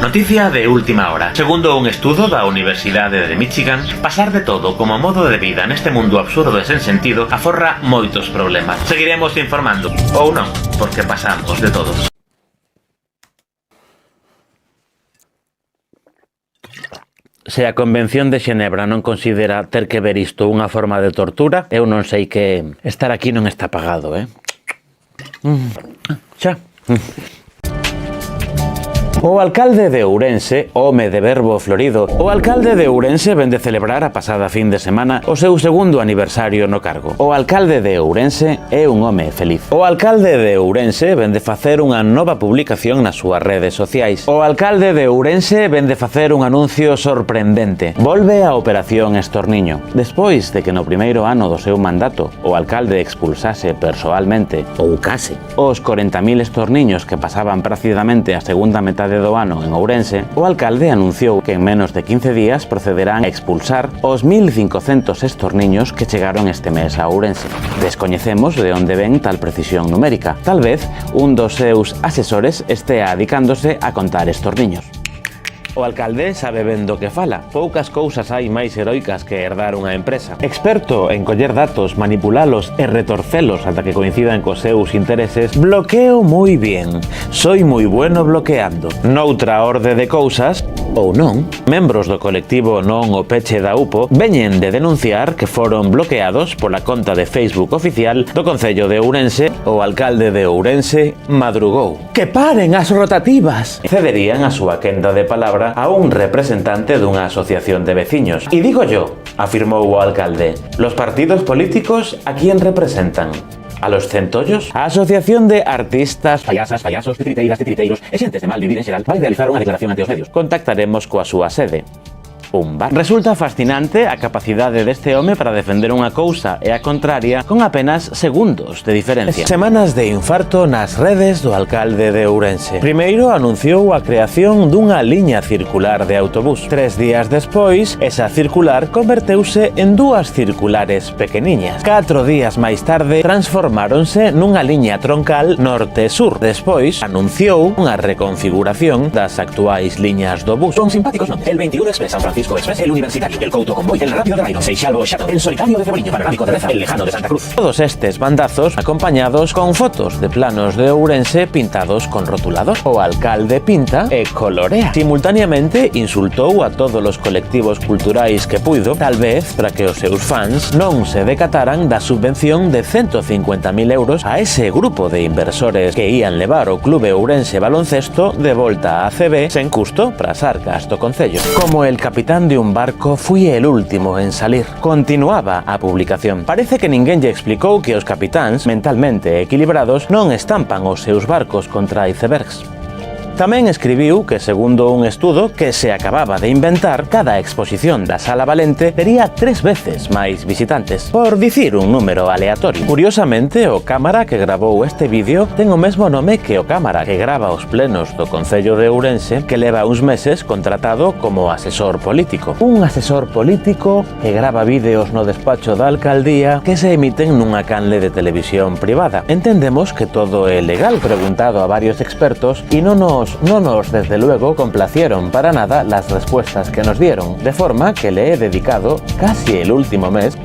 Noticia de última hora. Segundo un estudo da Universidade de Michigan, pasar de todo como modo de vida neste mundo absurdo e sen sentido aforra moitos problemas. Seguiremos informando, ou non, porque pasamos de todos. Se a Convención de Xenebra non considera ter que ver isto unha forma de tortura, eu non sei que estar aquí non está pagado, Xa. O alcalde de Ourense, home de verbo florido, o alcalde de Ourense ven de celebrar a pasada fin de semana o seu segundo aniversario no cargo. O alcalde de Ourense é un home feliz. O alcalde de Ourense ven de facer unha nova publicación nas súas redes sociais. O alcalde de Ourense ven de facer un anuncio sorprendente. Volve a Operación Estorniño. Despois de que no primeiro ano do seu mandato o alcalde expulsase persoalmente, ou case, os 40.000 estorniños que pasaban prácidamente a segunda metade do ano en Ourense, o alcalde anunciou que en menos de 15 días procederán a expulsar os 1.500 estorniños que chegaron este mes a Ourense. Descoñecemos de onde ven tal precisión numérica. Tal vez un dos seus asesores estea adicándose a contar estorniños. O alcalde sabe ben do que fala. Poucas cousas hai máis heroicas que herdar unha empresa. Experto en coller datos, manipulalos e retorcelos ata que coincidan cos seus intereses, bloqueo moi bien. Soy moi bueno bloqueando. Noutra orde de cousas, ou non, membros do colectivo Non o Peche da UPO veñen de denunciar que foron bloqueados pola conta de Facebook oficial do Concello de Ourense. O alcalde de Ourense madrugou. Que paren as rotativas! Cederían a súa quenda de palabra a un representante dunha asociación de veciños. E digo yo, afirmou o alcalde, los partidos políticos a quién representan? A los centollos? A Asociación de Artistas, Payasas, Payasos, Titriteiras, Titriteiros e xentes de mal vivir en xeral vai realizar unha declaración ante os medios. Contactaremos coa súa sede. Un bar. Resulta fascinante a capacidade deste home para defender unha cousa e a contraria con apenas segundos de diferencia. Semanas de infarto nas redes do alcalde de Ourense. Primeiro anunciou a creación dunha liña circular de autobús. 3 días despois, esa circular converteuse en 2 circulares pequeniñas. 4 días máis tarde, transformáronse nunha liña troncal norte-sur. Despois, anunciou unha reconfiguración das actuais liñas do bus. Son simpáticos, non? El 21 Express San Francisco Express, el Universitario, el Couto Convoy, el Rápido de Rairo, Seixalbo Xato, el Solitario de Ceboriño, Panorámico de Reza, el Lejano de Santa Cruz. Todos estes bandazos acompañados con fotos de planos de Ourense pintados con rotulador. O alcalde pinta e colorea. Simultaneamente insultou a todos os colectivos culturais que puido, tal vez para que os seus fans non se decataran da subvención de 150.000 euros a ese grupo de inversores que ían levar o Clube Ourense Baloncesto de volta á ACB sen custo para as arcas do concello. Como el capitán de un barco, fui el último en salir. Continuaba a publicación. Parece que ninguén lle explicou que os capitáns, mentalmente equilibrados, non estampan os seus barcos contra icebergs. Tamén escribiu que, segundo un estudo que se acababa de inventar, cada exposición da Sala Valente tería 3 veces máis visitantes, por dicir un número aleatorio. Curiosamente, o cámara que gravou este vídeo ten o mesmo nome que o cámara que grava os plenos do Concello de Ourense, que leva uns meses contratado como asesor político. Un asesor político que grava vídeos no despacho da alcaldía que se emiten nunha canle de televisión privada. Entendemos que todo é legal, preguntado a varios expertos, e non nos desde luego complacieron para nada las respuestas que nos dieron, de forma que le he dedicado casi el último mes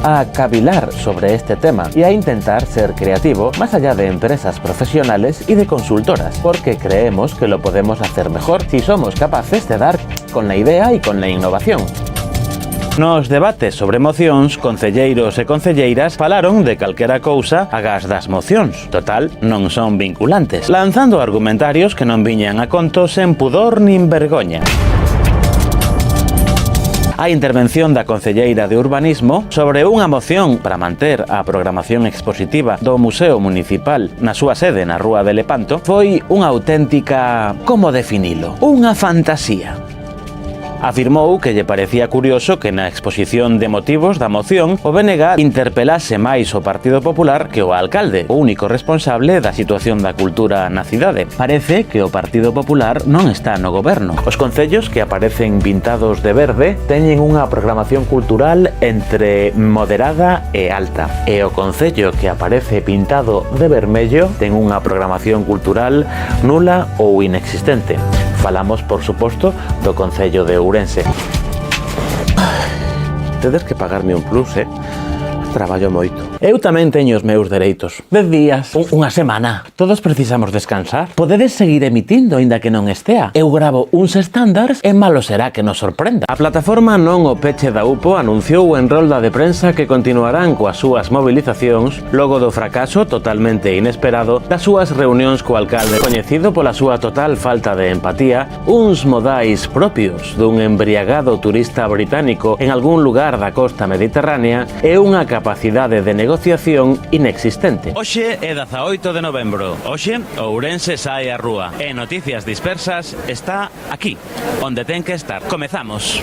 a cavilar sobre este tema y a intentar ser creativo más allá de empresas profesionales y de consultoras, porque creemos que lo podemos hacer mejor si somos capaces de dar con la idea y con la innovación. Nos debates sobre mocións, concelleiros e concelleiras falaron de calquera cousa agás das mocións. Total, non son vinculantes, lanzando argumentarios que non viñan a conto sen pudor nin vergoña. A intervención da concelleira de Urbanismo sobre unha moción para manter a programación expositiva do Museo Municipal na súa sede na Rúa de Lepanto foi unha auténtica... como definilo? Unha fantasía. Afirmou que lle parecía curioso que na exposición de motivos da moción o BNG interpelase máis o Partido Popular que o alcalde, o único responsable da situación da cultura na cidade. Parece que o Partido Popular non está no goberno. Os concellos que aparecen pintados de verde teñen unha programación cultural entre moderada e alta. E o concello que aparece pintado de vermello ten unha programación cultural nula ou inexistente. Falamos, por suposto, do concello de Ourense. Tedes que pagarme un plus, Traballo moito. Eu tamén teño os meus dereitos. 10 días, unha semana. Todos precisamos descansar. Podedes seguir emitindo, aínda que non estea. Eu gravo uns estándares e malo será que nos sorprenda. A plataforma Non o Peche da UPO anunciou en rolda de prensa que continuarán coas súas movilizacións logo do fracaso totalmente inesperado das súas reunións co alcalde, coñecido pola súa total falta de empatía, uns modais propios dun embriagado turista británico en algún lugar da costa mediterránea e unha capacidade de negociación inexistente. Hoxe é 18 de novembro. Hoxe, Ourense sae á rúa. E Noticias Dispersas está aquí, onde ten que estar. Comezamos.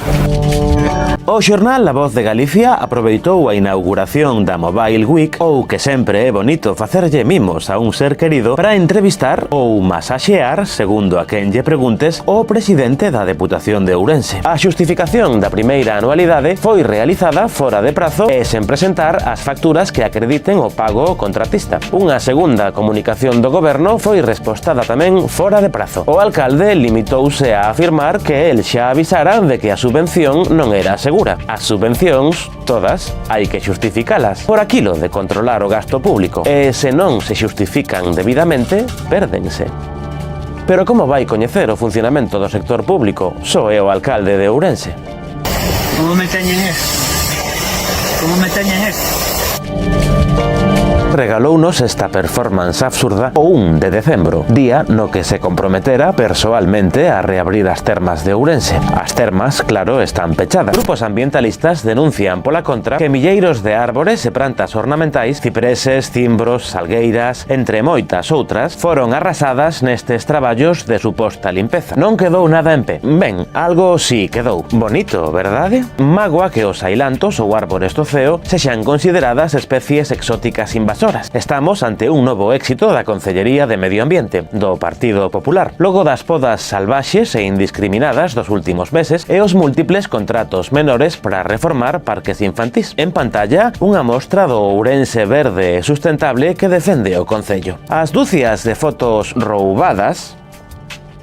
O xornal La Voz de Galicia aproveitou a inauguración da Mobile Week, ou que sempre é bonito facerlle mimos a un ser querido, para entrevistar ou masaxear, segundo a quen lle preguntes, o presidente da Deputación de Ourense. A xustificación da primeira anualidade foi realizada fora de prazo e sen presentar as facturas que acrediten o pago ao contratista. Unha segunda comunicación do goberno foi respostada tamén fora de prazo. O alcalde limitouse a afirmar que el xa avisara de que a subvención non era segura. As subvencións, todas, hai que xustificalas por aquilo de controlar o gasto público. E se non se xustifican debidamente, pérdense. Pero como vai coñecer o funcionamento do sector público? Só é o alcalde de Ourense. Como me teñen esto? Regalounos esta performance absurda o 1 de decembro, día no que se comprometera persoalmente a reabrir as termas de Ourense. As termas, claro, están pechadas. Grupos ambientalistas denuncian pola contra que milleiros de árbores e plantas ornamentais, cipreses, cimbros, salgueiras, entre moitas outras, foron arrasadas nestes traballos de suposta limpeza. Non quedou nada en pé. Ben, algo sí quedou. Bonito, verdade? Mágoa que os ailantos ou árbores do ceo sexan consideradas especies exóticas invasoras. Estamos ante un novo éxito da Concellería de Medio Ambiente, do Partido Popular, logo das podas salvaxes e indiscriminadas dos últimos meses e os múltiples contratos menores para reformar parques infantís. En pantalla, unha mostra do Ourense verde e sustentable que defende o Concello. As dúcias de fotos roubadas,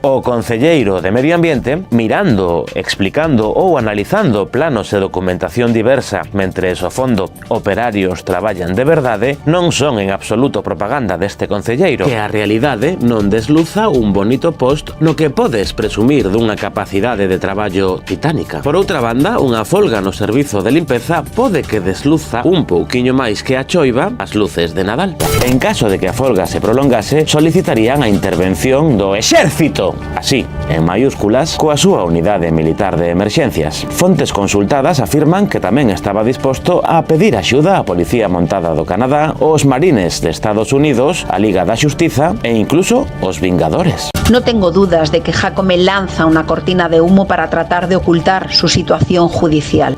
o concelleiro de Medio Ambiente, mirando, explicando ou analizando planos e documentación diversa mentres ao fondo operarios traballan de verdade, non son en absoluto propaganda deste concelleiro, que a realidade non desluza un bonito post no que podes presumir dunha capacidade de traballo titánica. Por outra banda, unha folga no servizo de limpeza pode que desluza un pouquiño máis que a choiva as luces de Nadal. En caso de que a folga se prolongase, solicitarían a intervención do exército, así, en mayúsculas, coa súa unidade militar de emerxencias. Fontes consultadas afirman que tamén estaba disposto a pedir axuda á Policía Montada do Canadá, os Marines de Estados Unidos, a Liga da Xustiza e incluso os Vingadores. No tengo dudas de que Jácome lanza una cortina de humo para tratar de ocultar su situación judicial.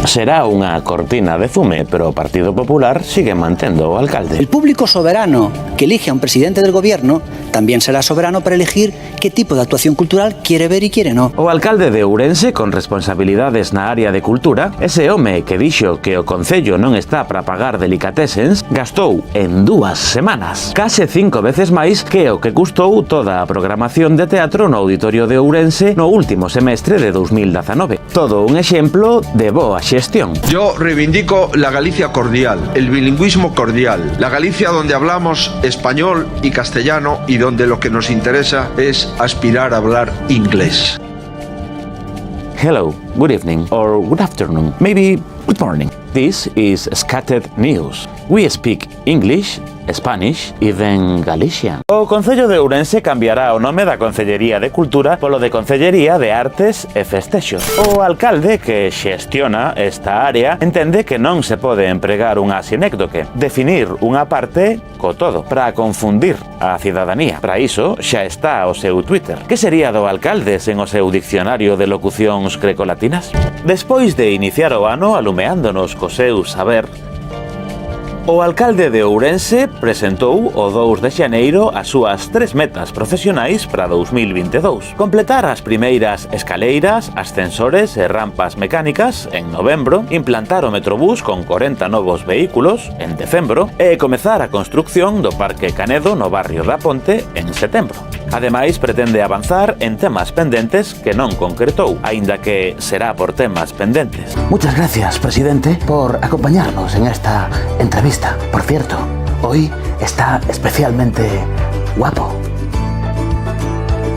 Será unha cortina de fume, pero o Partido Popular sigue mantendo o alcalde. El público soberano que elige a un presidente del gobierno también será soberano para elegir qué tipo de actuación cultural quiere ver y quiere no. O alcalde de Ourense, con responsabilidades na área de cultura, ese home que dixo que o Concello non está para pagar delicatesens, gastou en 2 semanas case 5 veces máis que o que custou toda a programación de teatro no Auditorio de Ourense no último semestre de 2019. Todo un exemplo de boa xestión. Yo reivindico la Galicia cordial, el bilingüismo cordial, la Galicia donde hablamos español y castellano y donde lo que nos interesa es aspirar a hablar inglés. Hello, good evening, or good afternoon, maybe good morning. This is Scattered News. We speak English Spanish even Galician. O Concello de Ourense cambiará o nome da Concellería de Cultura polo de Concellería de Artes e Festexos. O alcalde que xestiona esta área entende que non se pode empregar unha sinécdoque, definir unha parte co todo, para confundir a cidadanía. Para iso xa está o seu Twitter. Que sería do alcalde sen o seu diccionario de locucións grecolatinas? Despois de iniciar o ano alumeándonos co seu saber, o alcalde de Ourense presentou o 2 de xaneiro as súas 3 metas profesionais para 2022. Completar as primeiras escaleiras, ascensores e rampas mecánicas en novembro, implantar o Metrobús con 40 novos vehículos en decembro e comezar a construcción do Parque Canedo no barrio da Ponte en setembro. Ademais, pretende avanzar en temas pendentes que non concretou, aínda que será por temas pendentes. Muchas gracias, presidente, por acompañarnos en esta entrevista. Por cierto, hoy está especialmente guapo.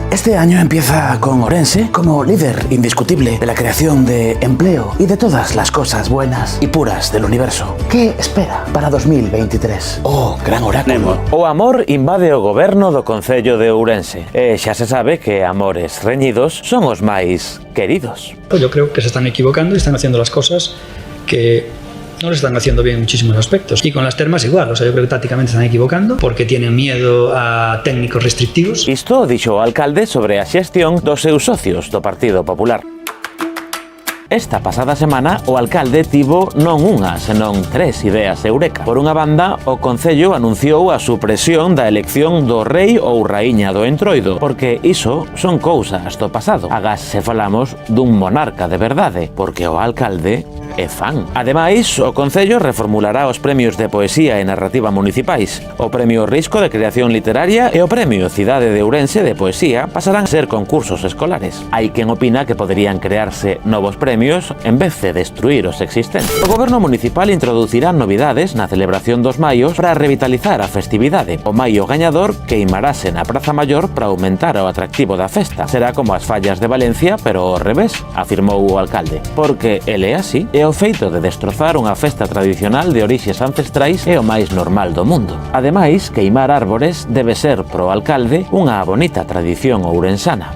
Este año empieza con Ourense como líder indiscutible de la creación de empleo y de todas las cosas buenas y puras del universo. ¿Qué espera para 2023? Oh, gran oráculo. O amor invade o goberno do Concello de Ourense. E xa se sabe que amores reñidos son os máis queridos. Yo creo que se están equivocando y están haciendo las cosas que no lo están haciendo bien en muchísimos aspectos. Y con las termas igual, o sea, yo creo que tácticamente están equivocando porque tienen miedo a técnicos restrictivos. Isto dixo o alcalde sobre a xestión dos seus socios do Partido Popular. Esta pasada semana, o alcalde tivo non unha, senón 3 ideas eureka. Por unha banda, o Concello anunciou a supresión da elección do rei ou raíña do Entroido, porque iso son cousas do pasado. Agás se falamos dun monarca de verdade, porque o alcalde é fan. Ademais, o Concello reformulará os premios de poesía e narrativa municipais. O Premio Risco de Creación Literaria e o Premio Cidade de Ourense de Poesía pasarán a ser concursos escolares. Hai quen opina que poderían crearse novos premios en vez de destruir os existentes. O Goberno Municipal introducirá novidades na celebración dos maios para revitalizar a festividade. O maio gañador queimarase na Praza Maior para aumentar o atractivo da festa. Será como as fallas de Valencia, pero ao revés, afirmou o alcalde. Porque ele é así, e o feito de destrozar unha festa tradicional de orixes ancestrais é o máis normal do mundo. Ademais, queimar árbores debe ser pro alcalde unha bonita tradición ourensana.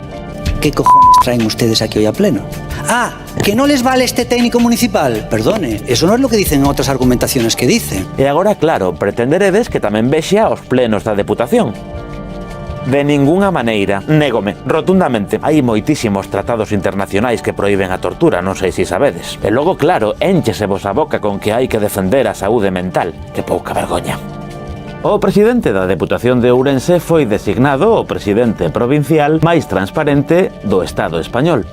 ¿Qué cojones traen ustedes aquí hoy a pleno? Ah, ¿que no les vale este técnico municipal? Perdone, eso no es lo que dicen en otras argumentaciones que dicen. E agora, claro, pretenderedes que tamén vexa os plenos da Deputación. De ningunha maneira, négome, rotundamente. Hai moitísimos tratados internacionais que proíben a tortura, non sei se sabedes. E logo, claro, énchese vos a boca con que hai que defender a saúde mental. Que pouca vergoña. O presidente da Deputación de Ourense foi designado o presidente provincial máis transparente do Estado español.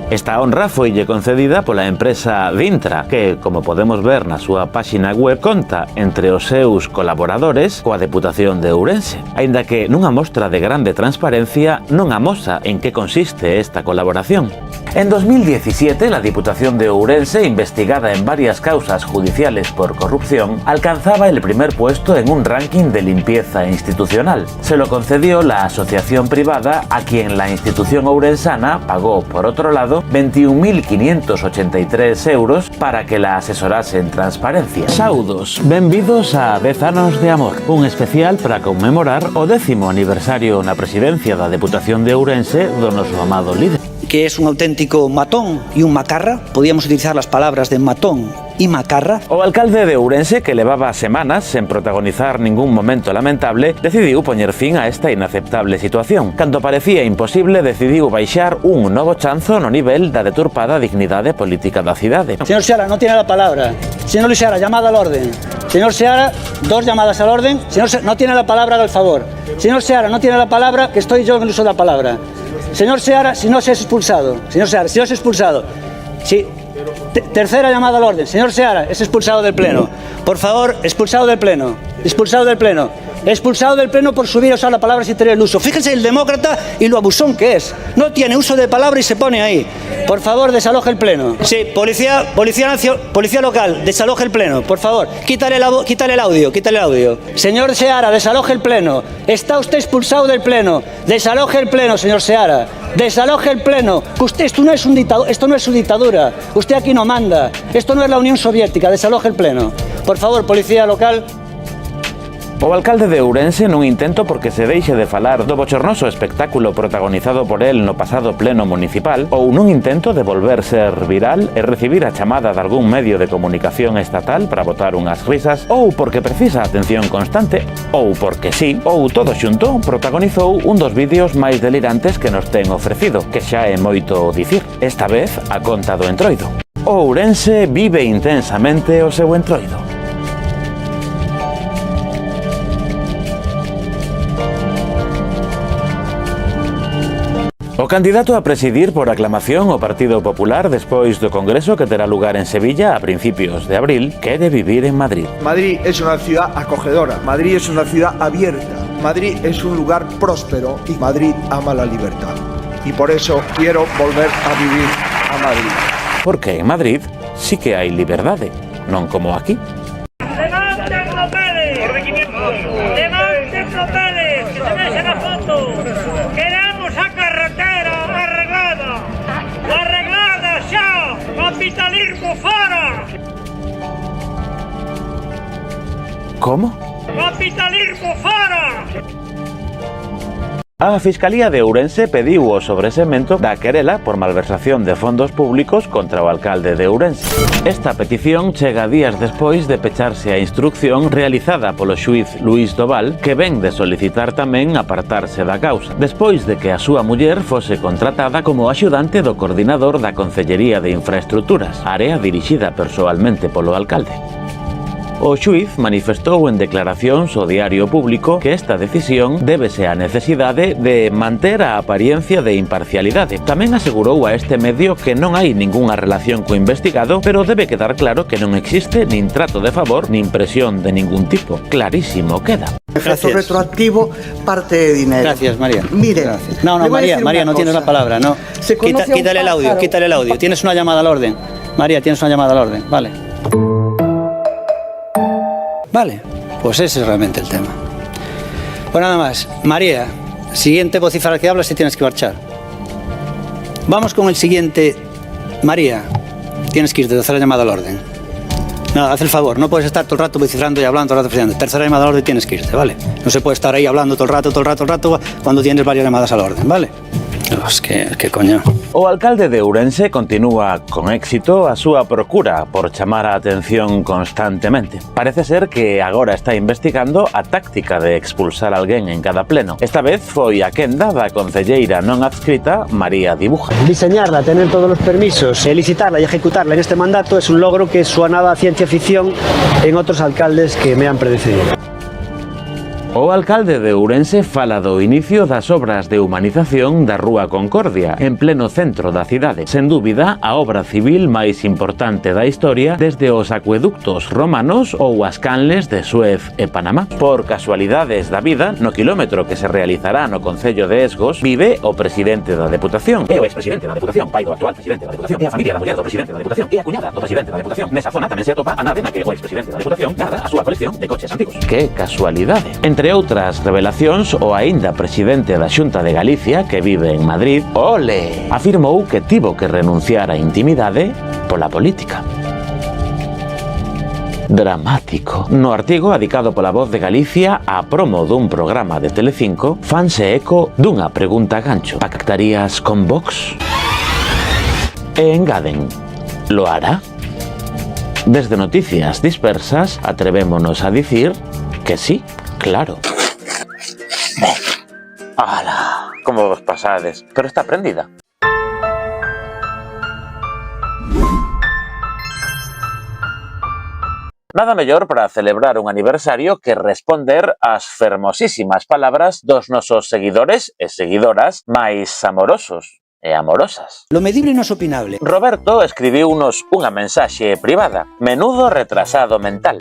Esta honra foille concedida pola empresa Vintra, que, como podemos ver na súa páxina web, conta entre os seus colaboradores coa Deputación de Ourense. Aínda que nunha mostra de grande transparencia non amosa en que consiste esta colaboración. En 2017, la Diputación de Ourense, investigada en varias causas judiciales por corrupción, alcanzaba el primer puesto en un ranking de limpieza institucional. Se lo concedió la asociación privada a quien la institución ourensana pagó, por otro lado, 21.583 euros para que la asesorase en transparencia. Saudos, benvidos a 10 anos de amor, un especial para conmemorar o 10º aniversario na presidencia da Deputación de Ourense do noso amado líder. Que es un auténtico matón y un macarra. Podríamos utilizar las palabras de matón y macarra. O alcalde de Ourense, que levaba semanas sen protagonizar ningún momento lamentable, decidiu poñer fin a esta inaceptable situación. Cando parecía imposible, decidiu baixar un novo chanzo no nivel da deturpada dignidade política da cidade. Señor Seara, no tiene la palabra. Señor Seara, llamada al orden. Señor Seara, 2 llamadas al orden. Señor Seara, no tiene la palabra, haga el favor. Señor Seara, no tiene la palabra, que estoy yo en el uso de la palabra. Señor Seara, si no se es expulsado. Señor Seara, si no es expulsado. Sí. Tercera llamada al orden. Señor Seara, es expulsado del pleno. Por favor, expulsado del pleno. Expulsado del pleno. Expulsado del pleno por subir a usar la palabra sin tener el uso. Fíjense el demócrata y lo abusón que es. No tiene uso de palabra y se pone ahí. Por favor, desaloje el pleno. Sí, policía local, desaloje el pleno. Por favor, quítale el audio. Señor Seara, desaloje el pleno. Está usted expulsado del pleno. Desaloje el pleno, señor Seara. Desaloje el pleno. Usted, esto no es su dictadura. Usted aquí no manda. Esto no es la Unión Soviética. Desaloje el pleno. Por favor, policía local. O alcalde de Ourense nun intento porque se deixe de falar do bochornoso espectáculo protagonizado por el no pasado pleno municipal, ou nun intento de volver ser viral e recibir a chamada de algún medio de comunicación estatal para botar unhas risas, ou porque precisa atención constante, ou porque sí, ou todo xunto, protagonizou un dos vídeos máis delirantes que nos ten ofrecido, que xa é moito dicir, esta vez a conta do entroido. O Ourense vive intensamente o seu entroido. O candidato a presidir por aclamación o Partido Popular despois do Congreso que terá lugar en Sevilla a principios de abril quere vivir en Madrid. Madrid es una ciudad acogedora, Madrid es una ciudad abierta, Madrid es un lugar próspero y Madrid ama la libertad. Y por eso quiero volver a vivir a Madrid. Porque en Madrid sí que hai liberdade, non como aquí. ¡Levanten papeles! ¡Levanten papeles! ¡Que se dejen a foto! ¡Queremos a carretera arreglada! ¡Arreglada xa! ¡Capitalismo fora! Como? ¡Capitalismo fora! A Fiscalía de Ourense pediu o sobresemento da querela por malversación de fondos públicos contra o alcalde de Ourense. Esta petición chega días despois de pecharse a instrucción realizada polo xuíz Luís Doval, que ven de solicitar tamén apartarse da causa, despois de que a súa muller fose contratada como axudante do coordinador da Concellería de Infraestructuras, área dirixida persoalmente polo alcalde. O xuíz manifestou en declaracións ao Diario Público que esta decisión débese á necesidade de manter a apariencia de imparcialidade. Tamén asegurou a este medio que non hai ningunha relación co investigado, pero debe quedar claro que non existe nin trato de favor nin presión de ningún tipo. Clarísimo queda. Efecto retroactivo, parte de dinero. Gracias, María. Mire, gracias. No, María, no tienes la palabra, no. Quítale el audio, quítale el audio. Tienes una llamada al orden. María, tienes una llamada al orden, vale. Vale, pues ese es realmente el tema. Pues nada más. María, siguiente vociferar que hablas te tienes que marchar. Vamos con el siguiente. María, tienes que irte, tercera llamada al orden. No, haz el favor, no puedes estar todo el rato vociferando y hablando todo el rato. Tercera llamada al orden tienes que irte, ¿vale? No se puede estar ahí hablando todo el rato cuando tienes varias llamadas al orden, ¿vale? Es que coño. O alcalde de Ourense continúa con éxito a súa procura por chamar a atención constantemente. Parece ser que agora está investigando a táctica de expulsar a alguén en cada pleno. Esta vez foi a quenda da concelleira non adscrita María Dibuja. Diseñarla, tener todos los permisos, licitarla y ejecutarla en este mandato es un logro que sonaba a ciencia ficción en otros alcaldes que me han predecedido. O alcalde de Ourense fala do inicio das obras de humanización da Rúa Concordia, en pleno centro da cidade. Sen dúbida, a obra civil máis importante da historia desde os acueductos romanos ou as canles de Suez e Panamá. Por casualidades da vida, no quilómetro que se realizará no concello de Esgos, vive o presidente da Deputación. E o expresidente da Deputación, pai do actual presidente da Deputación, e a familia da muller do presidente da Deputación, e a cuñada do presidente da Deputación. Nesa zona tamén se atopa a nave na que o expresidente da Deputación garda a súa colección de coches antigos. Que casualidade. Entre outras revelacións, o aínda presidente da Xunta de Galicia, que vive en Madrid, ole, afirmou que tivo que renunciar á intimidade pola política. Dramático. No artigo adicado pola Voz de Galicia á promo dun programa de Telecinco, fanse eco dunha pregunta gancho. Pactarías con Vox? E engaden, lo hará? Desde Noticias Dispersas atrevémonos a dicir que sí, claro. ¡Hala! Como vos pasades, pero está prendida. Nada mellor para celebrar un aniversario que responder ás fermosísimas palabras dos nosos seguidores e seguidoras máis amorosos e amorosas. Lo medible non é opinable. Roberto escribiunos unha mensaxe privada. Menudo retrasado mental.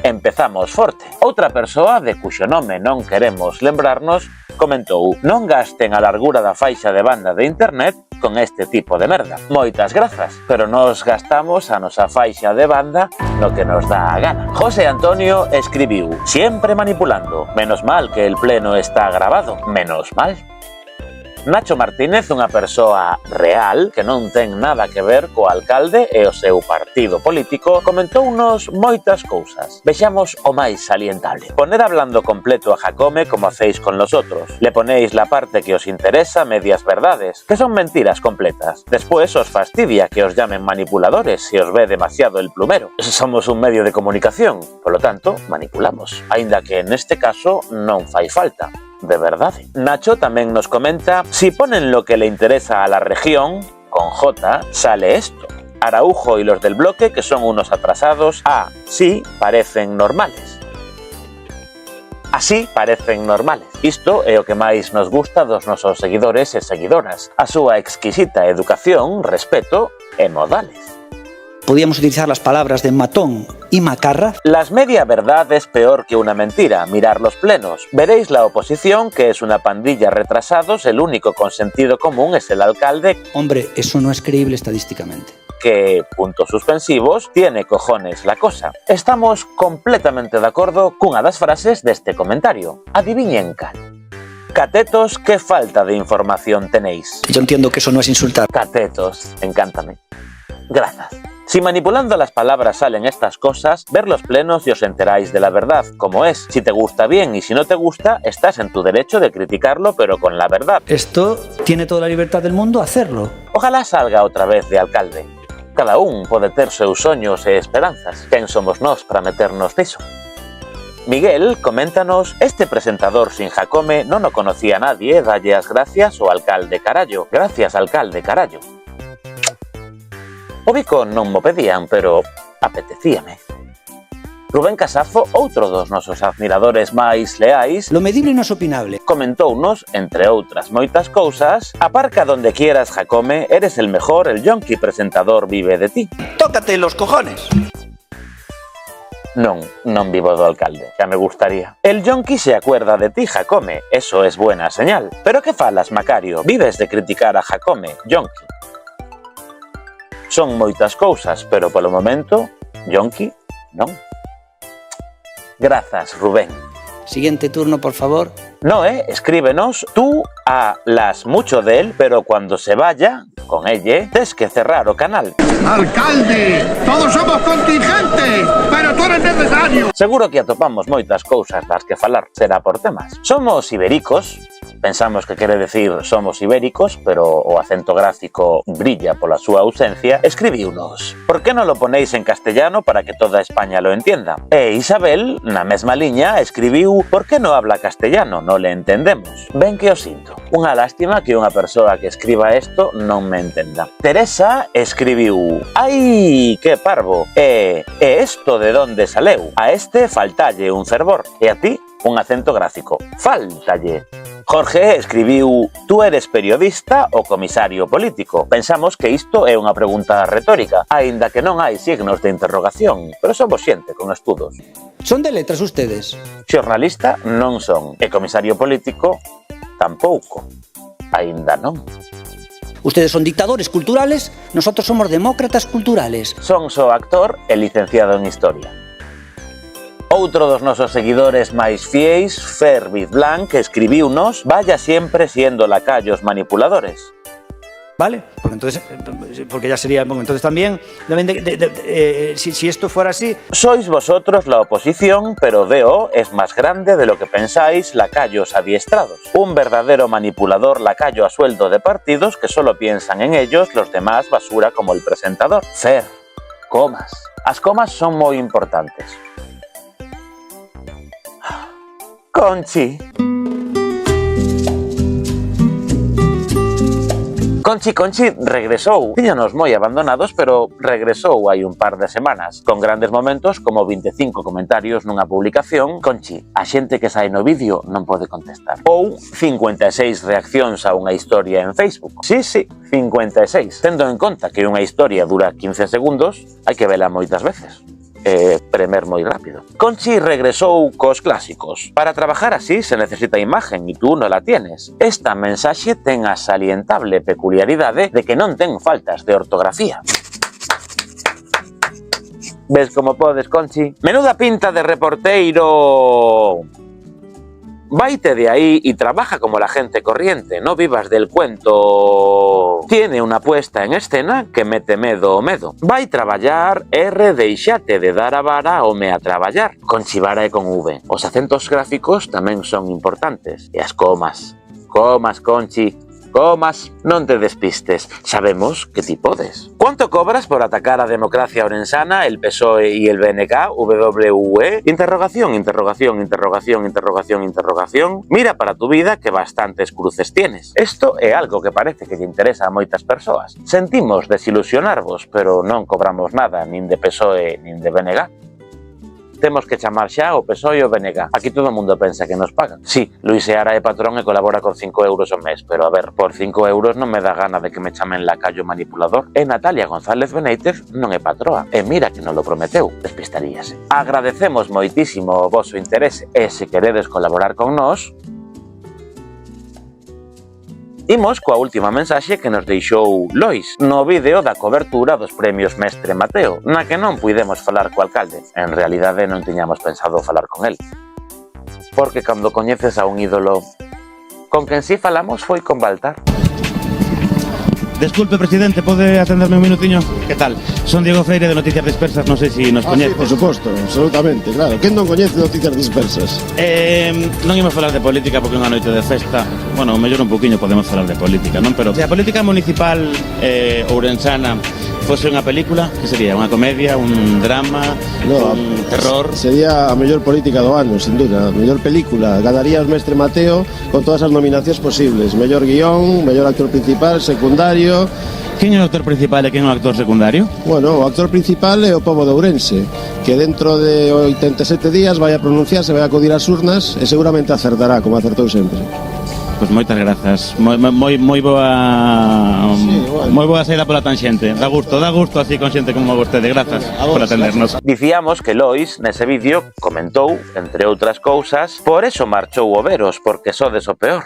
Empezamos forte. Outra persoa, de cuxo nome non queremos lembrarnos, comentou: non gasten a largura da faixa de banda de internet con este tipo de merda. Moitas grazas, pero nos gastamos a nosa faixa de banda no que nos dá a gana. José Antonio escribiu: siempre manipulando. Menos mal que el pleno está grabado. Menos mal. Nacho Martínez, unha persoa real que non ten nada que ver co alcalde e o seu partido político, comentounos moitas cousas. Vexamos o máis salientable. Poner hablando completo a Jacome como hacéis con los otros. Le ponéis la parte que os interesa medias verdades, que son mentiras completas. Después os fastidia que os llamen manipuladores si os ve demasiado el plumero. Somos un medio de comunicación, por lo tanto, manipulamos. Aínda que neste caso non fai falta. De verdade. Nacho tamén nos comenta: si ponen lo que le interesa a la región, con J, sale esto. Araujo y los del bloque, que son unos atrasados, sí, parecen normales. Así parecen normales. Isto é o que máis nos gusta dos nosos seguidores e seguidoras. A súa exquisita educación, respeto e modales. Podíamos utilizar las palabras de matón y macarra. Las media verdad es peor que una mentira. Mirar los plenos. Veréis la oposición, que es una pandilla retrasados, el único con sentido común es el alcalde. Hombre, eso no es creíble estadísticamente. Que, puntos suspensivos, tiene cojones la cosa. Estamos completamente de acordo cunha das frases deste comentario. Adiviñen cal. Catetos, qué falta de información tenéis. Yo entiendo que eso no es insultar. Catetos, encántame. Gracias. Si manipulando las palabras salen estas cosas, ver los plenos y os enteráis de la verdad, como es. Si te gusta bien y si no te gusta, estás en tu derecho de criticarlo, pero con la verdad. Esto tiene toda la libertad del mundo a hacerlo. Ojalá salga outra vez de alcalde. Cada un pode ter seus soños e esperanzas. Quen somos nós para meternos niso? Miguel, coméntanos: este presentador sin Jacome non o conocía nadie, dalle as gracias ao alcalde carallo. Gracias, alcalde carallo. O bico non mo pedían, pero apetecíame. Rubén Casazo, outro dos nosos admiradores máis leais, lo medible non é opinable. Comentounos, entre outras moitas cousas: aparca donde quieras, Jacome, eres el mejor, el yonki presentador vive de ti. Tócate los cojones. Non vivo do alcalde, xa me gustaría. El yonki se acuerda de ti, Jacome, eso es buena señal. Pero que falas, Macario? Vives de criticar a Jacome, yonki. Son moitas cousas, pero polo momento, yonki, non. Grazas, Rubén. Siguiente turno, por favor. Noé, escríbenos: tú hablas mucho de él, pero cuando se vaya, con ella, tienes que cerrar o canal. ¡Alcalde! ¡Todos somos contingentes! ¡Pero tú eres necesario! Seguro que atopamos moitas cousas das que falar. Será por temas. Somos ibéricos. Pensamos que quere decir somos ibéricos, pero o acento gráfico brilla pola súa ausencia. Escribiunos: ¿por qué no lo ponéis en castellano para que toda España lo entienda? E Isabel, na mesma liña, escribiu: ¿por qué no habla castellano? No le entendemos. Ben que o sinto. Unha lástima que unha persoa que escriba isto non me entenda. Teresa escribiu: ¡ai, que parvo! E esto de donde saleu? A este faltalle un fervor. E a ti, un acento gráfico. Faltalle. Jorge escribiu: tú eres periodista ou comisario político? Pensamos que isto é unha pregunta retórica, aínda que non hai signos de interrogación, pero somos xente con estudos. Son de letras ustedes? Xornalista non son, e comisario político tampouco, aínda non. Ustedes son dictadores culturales, nosotros somos demócratas culturales. Son só actor e licenciado en Historia. Outro dos nosos seguidores máis fiéis, Fer Bizblanc, escribiunos: vaya siempre siendo lacayos manipuladores. ¿Vale? Porque ya sería... Bueno, entonces también si esto fuera así... Sois vosotros la oposición, pero DO es más grande de lo que pensáis, lacayos adiestrados. Un verdadero manipulador lacayo a sueldo de partidos que solo piensan en ellos, los demás basura como el presentador. Fer, comas. As comas son moi importantes. Conchi. Conchi regresou. Tíñanos moi abandonados, pero regresou hai un par de semanas, con grandes momentos como 25 comentarios nunha publicación. Conchi, a xente que sae no vídeo non pode contestar. Ou 56 reaccións a unha historia en Facebook. Sí, 56. Tendo en conta que unha historia dura 15 segundos, hai que vela moitas veces. Premer moi rápido. Conchi regresou cos clásicos. Para trabajar así se necesita imagen e tú non la tienes. Esta mensaxe ten a salientable peculiaridade de que non ten faltas de ortografía. Ves como podes, Conchi? Menuda pinta de reporteiro... Váite de ahí y trabaja como la gente corriente, no vivas del cuento. Tiene una puesta en escena que mete medo o medo. Vai traballar deixate de dar a vara ao me a traballar. Con chivara e con V. Os acentos gráficos tamén son importantes. E as comas. Comas, Conchi. Comas, non te despistes. Sabemos que ti podes. ¿Cuánto cobras por atacar a democracia orensana, el PSOE y el BNK, WE? Interrogación, interrogación, interrogación, interrogación, interrogación. Mira para tu vida que bastantes cruces tienes. Esto é algo que parece que lle interesa a moitas persoas. Sentimos desilusionarvos, pero non cobramos nada, nin de PSOE, nin de BNK. Temos que chamar xa o PSOE e o BNK. Aquí todo o mundo pensa que nos pagan. Sí, Luis Seara é patrón e colabora con 5 euros ao mes, pero a ver, por 5 euros non me dá gana de que me chamen lacayo manipulador. E Natalia González Benítez non é patroa. E mira que non lo prometeu, despistaríase. Agradecemos moitísimo o voso interese e se queredes colaborar con nós, imos coa última mensaxe que nos deixou Lois no vídeo da cobertura dos premios Mestre Mateo, na que non puidemos falar co alcalde. En realidade non tiñamos pensado falar con el. Porque cando coñeces a un ídolo, con quen si falamos foi con Baltar. Disculpe, presidente, pode atenderme un minutiño? Que tal? Son Diego Freire de Noticias Dispersas, non sei se nos coñece. Sí, por suposto, absolutamente, claro. Quen non coñece Noticias Dispersas? Non imos falar de política porque é unha noite de festa. Bueno, mellor un poquinho podemos falar de política, non? Pero se a política municipal ourensana fose unha película, que sería? Unha comedia, un drama, un terror? Sería a mellor política do ano, sin duda. A mellor película. Ganaría os Mestre Mateo con todas as nominacións posibles. Mellor guión, mellor actor principal, secundario. Quen é o actor principal e quen é o actor secundario? Bueno, o actor principal é o pobo de Ourense, que dentro de 87 días vai a pronunciarse, vai a acudir ás urnas e seguramente acertará, como acertou sempre. Pois moitas grazas. Moi boa saída pola tanxente. Dá gusto así con xente como vostede. Grazas por atendernos. Dicíamos que Lois, nese vídeo, comentou, entre outras cousas, por eso marchou o veros, porque sodes o peor.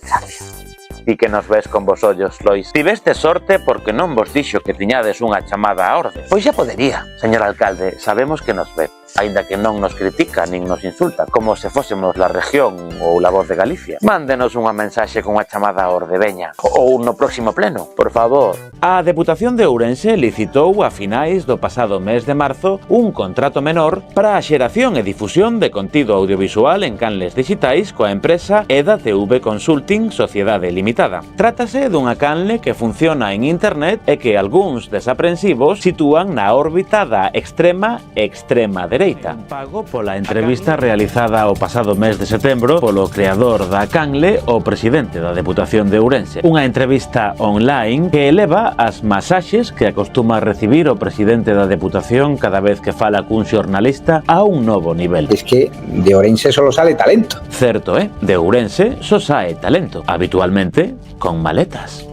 Gracias. Ti que nos ves con vos ollos, Lois. Tiveste sorte porque non vos dixo que tiñades unha chamada á orde. Pois xa podería, señor alcalde, sabemos que nos ve, aínda que non nos critica nin nos insulta, como se fósemos la región ou la voz de Galicia. Mándenos unha mensaxe con unha chamada á orde, veña, ou no próximo pleno, por favor. A Deputación de Ourense licitou a finais do pasado mes de marzo un contrato menor para a xeración e difusión de contido audiovisual en canles digitais coa empresa EDA TV Consulting Sociedade Limitada. Trátase dunha canle que funciona en internet e que algúns desaprensivos sitúan na órbita da extrema dereita. Pago pola entrevista realizada o pasado mes de setembro polo creador da canle, o presidente da Deputación de Ourense. Unha entrevista online que eleva as masaxes que acostuma recibir o presidente da Deputación cada vez que fala cun xornalista a un novo nivel. Es que de Ourense solo sale talento. Certo, de Ourense só sae talento, habitualmente con maletas.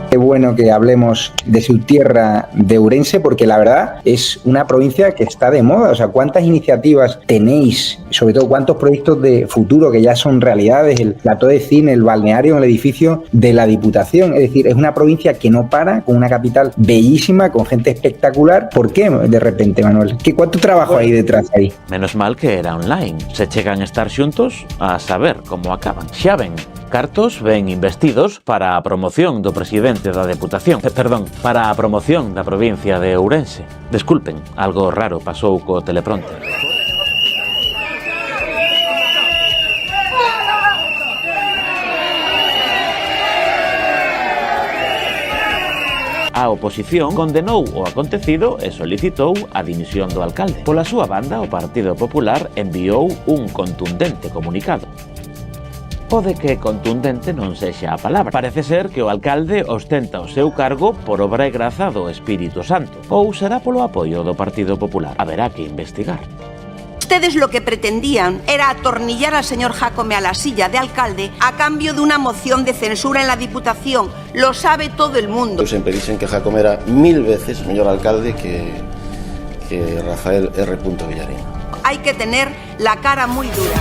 Qué bueno que hablemos de su tierra de Ourense, porque la verdad es una provincia que está de moda. O sea, ¿cuántas iniciativas tenéis? Sobre todo, ¿cuántos proyectos de futuro que ya son realidades? El plató de cine, el balneario, el edificio de la Diputación. Es decir, es una provincia que no para, con una capital bellísima, con gente espectacular. ¿Por qué de repente, Manuel? ¿Cuánto trabajo hay detrás ahí? Menos mal que era online. Se chegan a estar xuntos a saber como acaban. Xa ven, cartos ven investidos para a promoción do presidente da Deputación, para a promoción da provincia de Ourense. Desculpen, algo raro pasou co teleprompter. A oposición condenou o acontecido e solicitou a dimisión do alcalde. Pola súa banda, o Partido Popular enviou un contundente comunicado. Pode que contundente non sexa a palabra. Parece ser que o alcalde ostenta o seu cargo por obra e graza do Espírito Santo, ou será polo apoio do Partido Popular. Haberá que investigar. Ustedes lo que pretendían era atornillar al señor Jácome a la silla de alcalde a cambio de una moción de censura en la Diputación. Lo sabe todo el mundo. Siempre dicen que Jácome era 1000 veces mejor alcalde que Rafael R. Villarín. hay que tener la cara muy dura.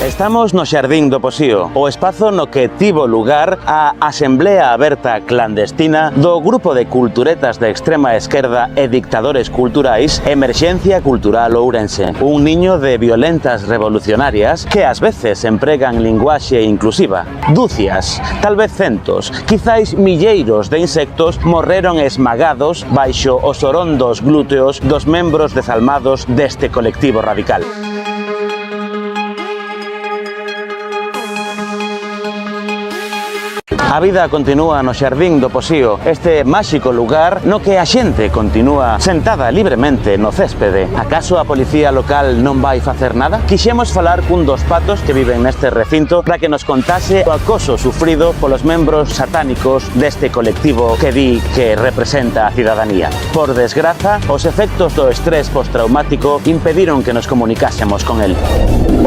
Estamos no Xardín do Posío, o espazo no que tivo lugar a Asamblea Aberta Clandestina do Grupo de Culturetas de Extrema Esquerda e Dictadores Culturais Emerxencia Cultural Ourense. Un niño de violentas revolucionarias que ás veces empregan linguaxe inclusiva. Dúcias, tal vez centos, quizáis milleiros de insectos morreron esmagados baixo os orondos glúteos dos membros desalmados deste colectivo radical. A vida continúa no Xardín do Posío, este máxico lugar no que a xente continúa sentada libremente no céspede. Acaso a policía local non vai facer nada? Quixemos falar cun dos patos que viven neste recinto para que nos contase o acoso sufrido polos membros satánicos deste colectivo que di que representa a cidadanía. Por desgraza, os efectos do estrés postraumático impediron que nos comunicásemos con el.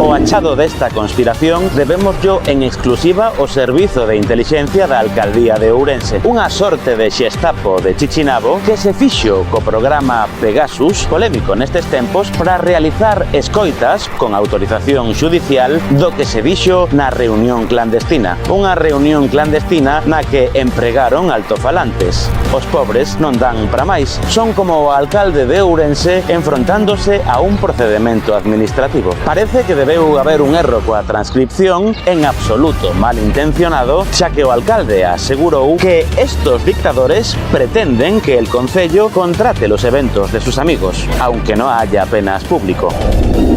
O achado desta conspiración debemos yo en exclusiva o Servizo de Inteligencia da Alcaldía de Ourense, unha sorte de Xestapo de Chichinabo que se fixo co programa Pegasus, polémico nestes tempos, para realizar escoitas con autorización xudicial do que se dixo na reunión clandestina. Unha reunión clandestina na que empregaron altofalantes. Os pobres non dan para máis. Son como o alcalde de Ourense enfrontándose a un procedimento administrativo. Parece que debeu haber un erro coa transcripción, en absoluto malintencionado, xa que o alcalde asegurou que estos dictadores pretenden que el concello contrate los eventos de sus amigos, aunque no haya apenas público.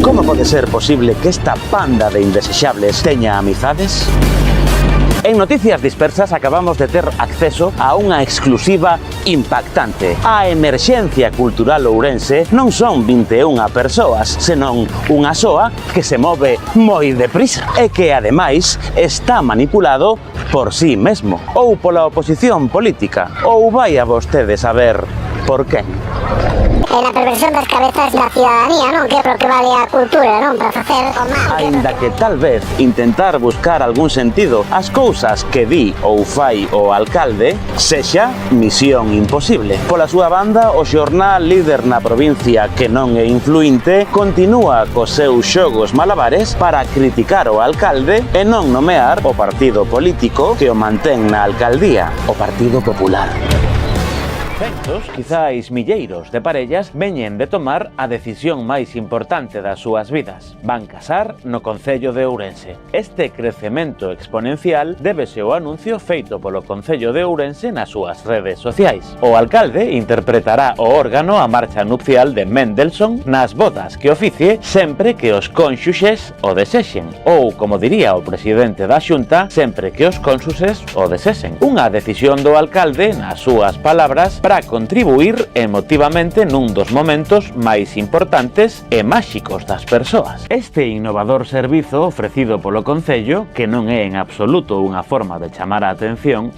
¿Cómo puede ser posible que esta panda de indesexables teña amizades? En Noticias Dispersas acabamos de ter acceso a unha exclusiva impactante. A Emerxencia Cultural Ourense non son 21 persoas, senón unha soa que se move moi deprisa e que, ademais, está manipulado por sí mesmo, ou pola oposición política, ou vai a vostede saber por qué. La perversión das cabezas da cidadanía, non? Que é pro que vale a cultura, non? Para facer o mal. Aínda que tal vez intentar buscar algún sentido ás cousas que di ou fai o alcalde sexa misión imposible. Pola súa banda, o xornal líder na provincia que non é influinte continúa cos seus xogos malabares para criticar o alcalde e non nomear o partido político que o mantén na alcaldía, o Partido Popular. Centos, quizáis milleiros de parellas veñen de tomar a decisión máis importante das súas vidas. Van casar no Concello de Ourense. Este crecemento exponencial débese ao anuncio feito polo Concello de Ourense nas súas redes sociais. O alcalde interpretará o órgano a marcha nupcial de Mendelssohn nas bodas que oficie sempre que os cónxuxes o desexen. Ou, como diría o presidente da Xunta, sempre que os cónxuxes o desexen. Unha decisión do alcalde, nas súas palabras, para contribuir emotivamente nun dos momentos máis importantes e máxicos das persoas. Este innovador servizo ofrecido polo Concello, que non é en absoluto unha forma de chamar a atención,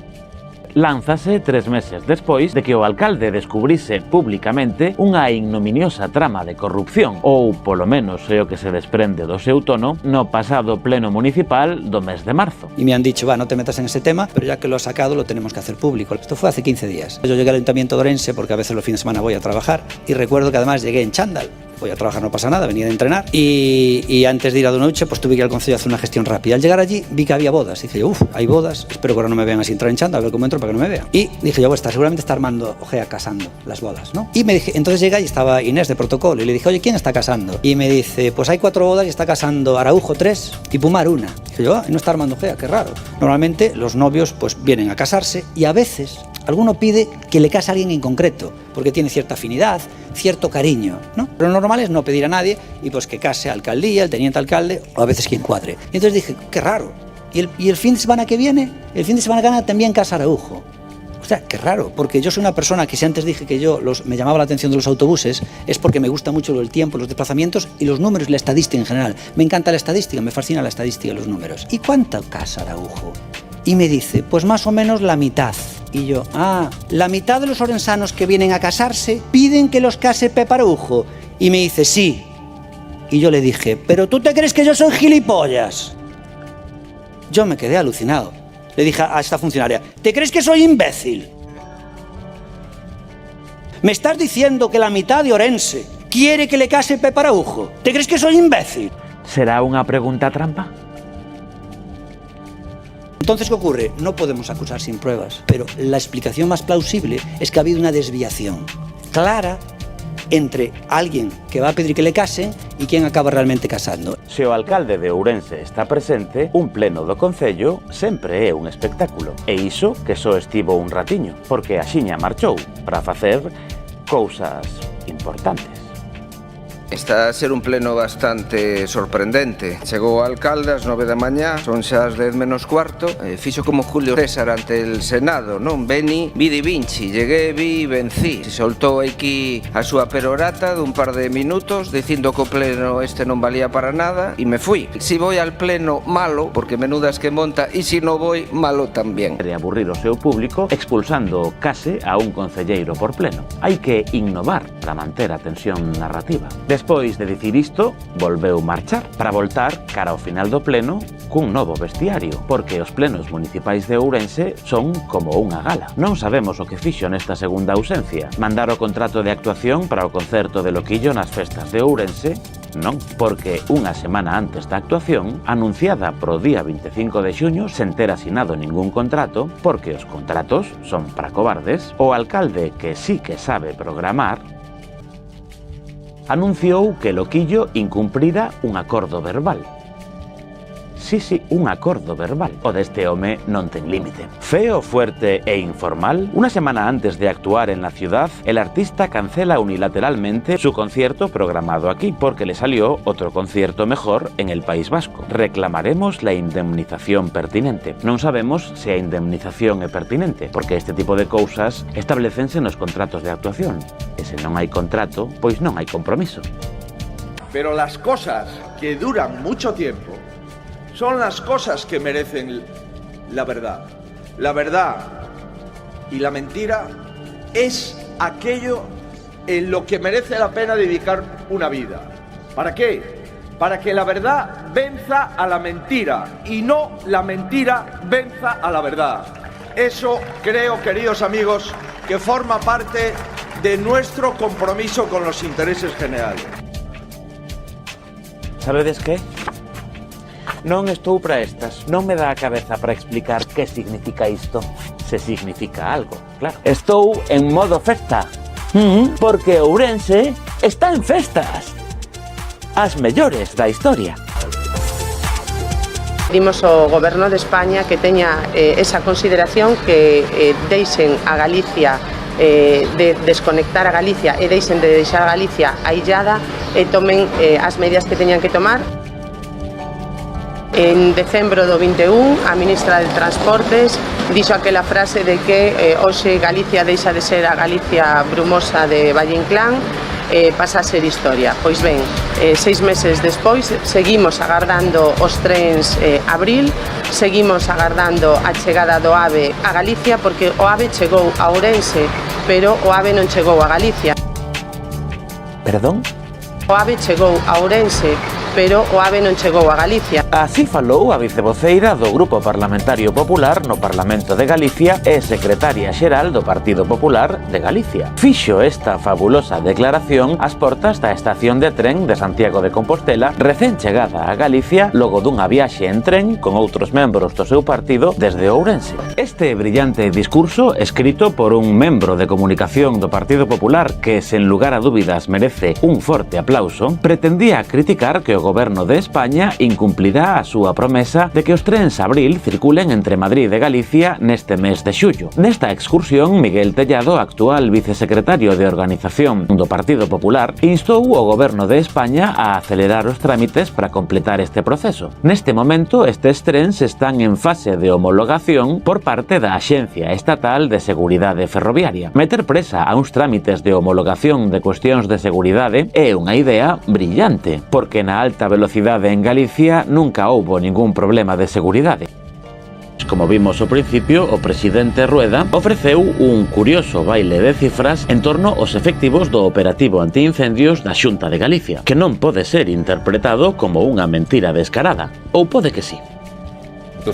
lánzase 3 meses despois de que o alcalde descubrise públicamente unha ignominiosa trama de corrupción, ou polo menos é o que se desprende do seu tono, no pasado pleno municipal do mes de marzo. Y me han dicho, va, no te metas en ese tema, pero ya que lo has sacado lo tenemos que hacer público. Esto fue hace 15 días. Yo llegué al Ayuntamiento de Ourense porque a veces los fines de semana voy a trabajar y recuerdo que además llegué en chándal. Voy a trabajar, no pasa nada, venía de entrenar y antes de ir a de noche pues tuve que ir al concello a hacer una gestión rápida. Al llegar allí vi que había bodas. Dije yo, hay bodas, espero que ahora no me vean así entrar en chándal, a ver cómo entro para que no me vean. Y dije yo, seguramente está Armando Ojea casando las bodas, ¿no? Y me dije, entonces llega y estaba Inés de protocolo y le dije, oye, ¿quién está casando? Y me dice, pues hay 4 bodas y está casando Araujo 3 y Pumar 1. Dije yo, no está Armando Ojea, qué raro. Normalmente los novios pues vienen a casarse y a veces alguno pide que le case a alguien en concreto, porque tiene cierta afinidad, cierto cariño, ¿no? Pero lo normal es no pedir a nadie y pues que case a alcaldía, el teniente alcalde o a veces quien cuadre. Y entonces dije, qué raro. ¿Y el fin de semana que viene? El fin de semana que viene también casa Araujo. O sea, qué raro, porque yo soy una persona que si antes dije que me llamaba la atención de los autobuses, es porque me gusta mucho el tiempo, los desplazamientos y los números y la estadística en general. Me encanta la estadística, me fascina la estadística y los números. ¿Y cuánta casa Araujo? Y me dice, pues más o menos la mitad. Y yo, la mitad de los orensanos que vienen a casarse piden que los case Pepe Araujo. Y me dice, sí. Y yo le dije, ¿pero tú te crees que yo soy gilipollas? Yo me quedé alucinado. Le dije a esta funcionaria, ¿te crees que soy imbécil? ¿Me estás diciendo que la mitad de Orense quiere que le case Pepe Araujo? ¿Te crees que soy imbécil? Será unha pregunta trampa? Entonces, ¿qué ocurre? No podemos acusar sin pruebas, pero la explicación más plausible es que ha habido una desviación clara entre alguien que va a pedir que le casen y quien acaba realmente casando. Se o alcalde de Ourense está presente, un pleno do Concello sempre é un espectáculo. E iso que só estivo un ratiño, porque axiña marchou para facer cousas importantes. Está a ser un pleno bastante sorprendente. Chegou o alcalde ás 9 da mañá, son xa as 10 menos cuarto, fixo como Julio César ante el Senado, non? Veni, vidi vinci, llegué, vi, vencí. Soltou aquí a súa perorata dun par de minutos, dicindo que o pleno este non valía para nada, e me fui. Si voy al pleno, malo, porque menudas que monta, e si no voy, malo tamén. De aburrir o seu público, expulsando case a un concelleiro por pleno. Hai que innovar para manter a tensión narrativa. Despois de dicir isto, volveu marchar para voltar cara ao final do pleno cun novo vestiario, porque os plenos municipais de Ourense son como unha gala. Non sabemos o que fixo nesta segunda ausencia. Mandar o contrato de actuación para o concerto de Loquillo nas festas de Ourense? Non, porque unha semana antes da actuación, anunciada pro día 25 de xuño, sen ter asinado ningún contrato, porque os contratos son para cobardes, o alcalde, que sí que sabe programar, anunciou que Loquillo incumprira un acordo verbal. Sí, un acordo verbal. O deste home non ten límite. Feo, fuerte e informal, una semana antes de actuar en la ciudad, el artista cancela unilateralmente su concierto programado aquí, porque le salió otro concierto mejor en el País Vasco. Reclamaremos la indemnización pertinente. Non sabemos se a indemnización é pertinente, porque este tipo de cousas establecense nos contratos de actuación. E se non hai contrato, pois non hai compromiso. Pero las cosas que duran mucho tiempo son las cosas que merecen la verdad. La verdad y la mentira es aquello en lo que merece la pena dedicar una vida. ¿Para qué? Para que la verdad venza a la mentira y no la mentira venza a la verdad. Eso creo, queridos amigos, que forma parte de nuestro compromiso con los intereses generales. ¿Sabedes qué? Non estou para estas, non me dá a cabeza para explicar que significa isto. Se significa algo, claro. Estou en modo festa, porque Ourense está en festas. As mellores da historia. Pedimos ao Goberno de España que teña esa consideración, que deixen a Galicia de desconectar a Galicia e deixen de deixar a Galicia aillada e tomen as medidas que teñan que tomar. En decembro do 21, a ministra de Transportes dixo aquela frase de que hoxe Galicia deixa de ser a Galicia brumosa de Valle Inclán, pasa a ser historia. Pois ben, 6 meses despois, seguimos agardando os trens Abril, seguimos agardando a chegada do AVE a Galicia, porque o AVE chegou a Ourense, pero o AVE non chegou a Galicia. Perdón? O AVE chegou a Ourense, pero o AVE non chegou a Galicia. Así falou a vicevoceira do Grupo Parlamentario Popular no Parlamento de Galicia e secretaria xeral do Partido Popular de Galicia. Fixo esta fabulosa declaración ás portas da estación de tren de Santiago de Compostela, recén chegada a Galicia logo dunha viaxe en tren con outros membros do seu partido desde Ourense. Este brillante discurso, escrito por un membro de comunicación do Partido Popular que, sen lugar a dúbidas, merece un forte aplauso, pretendía criticar que o Goberno de España incumplirá a súa promesa de que os trens Abril circulen entre Madrid e Galicia neste mes de xullo. Nesta excursión, Miguel Tellado, actual vicesecretario de Organización do Partido Popular, instou o Goberno de España a acelerar os trámites para completar este proceso. Neste momento, estes trens están en fase de homologación por parte da Axencia Estatal de Seguridade Ferroviaria. Meter presa a uns trámites de homologación de cuestións de seguridade é unha idea brillante, porque na alta velocidade en Galicia nunca houbo ningún problema de seguridade. Como vimos ao principio, o presidente Rueda ofreceu un curioso baile de cifras en torno aos efectivos do operativo antiincendios da Xunta de Galicia, que non pode ser interpretado como unha mentira descarada, ou pode que sí.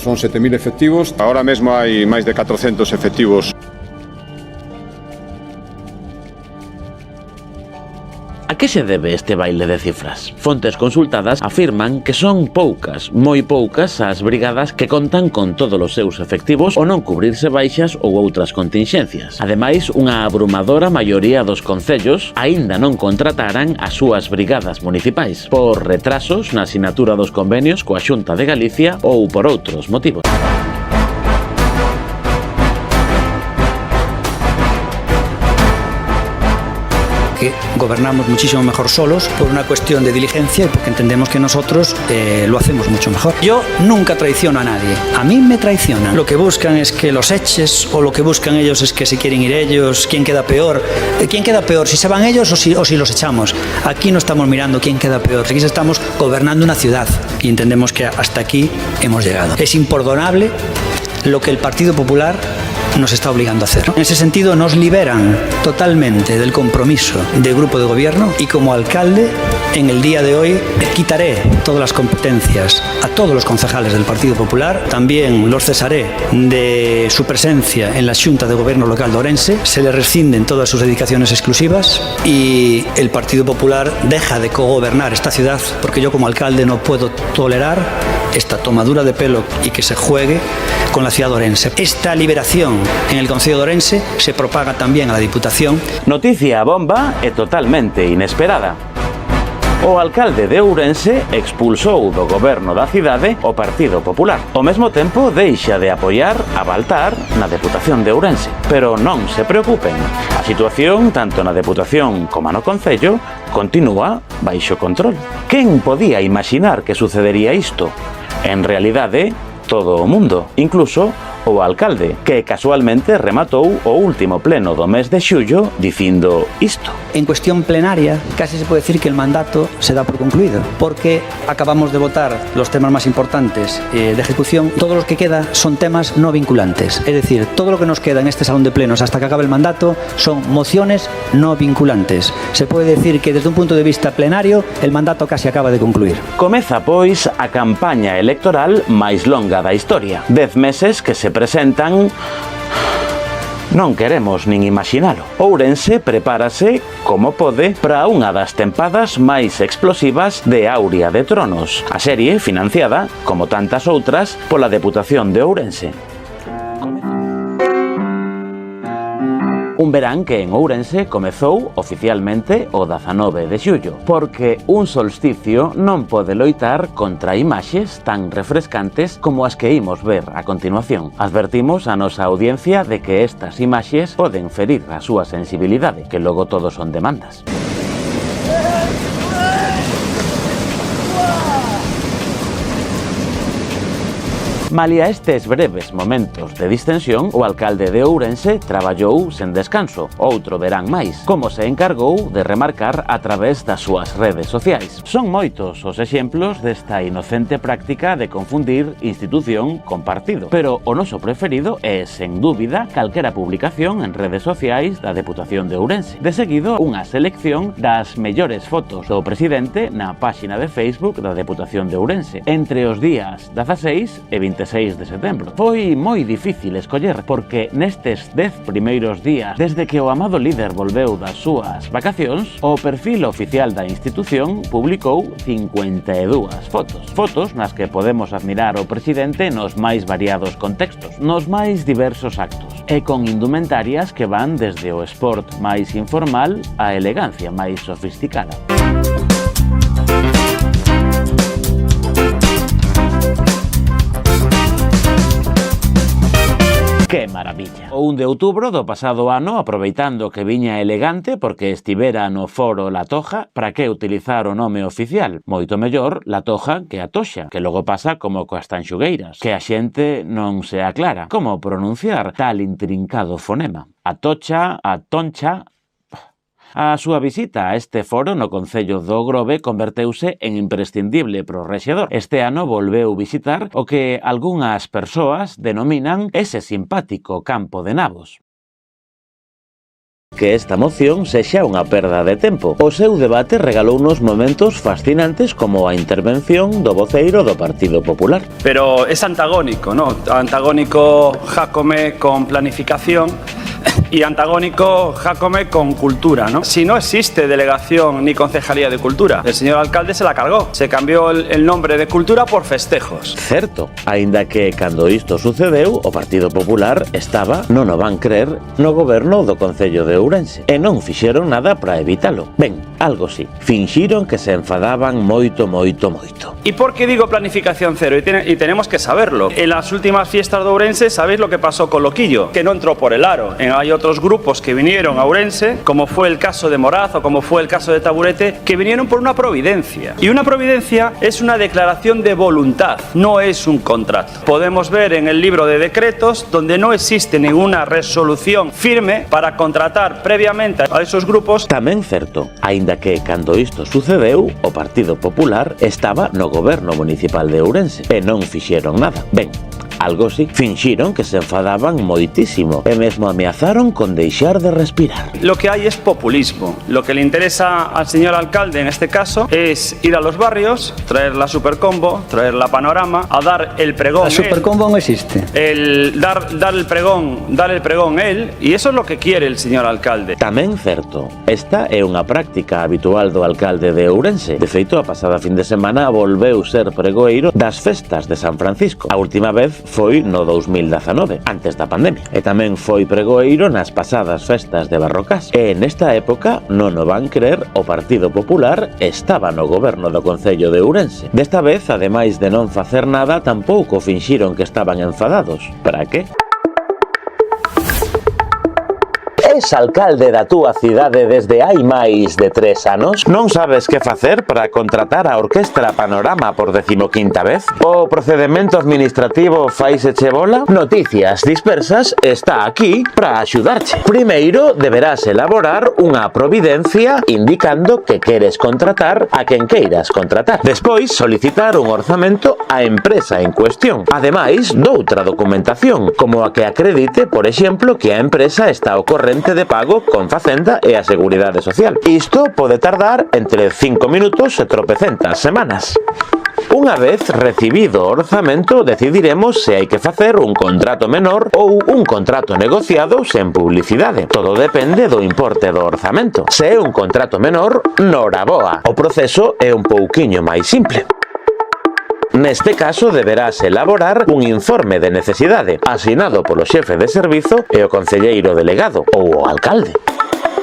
Son 7.000 efectivos, ahora mesmo hai máis de 400 efectivos. A que se debe este baile de cifras? Fontes consultadas afirman que son poucas, moi poucas as brigadas que contan con todos os seus efectivos ou non cubrirse baixas ou outras continxencias. Ademais, unha abrumadora maioría dos concellos aínda non contrataran as súas brigadas municipais por retrasos na asinatura dos convenios coa Xunta de Galicia ou por outros motivos. Que gobernamos muchísimo mejor solos por una cuestión de diligencia y porque entendemos que nosotros lo hacemos mucho mejor. Yo nunca traiciono a nadie, a mí me traicionan. Lo que buscan es que los eches o lo que buscan ellos es que si quieren ir ellos, ¿quién queda peor? ¿Quién queda peor? ¿Si se van ellos o si los echamos? Aquí no estamos mirando quién queda peor, aquí estamos gobernando una ciudad y entendemos que hasta aquí hemos llegado. Es imperdonable lo que el Partido Popular nos está obligando a hacer. En ese sentido, nos liberan totalmente del compromiso del grupo de gobierno y como alcalde, en el día de hoy, quitaré todas las competencias a todos los concejales del Partido Popular, también los cesaré de su presencia en la Xunta de Gobierno Local de Ourense, se les rescinden todas sus dedicaciones exclusivas y el Partido Popular deja de cogobernar esta ciudad porque yo como alcalde no puedo tolerar esta tomadura de pelo y que se juegue con la ciudad de Ourense. Esta liberación en el Concello de Ourense se propaga también a la Diputación. Noticia bomba e totalmente inesperada. O alcalde de Ourense expulsou do goberno da cidade o Partido Popular. Ao mesmo tempo deixa de apoiar a Baltar na Deputación de Ourense. Pero non se preocupen, a situación, tanto na Deputación como no Concello, continúa baixo control. Quen podía imaginar que sucedería isto? En realidade, todo o mundo, incluso o alcalde, que casualmente rematou o último pleno do mes de xullo dicindo isto. En cuestión plenaria, casi se puede decir que el mandato se da por concluido, porque acabamos de votar los temas más importantes de ejecución. Todo lo que queda son temas no vinculantes, es decir, todo lo que nos queda en este salón de plenos hasta que acabe el mandato son mociones no vinculantes. Se puede decir que desde un punto de vista plenario, el mandato casi acaba de concluir. Comeza, pois, a campaña electoral máis longa da historia. 10 meses que se presentan... Non queremos nin imaginalo. Ourense prepárase, como pode, para unha das tempadas máis explosivas de Aurea de Tronos. A serie financiada, como tantas outras, pola Deputación de Ourense. Un verán que en Ourense comezou oficialmente o 19 de xullo, porque un solsticio non pode loitar contra imaxes tan refrescantes como as que imos ver a continuación. Advertimos a nosa audiencia de que estas imaxes poden ferir a súa sensibilidade, que logo todos son demandas. Malia estes breves momentos de distensión, o alcalde de Ourense traballou sen descanso, outro verán máis, como se encargou de remarcar a través das súas redes sociais. Son moitos os exemplos desta inocente práctica de confundir institución con partido, pero o noso preferido é, sen dúbida, calquera publicación en redes sociais da Deputación de Ourense. De seguido, unha selección das mellores fotos do presidente na páxina de Facebook da Deputación de Ourense, entre os días 16 e 26 de setembro. Foi moi difícil escoller, porque nestes 10 primeiros días, desde que o amado líder volveu das súas vacacións, o perfil oficial da institución publicou 52 fotos. Fotos nas que podemos admirar o presidente nos máis variados contextos, nos máis diversos actos, e con indumentarias que van desde o sport máis informal á elegancia máis sofisticada. ¡Qué maravilla! O 1 de outubro do pasado ano, aproveitando que viña elegante porque estivera no foro La Toja, para que utilizar o nome oficial? Moito mellor La Toja que a Toxa, que logo pasa como coas tanxugueiras, que a xente non se aclara como pronunciar tal intrincado fonema. A Tocha, a Toncha... A súa visita a este foro no Concello do Grove converteuse en imprescindible pro rexedor. Este ano volveu visitar o que algunhas persoas denominan ese simpático campo de nabos. Que esta moción sexa unha perda de tempo. O seu debate regalounos momentos fascinantes como a intervención do voceiro do Partido Popular. Pero es antagónico, ¿no? Antagónico Jácome con planificación y antagónico Jácome con cultura, ¿no? Si no existe delegación ni concejalía de cultura, el señor alcalde se la cargó, se cambió el nombre de cultura por festejos. Certo, aínda que cando isto sucedeu, o Partido Popular estaba, non o van crer, no goberno do Concello de Ourense e non fixeron nada para evitalo. Ben, algo sí, finxiron que se enfadaban moito. ¿Y por qué digo planificación cero? Y tenemos que saberlo. En las últimas fiestas de Ourense, ¿sabéis lo que pasó con Loquillo? Que no entró por el aro. Hay otros grupos que vinieron a Ourense, como fue el caso de Moraz o como fue el caso de Taburete, que vinieron por una providencia. Y una providencia es una declaración de voluntad, no es un contrato. Podemos ver en el libro de decretos donde no existe ninguna resolución firme para contratar previamente a esos grupos. Tamén certo, aínda que cando isto sucedeu, o Partido Popular estaba no goberno municipal de Ourense e non fixeron nada. Ben, algo sí, finxiron que se enfadaban moitísimo e mesmo ameazaron con deixar de respirar. Lo que hay es populismo. Lo que le interesa al señor alcalde en este caso es ir a los barrios, traer la supercombo, traer la panorama, a dar el pregón. La supercombo no existe. Dar el pregón él, y eso es lo que quiere el señor alcalde. Tamén certo, esta é unha práctica habitual do alcalde de Ourense. De feito, a pasada fin de semana volveu ser pregoeiro das festas de San Francisco. A última vez foi no 2019, antes da pandemia. E tamén foi pregoeiro nas pasadas festas de Barrocás. E nesta época, non o van crer, o Partido Popular estaba no goberno do Concello de Ourense. Desta vez, ademais de non facer nada, tampouco finxiron que estaban enfadados. Para que? Es alcalde da túa cidade desde hai máis de 3 anos? Non sabes que facer para contratar a Orquestra Panorama por 15ª vez? O procedemento administrativo faiseche bola? Noticias Dispersas está aquí para axudarche. Primeiro, deberás elaborar unha providencia indicando que queres contratar a quen queiras contratar. Despois, solicitar un orzamento á empresa en cuestión. Ademais, doutra documentación, como a que acredite, por exemplo, que a empresa está ao corrente de pago con Facenda e a Seguridade Social. Isto pode tardar entre 5 minutos e tropecentas semanas. Unha vez recibido o orzamento, decidiremos se hai que facer un contrato menor ou un contrato negociado sen publicidade. Todo depende do importe do orzamento. Se é un contrato menor, noraboa. O proceso é un pouquiño máis simple. Neste caso, deberás elaborar un informe de necesidade, asinado polo xefe de servizo e o concelleiro delegado, ou o alcalde.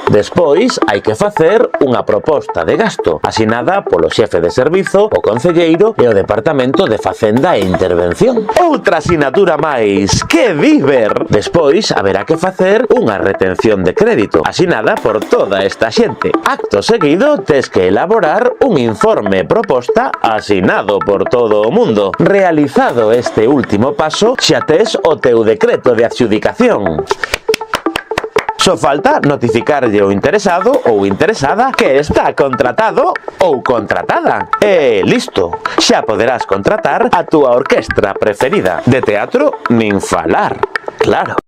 Despois, hai que facer unha proposta de gasto, asinada polo xefe de servizo, o concelleiro e o Departamento de Facenda e Intervención. Outra asinatura máis! Que viver! Despois, haberá que facer unha retención de crédito, asinada por toda esta xente. Acto seguido, tes que elaborar un informe proposta asinado por todo o mundo. Realizado este último paso, xa tes o teu decreto de adxudicación. Só falta notificarlle ao interesado ou interesada que está contratado ou contratada. E listo, xa poderás contratar a túa orquestra preferida. De teatro, nin falar, claro.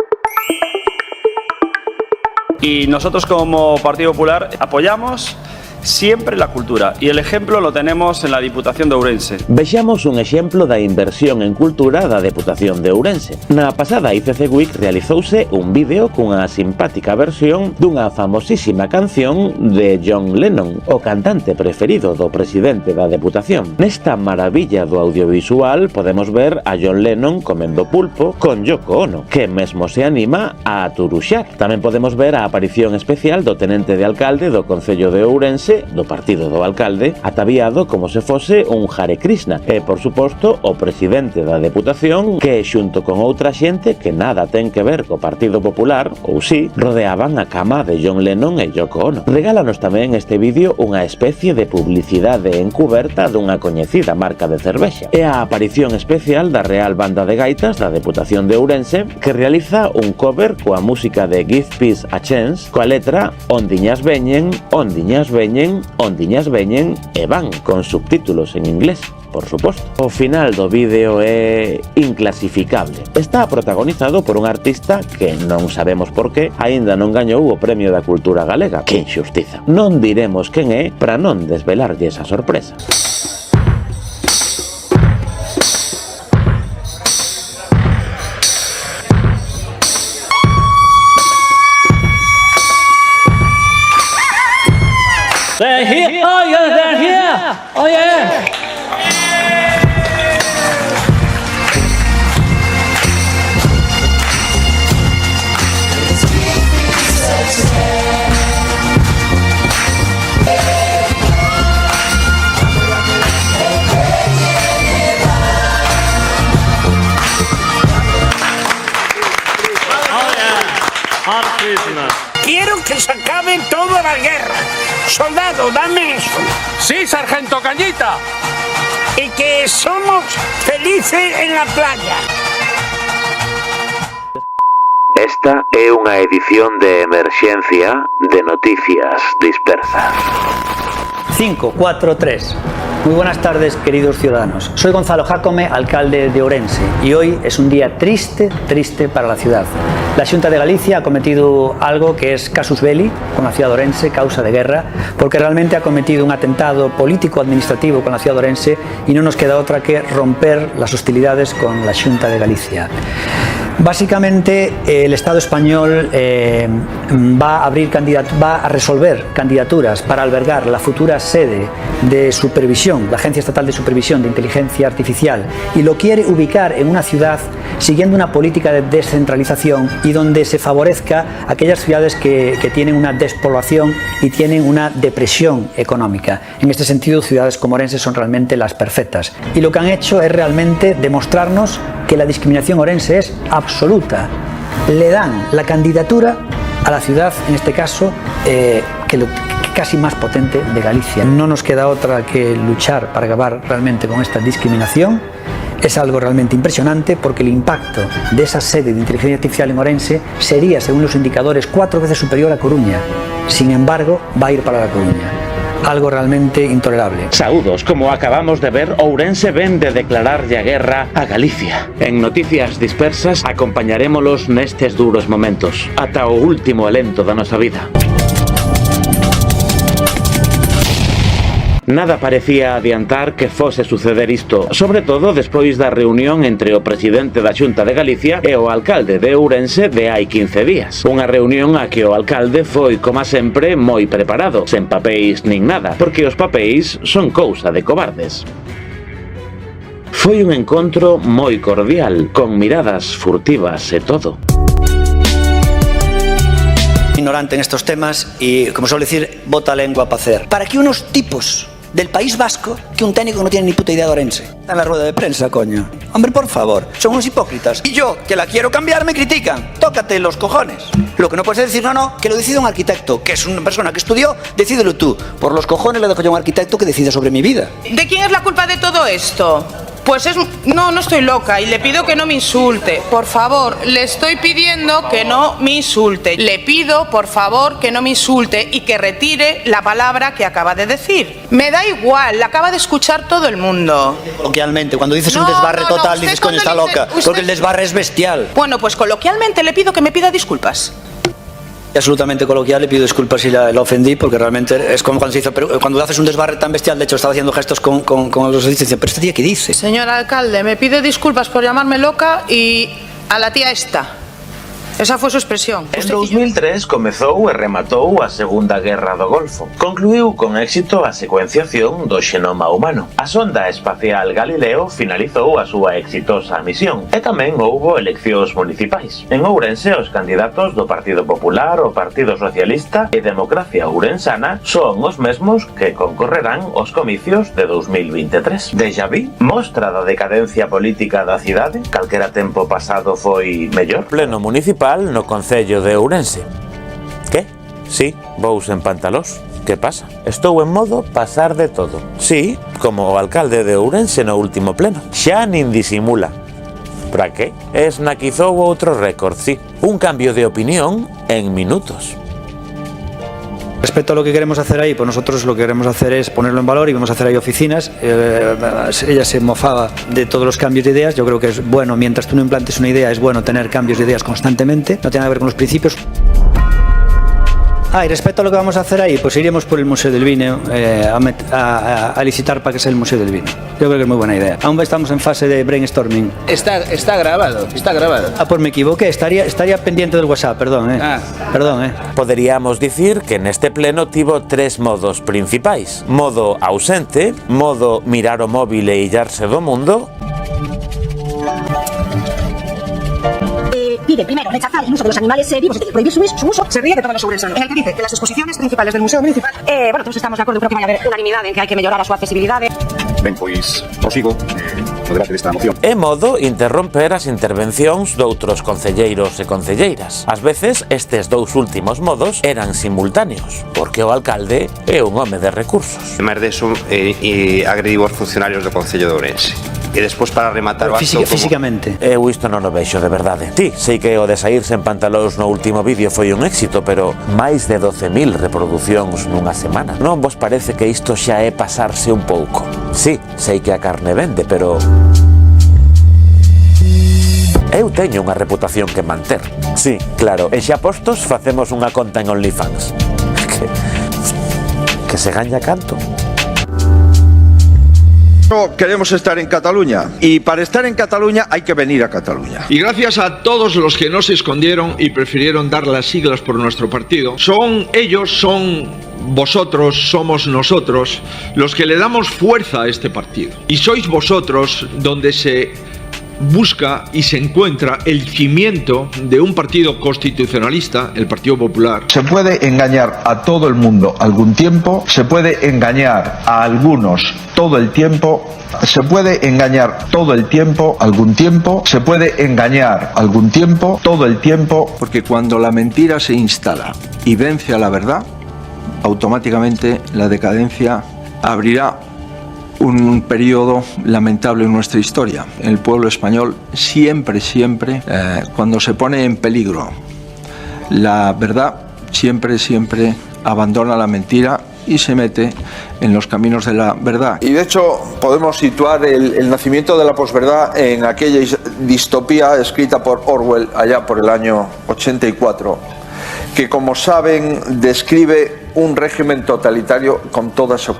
Y nosotros como Partido Popular apoyamos siempre la cultura, y el ejemplo lo tenemos en la Diputación de Ourense. Vexamos un exemplo da inversión en cultura da Deputación de Ourense. Na pasada ICC Week realizouse un vídeo cunha simpática versión dunha famosísima canción de John Lennon, o cantante preferido do presidente da Deputación. Nesta maravilla do audiovisual podemos ver a John Lennon comendo pulpo con Yoko Ono, que mesmo se anima a aturuxar. Tamén podemos ver a aparición especial do tenente de alcalde do Concello de Ourense, do partido do alcalde, ataviado como se fose un Hare Krishna, e, por suposto, o presidente da Deputación, que, xunto con outra xente que nada ten que ver co Partido Popular, ou si, rodeaban a cama de John Lennon e Yoko Ono. Regálanos tamén este vídeo unha especie de publicidade encuberta dunha coñecida marca de cervexa, e a aparición especial da Real Banda de Gaitas da Deputación de Ourense, que realiza un cover coa música de Give Peace a Chance, coa letra Ondiñas veñen, ondiñas veñen e van, con subtítulos en inglés, por suposto. O final do vídeo é inclasificable. Está protagonizado por un artista que non sabemos por qué aínda non gañou o Premio da Cultura Galega. Que injustiza. Non diremos quen é para non desvelarlle esa sorpresa. Quiero que se acabe toda la guerra. Soldado, dame eso. Sí, sargento Cañita. Y que somos felices en la playa. Esta é unha edición de emerxencia de Noticias Dispersas. 5, 4, 3. Muy buenas tardes, queridos ciudadanos. Soy Gonzalo Jácome, alcalde de Ourense, y hoy es un día triste para la ciudad. La Xunta de Galicia ha cometido algo que es casus belli con la ciudad de Ourense, causa de guerra, porque realmente ha cometido un atentado político-administrativo con la ciudad de Ourense y no nos queda otra que romper las hostilidades con la Xunta de Galicia. Básicamente, el Estado español va a resolver candidaturas para albergar la futura sede de supervisión, la Agencia Estatal de Supervisión de Inteligencia Artificial, y lo quiere ubicar en una ciudad siguiendo una política de descentralización y donde se favorezca aquellas ciudades que tienen una despoblación y tienen una depresión económica. En este sentido, ciudades como Ourense son realmente las perfectas. Y lo que han hecho es realmente demostrarnos que la discriminación orense es absoluta. Le dan la candidatura a la ciudad, en este caso, casi más potente de Galicia. No nos queda otra que luchar para acabar realmente con esta discriminación. Es algo realmente impresionante porque el impacto de esa sede de inteligencia artificial en Ourense sería, según los indicadores, 4 veces superior a Coruña. Sin embargo, va a ir para La Coruña. Algo realmente intolerable. Saúdos, como acabamos de ver, Ourense ven de declararlle a guerra a Galicia. En Noticias Dispersas acompañarémolos nestes duros momentos, ata o último alento da nosa vida. Nada parecía adiantar que fose suceder isto, sobre todo despois da reunión entre o presidente da Xunta de Galicia e o alcalde de Ourense de hai 15 días. Unha reunión a que o alcalde foi, como sempre, moi preparado, sen papéis nin nada, porque os papéis son cousa de cobardes. Foi un encontro moi cordial, con miradas furtivas e todo. Ignorante en estos temas y, como suele decir, bota lengua para hacer. Para que unos tipos del País Vasco, que un técnico no tiene ni puta idea de Ourense, está en la rueda de prensa, coño. Hombre, por favor, son unos hipócritas. Y yo, que la quiero cambiar, me critican. Tócate los cojones. Lo que no puedes decir, no, que lo decide un arquitecto, que es una persona que estudió, decídelo tú. Por los cojones le dejo yo a un arquitecto que decida sobre mi vida. ¿De quién es la culpa de todo esto? Pues es... No estoy loca y le pido que no me insulte. Por favor, le estoy pidiendo que no me insulte. Le pido, por favor, que no me insulte y que retire la palabra que acaba de decir. Me da igual, la acaba de escuchar todo el mundo. Coloquialmente, cuando dices un desbarre total, dices, coño, está loca. Porque el desbarre es bestial. Bueno, pues coloquialmente le pido que me pida disculpas. Absolutamente coloquial, le pido disculpas si la ofendí, porque realmente es como cuando se dice, pero cuando haces un desbarre tan bestial, de hecho estaba haciendo gestos con los dice, pero este día ¿qué dice? Señor alcalde, me pide disculpas por llamarme loca y a la tía esta. Esa foi a súa expresión. En 2003 comezou e rematou a Segunda Guerra do Golfo. Concluiu con éxito a secuenciación do xenoma humano. A sonda espacial Galileo finalizou a súa exitosa misión e tamén houbo eleccións municipais. En Ourense, os candidatos do Partido Popular, o Partido Socialista e Democracia Ourensana son os mesmos que concorrerán aos comicios de 2023. Déjà vu, mostra da decadencia política da cidade, calquera tempo pasado foi mellor. Pleno municipal no concello de Ourense. Que? Sí, vous en pantalós. Que pasa? Estou en modo pasar de todo. Sí, como o alcalde de Ourense no último pleno. Xa nin disimula. Para que? Esnaquizou outro récord, sí. Un cambio de opinión en minutos. Respecto a lo que queremos hacer ahí, pues nosotros lo que queremos hacer es ponerlo en valor y vamos a hacer ahí oficinas. Ella se mofaba de todos los cambios de ideas. Yo creo que es bueno, mientras tú no implantes una idea, es bueno tener cambios de ideas constantemente. No tiene nada que ver con los principios. Y respecto a lo que vamos a hacer ahí, pues iremos por el Museo del Vino a licitar para que sea el Museo del Vino. Yo creo que es muy buena idea. Aún estamos en fase de brainstorming. Está grabado, está grabado. Pues me equivoqué, estaría pendiente del WhatsApp, perdón. Perdón. Poderíamos dicir que neste pleno tivo tres modos principais. Modo ausente, modo mirar o móvil e illarse do mundo, pide primero rechazar el uso de los animales vivos, es decir, prohibir su uso, se ríe de todos los sobresanos. En el que dice que las exposiciones principales del Museo Municipal, bueno, todos estamos de acuerdo, creo que va a haber unanimidad en que hay que mejorar a su accesibilidad. Ben, pois, prosigo o debate desta moción. É modo interromper as intervencións doutros concelleiros e concelleiras. Ás veces, estes dous últimos modos eran simultáneos, porque o alcalde é un home de recursos. Ademais deso, agrediu os funcionarios do Concello de Ourense. E despois para rematar o acto físicamente. Eu isto non o vexo de verdade. Ti, sei que o de saírse en pantalóns no último vídeo foi un éxito, pero máis de 12.000 reproduccións nunha semana. Non vos parece que isto xa é pasarse un pouco? Sí, sei que a carne vende, pero eu teño unha reputación que manter. Sí, claro, e xa postos facemos unha conta en OnlyFans. Que se gaña canto. Queremos estar en Cataluña y para estar en Cataluña hay que venir a Cataluña. Y gracias a todos los que no se escondieron y prefirieron dar las siglas por nuestro partido, son ellos, son vosotros, somos nosotros los que le damos fuerza a este partido. Y sois vosotros donde se busca y se encuentra el cimiento de un partido constitucionalista, el Partido Popular. Se puede engañar a todo el mundo algún tiempo, se puede engañar a algunos todo el tiempo, se puede engañar todo el tiempo, algún tiempo, se puede engañar algún tiempo, todo el tiempo. Porque cuando la mentira se instala y vence a la verdad, automáticamente la decadencia abrirá un periodo lamentable en nuestra historia. El pueblo español siempre, cuando se pone en peligro la verdad, siempre abandona la mentira y se mete en los caminos de la verdad. Y de hecho podemos situar el nacimiento de la posverdad en aquella distopía escrita por Orwell allá por el año 84, que como saben describe un régimen totalitario con toda su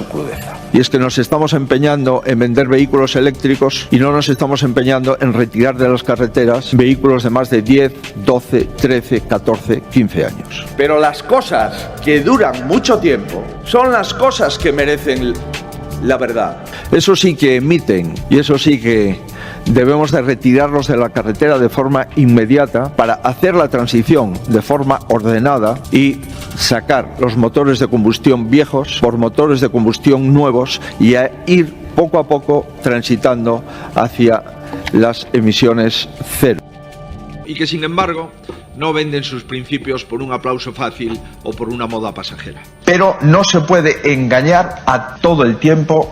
crudeza. Y es que nos estamos empeñando en vender vehículos eléctricos y no nos estamos empeñando en retirar de las carreteras vehículos de más de 10, 12, 13, 14, 15 años. Pero las cosas que duran mucho tiempo son las cosas que merecen la verdad. Eso sí que emiten y eso sí que debemos de retirarlos de la carretera de forma inmediata para hacer la transición de forma ordenada y sacar los motores de combustión viejos por motores de combustión nuevos y a ir poco a poco transitando hacia las emisiones cero. Y que sin embargo no venden sus principios por un aplauso fácil o por una moda pasajera. Pero no se puede engañar a todo el tiempo.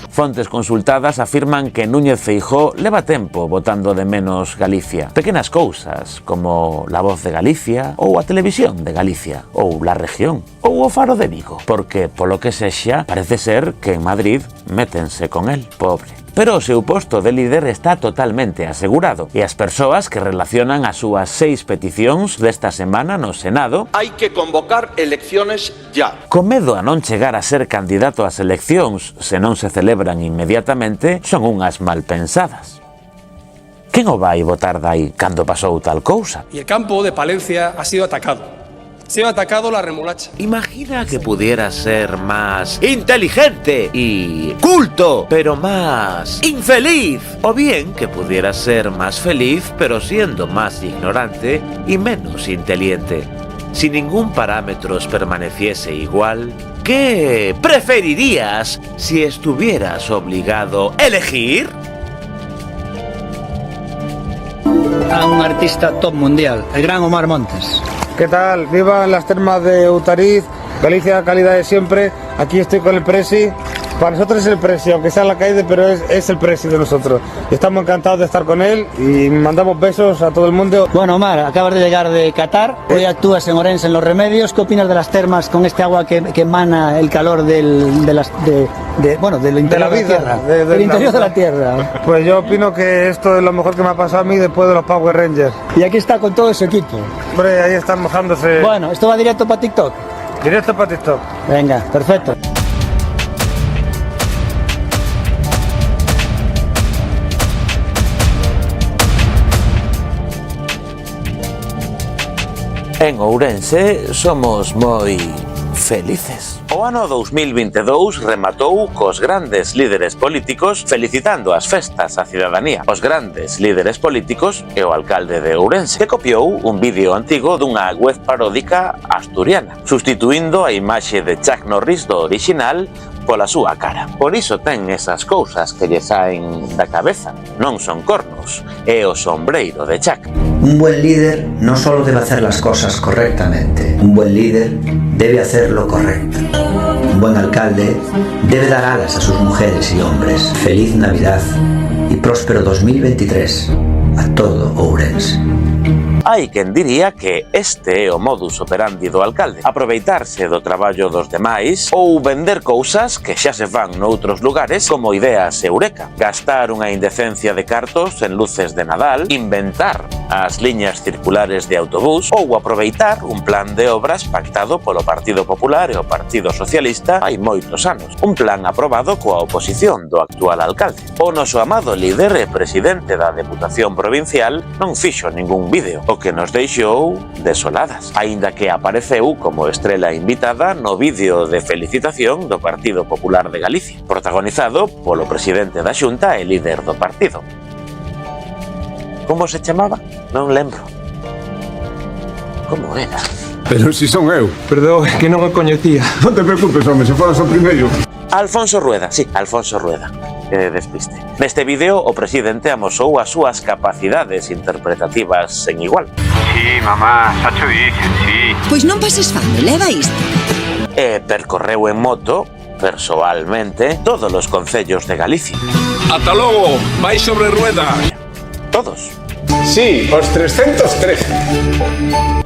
Fontes consultadas afirman que Núñez Feijóo leva tempo botando de menos Galicia. Pequenas cousas, como La Voz de Galicia, ou a Televisión de Galicia, ou La Región, ou o Faro de Vigo. Porque, polo que sexa, parece ser que en Madrid métense con el, pobre. Pero o seu posto de líder está totalmente asegurado e as persoas que relacionan as súas 6 peticións desta semana no Senado Hay que convocar elecciones ya. con medo a non chegar a ser candidato ás eleccións se non se celebran inmediatamente son unhas malpensadas. Quen o vai votar dai cando pasou tal cousa? Y el campo de Palencia ha sido atacado. Se ha atacado la remolacha. Imagina que pudiera ser más inteligente y culto, pero más infeliz. O bien que pudiera ser más feliz, pero siendo más ignorante y menos inteligente. Si ningún parámetro permaneciese igual, ¿qué preferirías si estuvieras obligado a elegir? A un artista top mundial, el gran Omar Montes. ¿Qué tal? Viva las termas de Outariz, Galicia, calidad de siempre. Aquí estoy con el Presi, Para nosotros es el presi, aunque sea la caída, pero es el presi de nosotros. Estamos encantados de estar con él y mandamos besos a todo el mundo. Bueno, Omar, acabas de llegar de Qatar, hoy actúas en Orense en Los Remedios. ¿Qué opinas de las termas con este agua que emana el calor del interior de la Tierra? Del interior de la Tierra. Pues yo opino que esto es lo mejor que me ha pasado a mí después de los Power Rangers. Y aquí está con todo su equipo. Hombre, ahí están mojándose. Bueno, esto va directo para TikTok. Directo para TikTok. Venga, perfecto. En Ourense somos moi felices. O ano 2022 rematou cos grandes líderes políticos felicitando as festas á cidadanía. Os grandes líderes políticos e o alcalde de Ourense, que copiou un vídeo antigo dunha web paródica asturiana, sustituindo a imaxe de Chuck Norris do orixinal pola súa cara. Por iso ten esas cousas que lle saen da cabeza. Non son cornos, é o sombreiro de Chuck. Un buen líder no solo debe hacer las cosas correctamente, un buen líder debe hacer lo correcto. Un buen alcalde debe dar alas a sus mujeres y hombres. Feliz Navidad y próspero 2023 a todo Ourense. Hai quen diría que este é o modus operandi do alcalde, aproveitarse do traballo dos demais ou vender cousas que xa se fan noutros lugares como ideas eureka, gastar unha indecencia de cartos en luces de Nadal, inventar as liñas circulares de autobús ou aproveitar un plan de obras pactado polo Partido Popular e o Partido Socialista hai moitos anos, un plan aprobado coa oposición do actual alcalde. O noso amado líder e presidente da Deputación Provincial non fixo ningún vídeo, o que nos deixou desoladas, aínda que apareceu como estrela invitada no vídeo de felicitación do Partido Popular de Galicia, protagonizado polo presidente da Xunta e líder do partido. Como se chamaba? Non lembro. Como era? Pero si son eu. Perdón, que non o coñecía. Non te preocupes, home, se foras o primeiro. Alfonso Rueda, sí, Alfonso Rueda. Que despiste. Neste vídeo, o presidente amosou as súas capacidades interpretativas sen igual. Sí, mamá, xa cho dixen, sí. Pois non pases fame, leva isto. E percorreu en moto, persoalmente, todos os concellos de Galicia. Ata logo, vai sobre rueda. Todos. Sí, os 303.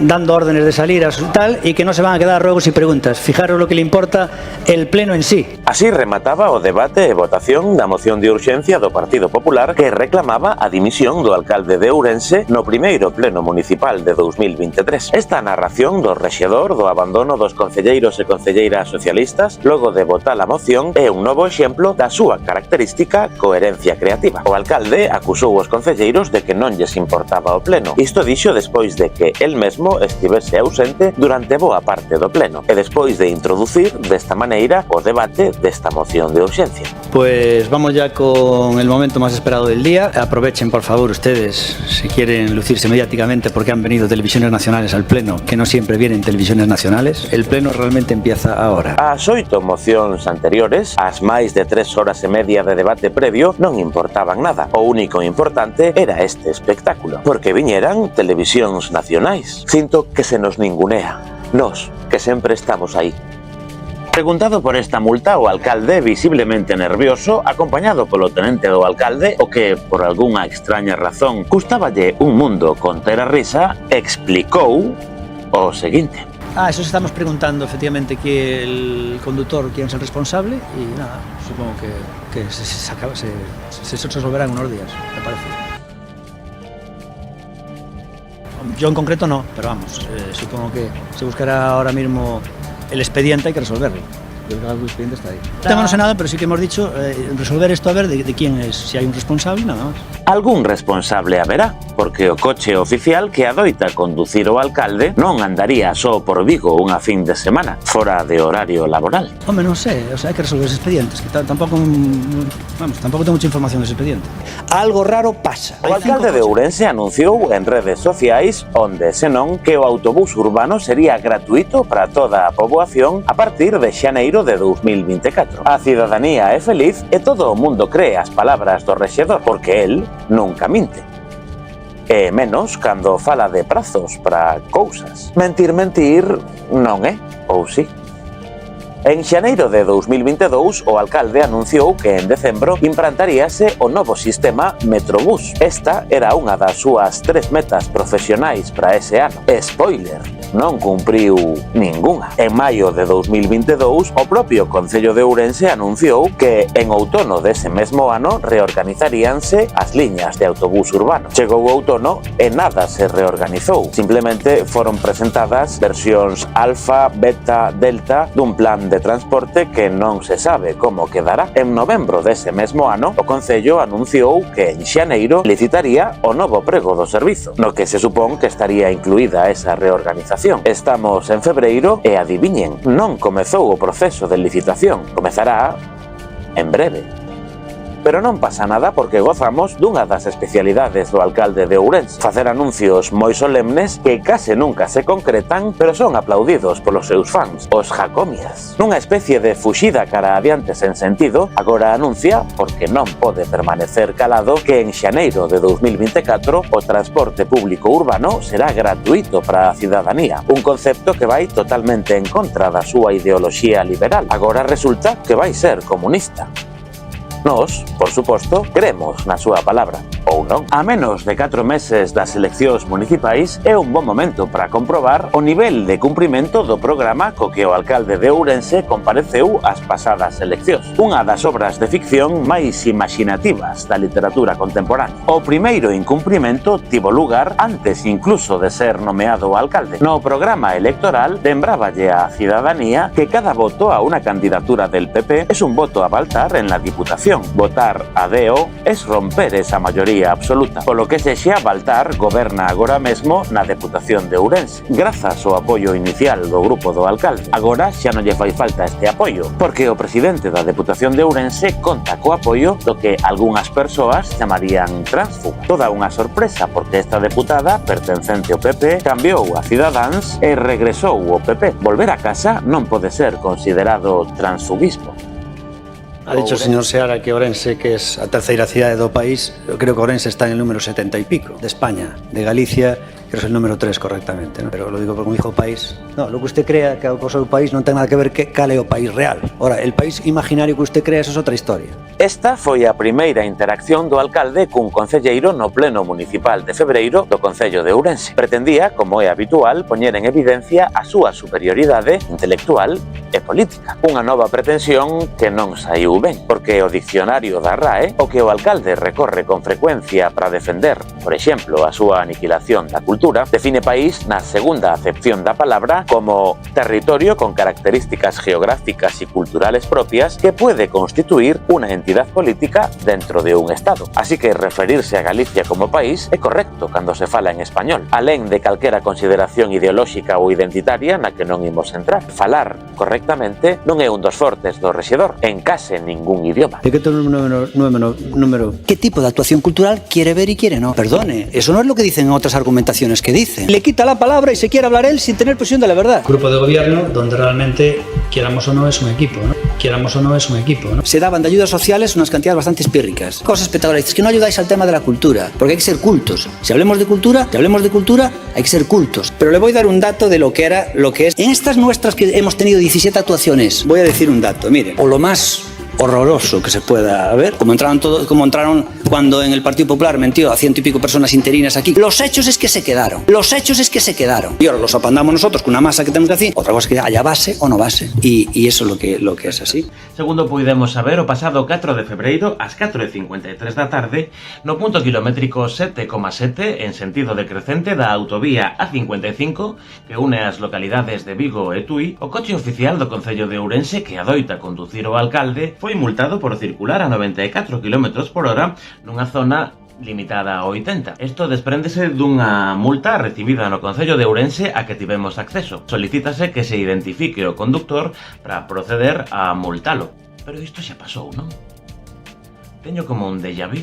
Dando órdenes de salir a su tal y que no se van a quedar ruegos y preguntas. Fijaros lo que le importa el pleno en sí. Así remataba o debate e votación da moción de urxencia do Partido Popular que reclamaba a dimisión do alcalde de Ourense no primeiro pleno municipal de 2023. Esta narración do rexedor do abandono dos concelleiros e concelleiras socialistas logo de votar a moción é un novo exemplo da súa característica coherencia creativa. O alcalde acusou os concelleiros de que non lles importaba o pleno. Isto dixo despois de que el mesmo estivese ausente durante boa parte do pleno e despois de introducir desta maneira o debate desta moción de urxencia. Pues vamos ya con el momento más esperado del día. Aprovechen, por favor, ustedes, si quieren lucirse mediáticamente porque han venido televisiones nacionales al pleno, que no siempre vienen televisiones nacionales. El pleno realmente empieza ahora. As 8 mocións anteriores, as máis de 3 horas e media de debate previo, non importaban nada. O único importante era este espectáculo, porque viñeran televisións nacionais. Sinto que se nos ningunea. Nós, que sempre estamos aí. Preguntado por esta multa, o alcalde, visiblemente nervioso, acompañado polo tenente do alcalde, o que, por algunha extraña razón, custáballe un mundo conter a risa, explicou o seguinte. Eso estamos preguntando, efectivamente, que el conductor, quién es el responsable, y nada, supongo que se resolverá en unos días, me parece. Yo en concreto no, pero vamos, supongo que se buscará ahora mismo el expediente, hay que resolverlo. Yo creo que el expediente está ahí. No sé nada, pero sí que hemos dicho resolver esto a ver de quién es, si hay un responsable, nada más. Algún responsable haberá, porque o coche oficial que adoita conducir o alcalde non andaría só por Vigo unha fin de semana, fora de horario laboral. Hombre, no sé, o sea, hay que resolver ese expediente, es que tampoco tengo mucha información de ese expediente. Algo raro pasa. O alcalde de Ourense anunciou en redes sociais onde senón que o autobús urbano sería gratuito para toda a poboación a partir de xaneiro de 2024. A cidadanía é feliz e todo o mundo cree as palabras do rexedor, porque el nunca minte. E menos cando fala de prazos para cousas. Mentir non é, ou sí? En xaneiro de 2022, o alcalde anunciou que en decembro implantaríase o novo sistema Metrobús. Esta era unha das súas 3 metas profesionais para ese ano. Spoiler, non cumpriu ningunha. En maio de 2022, o propio Concello de Ourense anunciou que en outono dese mesmo ano reorganizaríanse as liñas de autobús urbano. Chegou o outono e nada se reorganizou. Simplemente foron presentadas versións alfa, beta, delta dun plan de transporte que non se sabe como quedará. En novembro dese mesmo ano, o Concello anunciou que en xaneiro licitaría o novo prego do servizo, no que se supón que estaría incluída esa reorganización. Estamos en febreiro e adiviñen, non comezou o proceso de licitación, comezará en breve. Pero non pasa nada porque gozamos dunha das especialidades do alcalde de Ourense. Facer anuncios moi solemnes que case nunca se concretan, pero son aplaudidos polos seus fans, os jacomias. Nunha especie de fuxida cara adiante sen sentido, agora anuncia, porque non pode permanecer calado, que en xaneiro de 2024 o transporte público urbano será gratuito para a cidadanía. Un concepto que vai totalmente en contra da súa ideoloxía liberal. Agora resulta que vai ser comunista. Nós, por suposto, creemos na súa palabra, ou non. A menos de 4 meses das eleccións municipais é un bon momento para comprobar o nivel de cumprimento do programa co que o alcalde de Ourense compareceu ás pasadas eleccións. Unha das obras de ficción máis imaginativas da literatura contemporánea. O primeiro incumprimento tivo lugar antes incluso de ser nomeado alcalde. No programa electoral lembráballe á cidadanía que cada voto a unha candidatura del PP es un voto a Baltar en la Diputación. Votar a Deo es romper esa mayoría absoluta. Polo que sexa, Baltar goberna agora mesmo na Deputación de Ourense, grazas ao apoio inicial do grupo do alcalde. Agora xa non lle fai falta este apoio, porque o presidente da Deputación de Ourense conta co apoio do que algunhas persoas chamarían tránsfuga. Toda unha sorpresa, porque esta deputada, pertencente ao PP, cambiou a Cidadáns e regresou ao PP. Volver a casa non pode ser considerado transfugismo. Ha dicho el señor Seara que Ourense, que es a terceira cidade do país, yo creo que Ourense está en el número 70 y pico de España. De Galicia, creo que es el número 3 correctamente, ¿no? Pero lo digo porque como dijo país. No, lo que usted crea que a cosa do país non ten nada que ver que cale o país real. Ahora, el país imaginario que usted crea, eso es otra historia. Esta foi a primeira interacción do alcalde cun concelleiro no pleno municipal de febreiro do Concello de Ourense. Pretendía, como é habitual, poñer en evidencia a súa superioridade intelectual e política. Unha nova pretensión que non saiu ben, porque o diccionario da RAE, o que o alcalde recorre con frecuencia para defender, por exemplo, a súa aniquilación da cultura, define país na segunda acepción da palabra como territorio con características geográficas y culturales propias que puede constituir una entidad política dentro de un Estado. Así que referirse a Galicia como país é correcto cando se fala en español, alén de calquera consideración ideolóxica ou identitaria na que non imos entrar. Falar correctamente non é un dos fortes do rexedor, en case ningún idioma. Número. ¿Qué tipo de actuación cultural quiere ver y quiere no? Perdone, eso no es lo que dicen en otras argumentaciones que dicen. Le quita la palabra y se quiere hablar él sin tener posición de la verdad. Grupo de gobierno donde realmente, quieramos o no, es un equipo, ¿no? Quieramos o no, es un equipo, ¿no? Se daban de ayudas sociales unas cantidades bastante espírricas. Cosas espectaculares. Es que no ayudáis al tema de la cultura, porque hay que ser cultos. Si hablemos de cultura, hay que ser cultos. Pero le voy a dar un dato de lo que es. En estas nuestras que hemos tenido 17 actuaciones, voy a decir un dato, miren, o lo más horroroso que se pueda ver, como entraron cuando en el Partido Popular metió a 100 y pico personas interinas aquí. Los hechos es que se quedaron. Y ahora los apandamos nosotros con una masa que tenemos que hacer. Otra cosa es que haya base o no base. Y eso es lo que es así. Segundo puidemos saber, o pasado 4 de febreiro, ás 4:53 da tarde, no punto kilométrico 7,7 en sentido decrecente da autovía A55 que une as localidades de Vigo e Tui, o coche oficial do Concello de Ourense que adoita conducir o alcalde foi multado por circular a 94 km/h nunha zona limitada a 80. Isto despréndese dunha multa recibida no Concello de Ourense a que tivemos acceso. Solicítase que se identifique o conductor para proceder a multalo. Pero isto xa pasou, non? Teño como un déjà vu.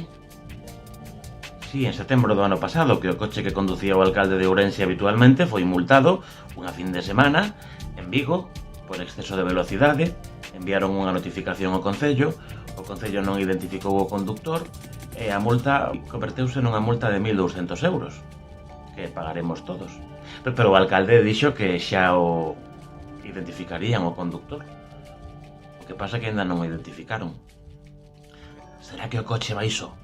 Si, en setembro do ano pasado, que o coche que conducía o alcalde de Ourense habitualmente foi multado unha fin de semana en Vigo por exceso de velocidade. Enviaron unha notificación ao Concello, o Concello non identificou o conductor e a multa converteuse nunha multa de 1.200 euros, que pagaremos todos. Pero o alcalde dixo que xa o identificarían o conductor. que pasa que ainda non o identificaron. Será que o coche baixou?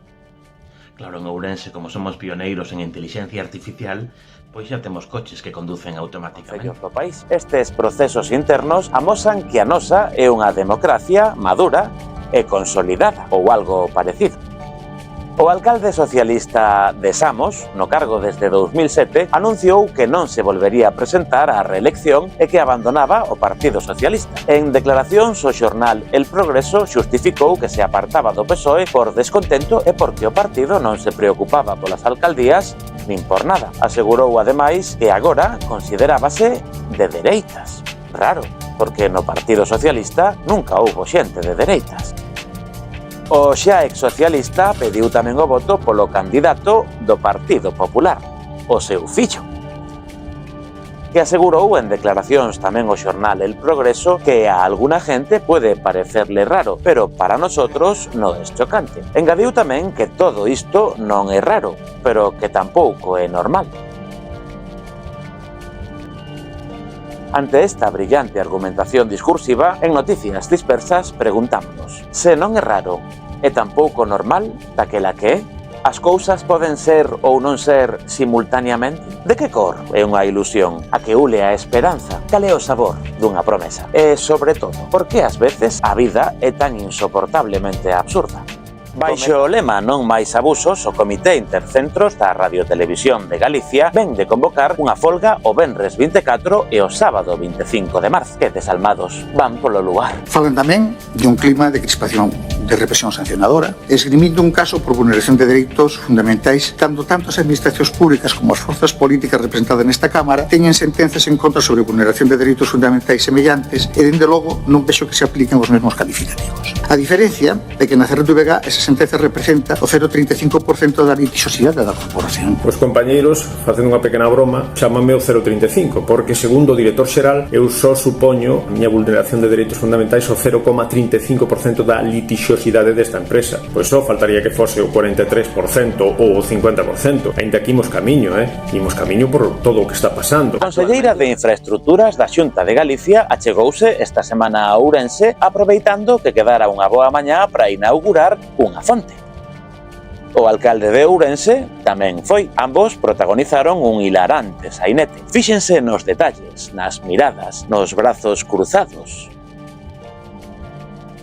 Claro, en Ourense, como somos pioneiros en inteligencia artificial, pois xa temos coches que conducen automáticamente. Do país, estes procesos internos amosan que a nosa é unha democracia madura e consolidada, ou algo parecido. O alcalde socialista de Samos, no cargo desde 2007, anunciou que non se volvería a presentar á reelección e que abandonaba o Partido Socialista. En declaracións ao xornal El Progreso xustificou que se apartaba do PSOE por descontento e porque o partido non se preocupaba polas alcaldías nin por nada. Asegurou ademais que agora considerábase de dereitas. Raro, porque no Partido Socialista nunca houbo xente de dereitas. O xa ex-socialista pediu tamén o voto polo candidato do Partido Popular, o seu fillo, que asegurou en declaracións tamén ao xornal El Progreso que a alguna gente pode parecerle raro, pero para nosotros non é chocante. Engadiu tamén que todo isto non é raro, pero que tampouco é normal. Ante esta brillante argumentación discursiva, en Noticias Dispersas preguntámonos: se non é raro e tampouco normal daquela que é? As cousas poden ser ou non ser simultaneamente? De que cor é unha ilusión? A que ule a esperanza? Cal é o sabor dunha promesa? E, sobre todo, por que ás veces a vida é tan insoportablemente absurda? Baixo o lema Non máis abusos, o Comité Intercentros da Radiotelevisión de Galicia ven de convocar unha folga o venres 24 e o sábado 25 de marzo, que desalmados van polo lugar. Falan tamén de un clima de crispación, de represión sancionadora, esgrimindo un caso por vulneración de dereitos fundamentais cando tanto as administracións públicas como as forzas políticas representadas nesta Cámara teñen sentenzas en contra sobre vulneración de dereitos fundamentais semellantes e, dende logo, non vexo que se apliquen os mesmos calificativos. A diferencia é que na CRTVG esa sentenza representa o 0,35% da litixosidade da corporación. Os compañeiros, facendo unha pequena broma, chámame o 0,35, porque segundo o director xeral eu só supoño a miña vulneración de dereitos fundamentais o 0,35% da litixosidade desta empresa. Pois só faltaría que fose o 43% ou o 50%. Ainda que imos camiño, imos camiño por todo o que está pasando. A conselleira de Infraestructuras da Xunta de Galicia achegouse esta semana a Ourense aproveitando que quedara unha boa mañá para inaugurar unha fonte. O alcalde de Ourense tamén foi. Ambos protagonizaron un hilarante sainete. Fíxense nos detalles, nas miradas, nos brazos cruzados.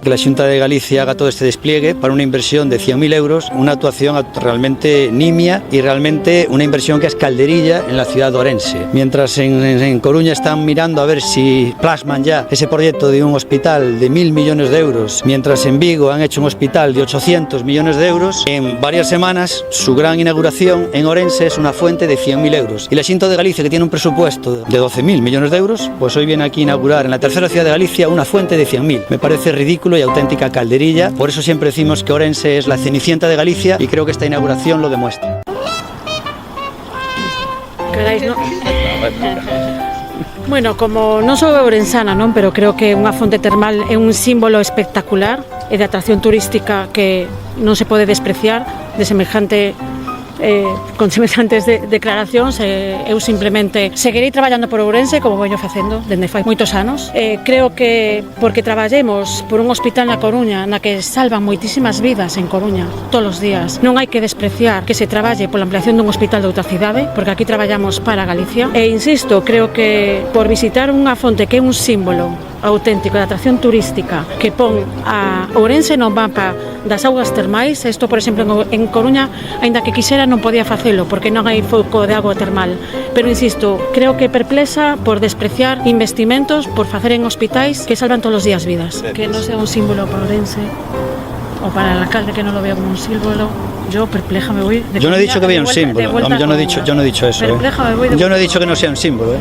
Que la Xunta de Galicia haga todo este despliegue para una inversión de 100.000 euros, una actuación realmente nimia y realmente una inversión que es calderilla en la ciudad de Ourense. Mientras en Coruña están mirando a ver si plasman ya ese proyecto de un hospital de 1.000 millones de euros, mientras en Vigo han hecho un hospital de 800 millones de euros, en varias semanas su gran inauguración en Ourense es una fuente de 100.000 euros. Y la Xunta de Galicia, que tiene un presupuesto de 12.000 millones de euros, pues hoy viene aquí a inaugurar en la tercera ciudad de Galicia una fuente de 100.000. Me parece ridículo y auténtica calderilla, por eso siempre decimos que Ourense es la Cenicienta de Galicia y creo que esta inauguración lo demuestra. Carais, no? Bueno, como non sou ourensana, non, pero creo que unha fonte termal é un símbolo espectacular e de atracción turística que non se pode despreciar de semejante con semellantes declaracións. Eu simplemente seguirei traballando por Ourense como veño facendo dende fai moitos anos. Creo que porque traballemos por un hospital na Coruña na que salvan moitísimas vidas en Coruña todos os días, non hai que despreciar que se traballe pola ampliación dun hospital de outra cidade, porque aquí traballamos para Galicia. E insisto, creo que por visitar unha fonte que é un símbolo auténtico de atracción turística que pon a Ourense no mapa das augas termais. Isto, por exemplo, en Coruña, aínda que quixera, non podía facelo porque non hai foco de agua termal. Pero insisto, creo que perplexa por despreciar investimentos por facer en hospitais que salvan todos os días vidas. Que non sea un símbolo para Ourense o para el alcalde, que no lo veo como un símbolo. Yo perpleja me voy. Yo no he dicho que vea un símbolo. Yo no he dicho eso. Perpleja me voy. Yo no he dicho que no sea un símbolo.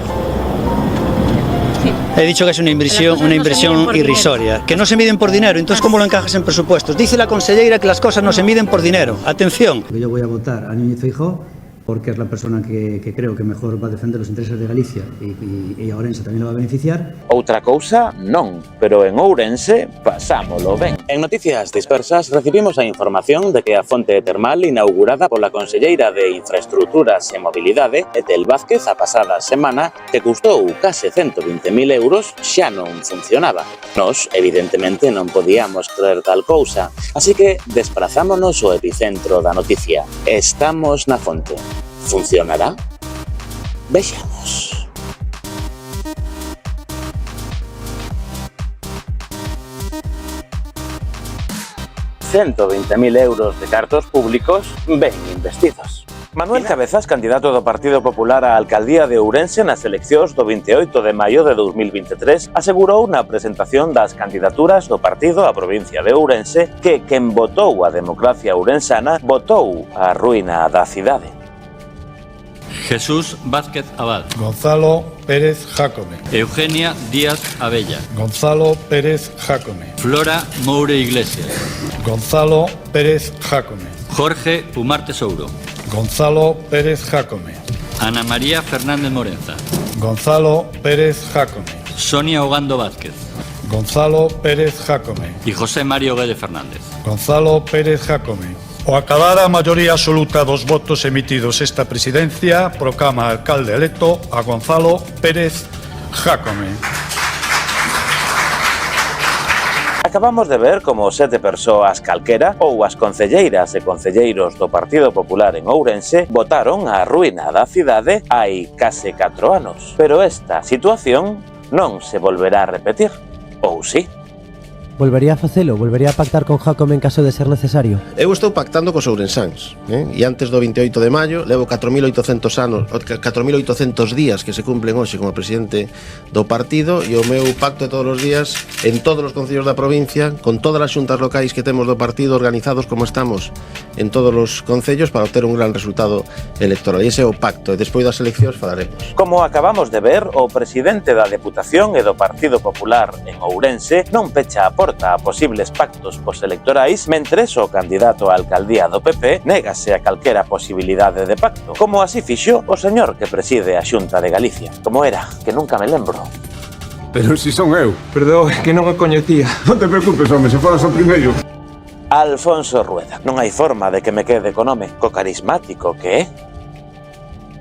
He dicho que es una inversión irrisoria, que no se miden por dinero. Entonces, ¿cómo lo encajas en presupuestos? Dice la conselleira que las cosas no se miden por dinero. Atención. Yo voy a votar a Núñez Feijóo porque es la persona que creo que mejor va a defender los intereses de Galicia e a Ourense tamén lo va a beneficiar. Outra cousa, non, pero en Ourense pasámolo ben. En noticias dispersas recibimos a información de que a fonte termal inaugurada pola conselleira de Infraestructuras e Mobilidade, Etel Vázquez, a pasada semana, que custou case 120.000 euros, xa non funcionaba. Nós, evidentemente, non podíamos creer tal cousa, así que desprazámonos ao epicentro da noticia. Estamos na fonte. Funcionará? Vexamos. 120.000 euros de cartos públicos ben investidos. Manuel Cabezas, candidato do Partido Popular á alcaldía de Ourense nas eleccións do 28 de maio de 2023, asegurou na presentación das candidaturas do partido á provincia de Ourense que quen votou a democracia ourensana votou a ruína da cidade. Jesús Vázquez Abad. Gonzalo Pérez Jácome. Eugenia Díaz Abella. Gonzalo Pérez Jácome. Flora Moure Iglesias. Gonzalo Pérez Jácome. Jorge Pumar Tesouro. Gonzalo Pérez Jácome. Ana María Fernández Morenza. Gonzalo Pérez Jácome. Sonia Ogando Vázquez. Gonzalo Pérez Jácome. Y José Mario Guedes Fernández. Gonzalo Pérez Jácome. O acabar a maioría absoluta dos votos emitidos esta presidencia, proclama alcalde electo a Gonzalo Pérez Jácome. Acabamos de ver como 7 persoas calquera ou as concelleiras e concelleiros do Partido Popular en Ourense votaron a ruína da cidade hai case 4 anos. Pero esta situación non se volverá a repetir. Ou sí? Volvería a facelo, volvería a pactar con Jácome en caso de ser necesario. Eu estou pactando cos ourensáns, e antes do 28 de maio levo 4.800 anos, 4.800 días que se cumplen hoxe como presidente do partido, e o meu pacto de todos os días en todos os concellos da provincia, con todas as xuntas locais que temos do partido organizados como estamos en todos os concellos para obter un gran resultado electoral. E ese é o pacto, e despois das eleccións falaremos. Como acabamos de ver, o presidente da Deputación e do Partido Popular en Ourense non pecha a porta a posibles pactos postelectorais, mentres o candidato á alcaldía do PP négase a calquera posibilidade de pacto, como así fixo o señor que preside a Xunta de Galicia. Como era, que nunca me lembro. Pero si son eu. Perdón, que non o coñecía. Non te preocupes, home, se foras o primeiro. Alfonso Rueda. Non hai forma de que me quede co nome, co carismático que é.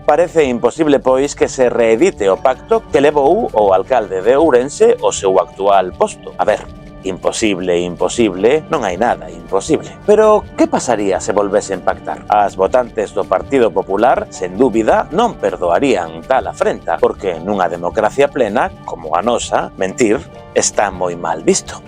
Parece imposible, pois, que se reedite o pacto que levou o alcalde de Ourense ao seu actual posto. A ver, imposible, imposible, non hai nada imposible. Pero que pasaría se volvesen pactar? As votantes do Partido Popular, sen dúbida, non perdoarían tal afrenta, porque nunha democracia plena, como a nosa, mentir está moi mal visto.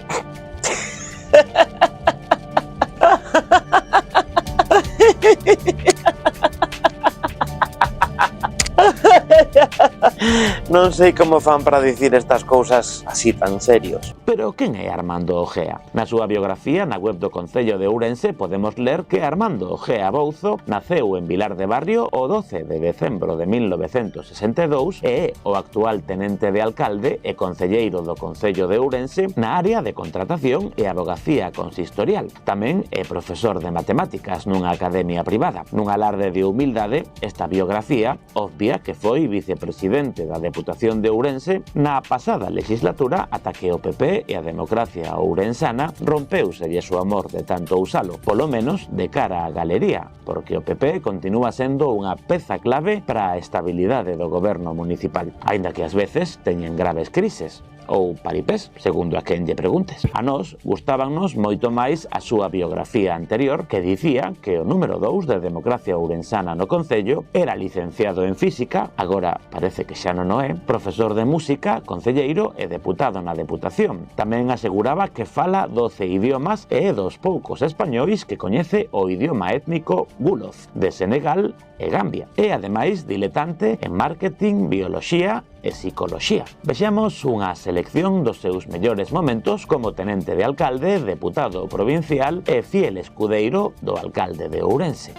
Non sei como fan para dicir estas cousas así tan serios. Pero quen é Armando Ojea? Na súa biografía na web do Concello de Ourense podemos ler que Armando Ojea Bouzo naceu en Vilar de Barrio o 12 de decembro de 1962 e é o actual tenente de alcalde e concelleiro do Concello de Ourense na área de contratación e abogacía consistorial. Tamén é profesor de matemáticas nunha academia privada. Nun alarde de humildade, esta biografía obvia que foi vicepresidente da Deputación de Ourense na pasada legislatura ata que o PP e a democracia ourensana rompeuselle o amor de tanto usalo, polo menos de cara á galería, porque o PP continúa sendo unha peza clave para a estabilidade do goberno municipal, aínda que ás veces teñen graves crises. Ou paripés, segundo a quen lle preguntes. A nós gustábanos moito máis a súa biografía anterior que dicía que o número 2 de democracia ourensana no Concello era licenciado en física, agora parece que xa non o é, profesor de música, concelleiro e deputado na Deputación. Tamén aseguraba que fala 12 idiomas e é dos poucos españois que coñece o idioma étnico Wolof, de Senegal e Gambia. E ademais diletante en marketing, bioloxía e psicoloxía. Vexamos unha selección dos seus mellores momentos como tenente de alcalde, deputado provincial e fiel escudeiro do alcalde de Ourense.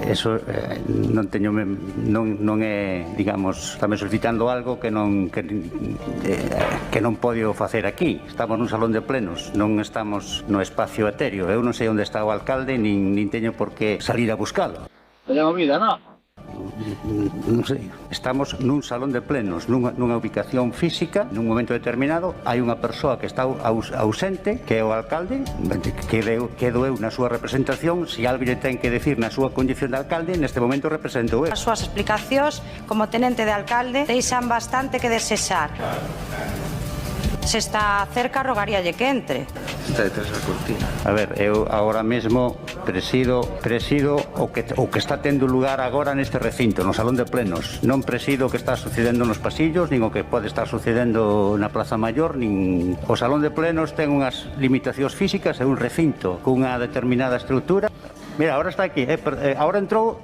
Eso non teño non é, digamos, estamos solicitando algo que non podo facer aquí. Estamos nun salón de plenos, non estamos no espacio etéreo. Eu non sei onde está o alcalde nin teño por que salir a buscalo. Teña vida, non? non sei, estamos nun salón de plenos, nunha ubicación física, nun momento determinado, hai unha persoa que está ausente, que é o alcalde, quedo eu na súa representación, se algo lle ten que decir na súa condición de alcalde, neste momento represento eu. As súas explicacións como tenente de alcalde deixan bastante que desexar. Se está cerca, rogaríalle que entre. Está detrás da cortina. A ver, eu agora mesmo presido o que está tendo lugar agora neste recinto, no salón de plenos. Non presido o que está sucedendo nos pasillos, nin o que pode estar sucedendo na Plaza Maior, nin... O salón de plenos ten unhas limitacións físicas, é un recinto cunha determinada estrutura. Mira, agora está aquí, agora entrou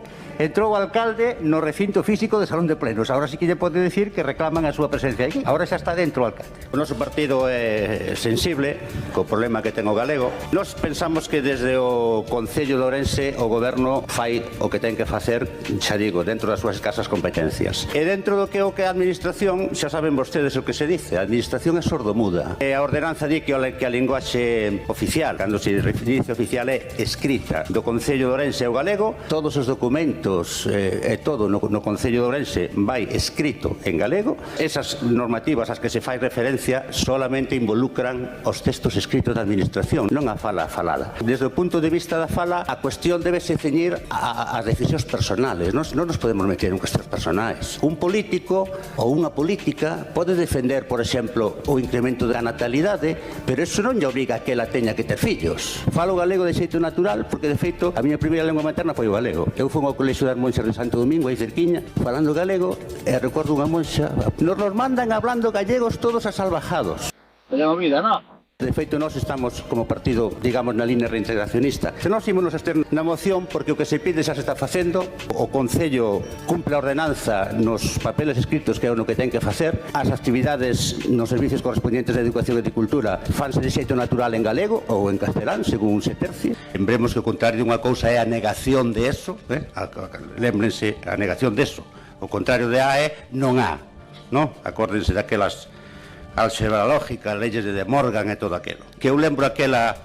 o alcalde no recinto físico do salón de plenos. Agora sí que lle pode decir que reclaman a súa presencia aquí. Agora xa está dentro o alcalde. O noso partido é sensible co problema que ten o galego. Nós pensamos que desde o Concello de Ourense o goberno fai o que ten que facer, xa digo, dentro das súas escasas competencias. E dentro do que é a administración, xa saben vostedes o que se dice, a administración é sordomuda. E a ordenanza di que a linguaxe oficial, cando se dice oficial, é escrita do Concello de Ourense e o galego. Todos os documentos e todo no Concello de Ourense vai escrito en galego. Esas normativas ás que se fai referencia solamente involucran os textos escritos da administración, non a fala falada. Desde o punto de vista da fala, a cuestión debese ceñir ás decisións personales. Non nos podemos meter en cuestións personais. Un político ou unha política pode defender, por exemplo, o incremento da natalidade, pero eso non lle obriga a que ela teña que ter fillos. Falo galego de xeito natural porque, de feito, a miña primeira lengua materna foi o galego. Eu fui ao colexio das monxas de Santo Domingo, aí cerquiña, falando galego, e recordo unha monxa: nos mandan hablando gallegos todos asalvajados. Tenemos vida, ¿no? De feito, nós estamos como partido, digamos, na línea reintegracionista. Se nós ímonos a estar na moción porque o que se pide xa se está facendo, o Concello cumpre a ordenanza nos papeles escritos que é o que ten que facer, as actividades nos servicios correspondientes de Educación e de Cultura fanse de xeito natural en galego ou en castelán, según se tercie. Lembremos que o contrario dunha cousa é a negación de eso, lémbrense, a negación de eso. O contrario de A é non há, non? Acórdense daquelas álgebra lógica, leyes de Morgan e todo aquilo. Que eu lembro aquela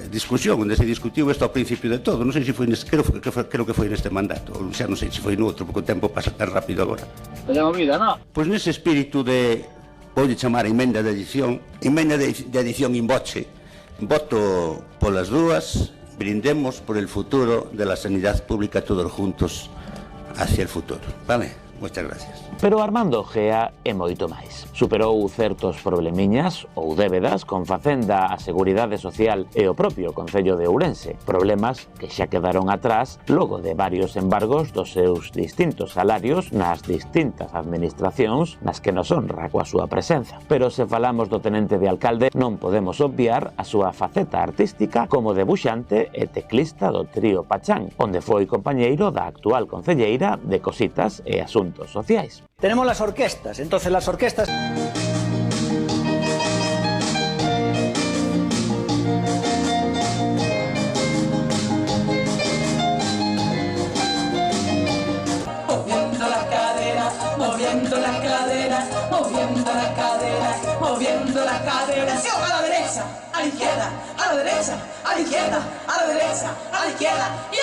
discusión onde se discutiu isto ao principio de todo. Non sei se foi creo que foi neste mandato, ou xa non sei se foi no outro, porque o tempo pasa tan rápido agora. Tenemos vida, ¿no? Pois nese espírito de, voulle chamar emenda de edición in voce, voto polas dúas, brindemos por el futuro de la sanidad pública todos juntos hacia el futuro. Vale? Muchas gracias. Pero Armando Gea é moito máis. Superou certos problemiñas ou débedas con Facenda, a Seguridade Social e o propio Concello de Ourense. Problemas que xa quedaron atrás logo de varios embargos dos seus distintos salarios nas distintas administracións nas que nos honra coa súa presenza. Pero se falamos do tenente de alcalde, non podemos obviar a súa faceta artística como debuxante e teclista do trío Pachán, onde foi compañeiro da actual concelleira de Cositas e Asuntos Sociais. Tenemos las orquestas, entonces las orquestas... Moviendo la cadera, moviendo la cadera, moviendo la cadera, moviendo la cadera. Sí, a la derecha, a la izquierda, a la derecha, a la izquierda, a la derecha, a la izquierda. Y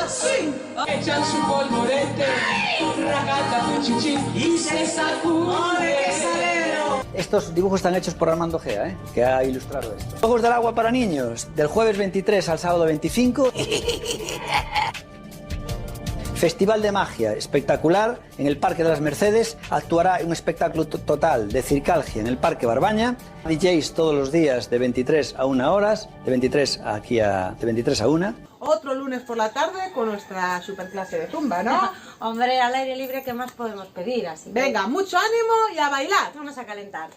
así. Echan su polvorete, ragata tu chichi y se sacude. Estos dibujos están hechos por Armando Gea, que ha ilustrado esto. Juegos del agua para niños, del jueves 23 al sábado 25. Festival de magia espectacular en el Parque de las Mercedes. Actuará un espectáculo total de circalgia en el Parque Barbaña. DJs todos los días de 23 a 1 horas, de 23 a 1. Otro lunes por la tarde con nuestra superclase de zumba, ¿no? Hombre, al aire libre, ¿qué más podemos pedir? Así venga, mucho ánimo y a bailar. Vamos a calentar.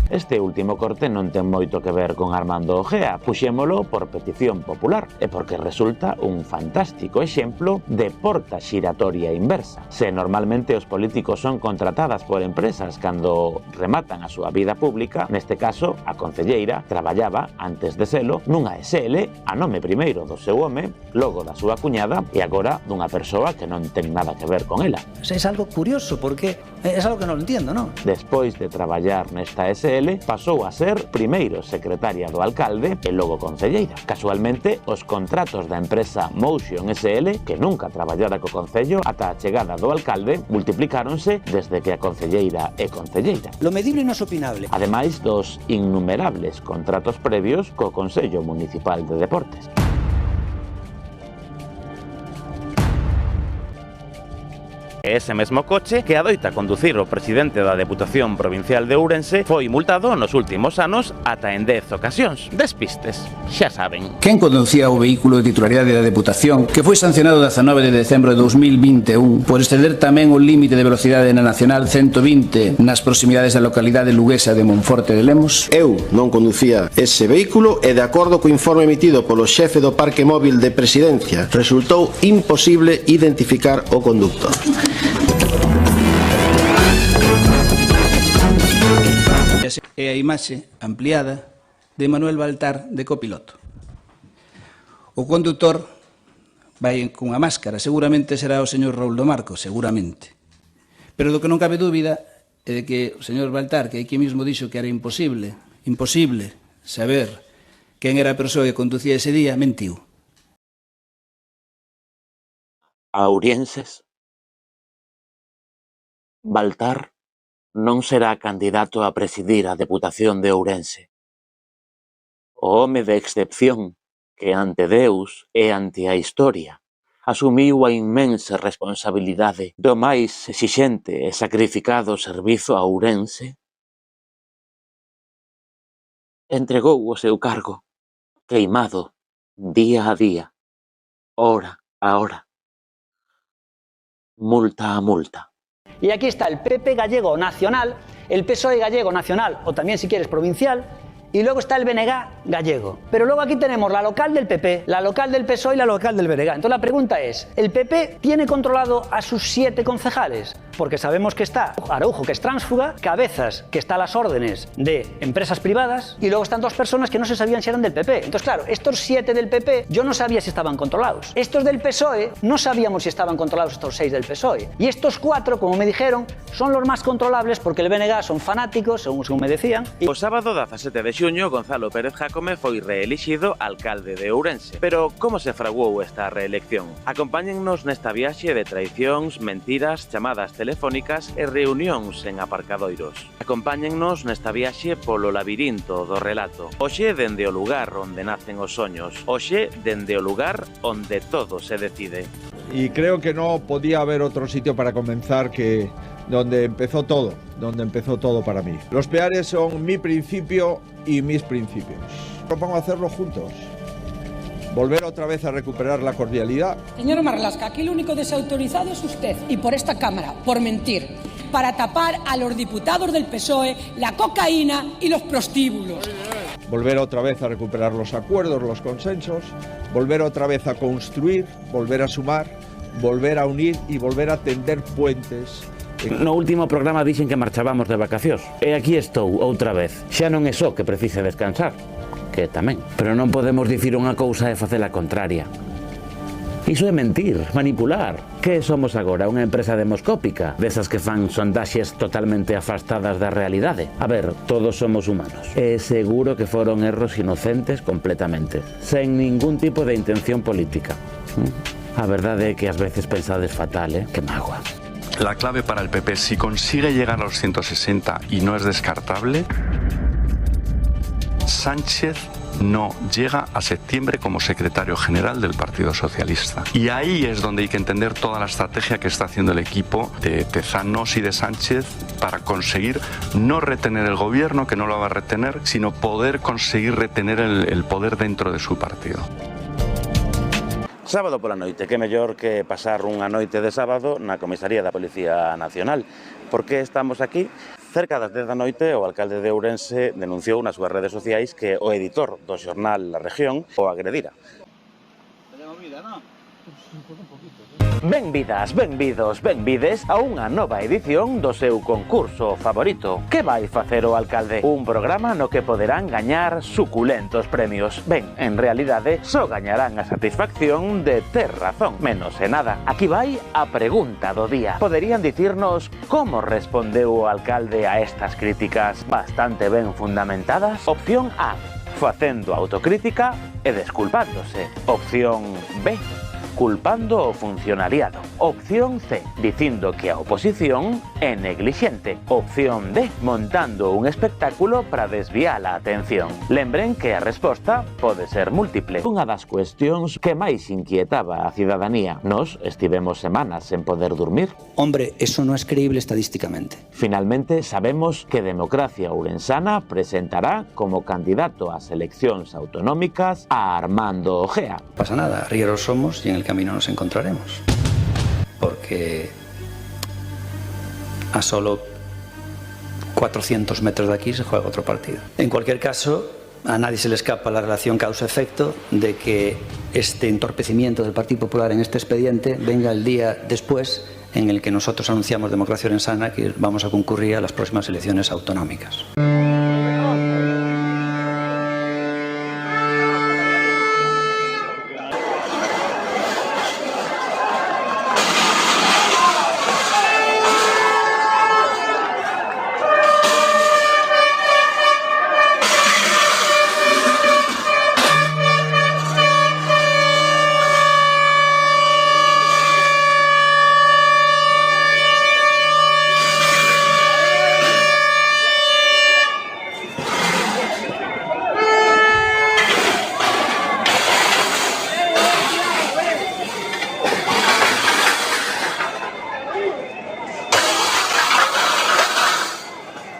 Este último corte non ten moito que ver con Armando Gea, puxémolo por petición popular e porque resulta un fantástico exemplo de porta xiratoria inversa. Se normalmente os políticos son contratadas por empresas cando rematan a súa vida pública, neste caso a concelleira traballaba antes de selo nunha SL a nome primeiro do seu home, logo da súa cuñada e agora dunha persoa que non ten nada que ver con ela. Es algo curioso porque es algo que non entiendo, ¿no? Despois de traballar nesta SL, SL pasou a ser primeiro secretaria do alcalde e logo concelleira. Casualmente, os contratos da empresa Motion SL, que nunca traballara co concello ata a chegada do alcalde, multiplicáronse desde que a concelleira é concelleira. Lo medible non é opinable. Ademais dos innumerables contratos previos co Consello Municipal de Deportes. Ese mesmo coche que adoita conducir o presidente da Deputación Provincial de Ourense foi multado nos últimos anos ata en 10 ocasións. Despistes, xa saben. Quen conducía o vehículo de titularidade da Deputación que foi sancionado 19 de decembro de 2021 por exceder tamén o límite de velocidade na Nacional 120 nas proximidades da localidade luguesa de Monforte de Lemos? Eu non conducía ese vehículo e de acordo co informe emitido polo xefe do Parque Móvil de Presidencia resultou imposible identificar o conductor. É a imaxe ampliada de Manuel Baltar de copiloto. O condutor vai cunha máscara, seguramente será o señor Raúl do Marco, seguramente. Pero do que non cabe dúbida é de que o señor Baltar, que aquí mismo dixo que era imposible saber quen era a persoa que conducía ese día, mentiu. A ourienses, Baltar non será candidato a presidir a Deputación de Ourense. O home de excepción que ante Deus e ante a historia asumiu a inmensa responsabilidade do máis exixente e sacrificado servizo a Ourense, entregou o seu cargo, queimado, día a día, hora a hora, multa a multa. Y aquí está el PP gallego nacional, el PSOE gallego nacional, o también si quieres provincial, y luego está el BNG gallego. Pero luego aquí tenemos la local del PP, la local del PSOE y la local del BNG. Entonces la pregunta es, ¿el PP tiene controlado a sus 7 concejales? Porque sabemos que está Araujo, que es tránsfuga, Cabezas, que está a las órdenes de empresas privadas, y luego están 2 personas que no se sabían si eran del PP. Entonces, claro, estos 7 del PP, yo no sabía si estaban controlados. Estos del PSOE, no sabíamos si estaban controlados estos 6 del PSOE. Y estos 4, como me dijeron, son los más controlables porque el BNG son fanáticos, según me decían. O sábado 17 de xuño, Gonzalo Pérez Jácome foi reelixido alcalde de Ourense. Pero como se fraguou esta reelección? Acompáñennos nesta viaxe de traicións, mentiras, chamadas telefónicas e reunións en aparcadoiros. Acompáñennos nesta viaxe polo labirinto do relato. Hoxe dende o lugar onde nacen os soños. Hoxe dende o lugar onde todo se decide. Y creo que no podía haber otro sitio para comenzar que donde empezó todo para mí. Los Peares son mi principio y mis principios. Propongo hacerlo juntos. Volver otra vez a recuperar la cordialidad. Señor Marlaska, aquí el único desautorizado es usted y por esta Cámara, por mentir, para tapar a los diputados del PSOE la cocaína y los prostíbulos. Volver otra vez a recuperar los acuerdos, los consensos, volver otra vez a construir, volver a sumar, volver a unir y volver a tender puentes. No último programa dixen que marchábamos de vacacións. E aquí estou, outra vez. Xa non é só que precise descansar, que tamén. Pero non podemos dicir unha cousa e facer a contraria. Iso é mentir, manipular. Que somos agora? Unha empresa demoscópica, desas que fan sondaxes totalmente afastadas da realidade. A ver, todos somos humanos. E seguro que foron erros inocentes completamente, sen ningún tipo de intención política. A verdade é que ás veces pensades fatal, que mágoa. La clave para el PP, si consigue llegar a los 160 y no es descartable, Sánchez no llega a septiembre como secretario general del Partido Socialista. Y ahí es donde hay que entender toda la estrategia que está haciendo el equipo de Tezanos y de Sánchez para conseguir no retener el gobierno, que no lo va a retener, sino poder conseguir retener el poder dentro de su partido. Sábado pola noite, que mellor que pasar unha noite de sábado na Comisaría da Policía Nacional. Por que estamos aquí? Cerca das 10 da noite, o alcalde de Ourense denunciou nas súas redes sociais que o editor do xornal La Región o agredira. Benvidas, benvidos, benvides a unha nova edición do seu concurso favorito. Que vai facer o alcalde? Un programa no que poderán gañar suculentos premios. Ben, en realidade, só gañarán a satisfacción de ter razón. Menos e nada. Aquí vai a pregunta do día. Poderían dicirnos como respondeu o alcalde a estas críticas bastante ben fundamentadas? Opción A, facendo autocrítica e desculpándose. Opción B, culpando o funcionariado. Opción C, dicindo que a oposición é neglixente. Opción D, montando un espectáculo para desviar a atención. Lembren que a resposta pode ser múltiple. Unha das cuestións que máis inquietaba a cidadanía. Nos estivemos semanas sen poder dormir. Hombre, eso no es creíble estadísticamente. Finalmente, sabemos que Democracia Ourensana presentará como candidato ás eleccións autonómicas a Armando Ojea. No pasa nada, arrieros somos y en el camino nos encontraremos. Porque a solo 400 metros de aquí se juega otro partido. En cualquier caso, a nadie se le escapa la relación causa-efecto de que este entorpecimiento del Partido Popular en este expediente venga el día después en el que nosotros anunciamos Democracia Ourensana que vamos a concurrir a las próximas elecciones autonómicas.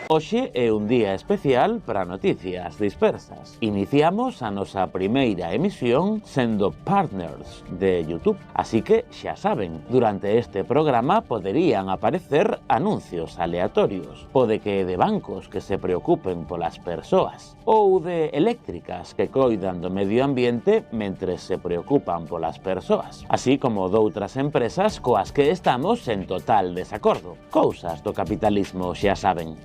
Hoxe é un día especial para noticias dispersas. Iniciamos a nosa primeira emisión sendo partners de YouTube. Así que, xa saben, durante este programa poderían aparecer anuncios aleatorios. Pode que de bancos que se preocupen polas persoas ou de eléctricas que coidan do medio ambiente mentres se preocupan polas persoas. Así como doutras empresas coas que estamos en total desacordo. Cousas do capitalismo, xa saben.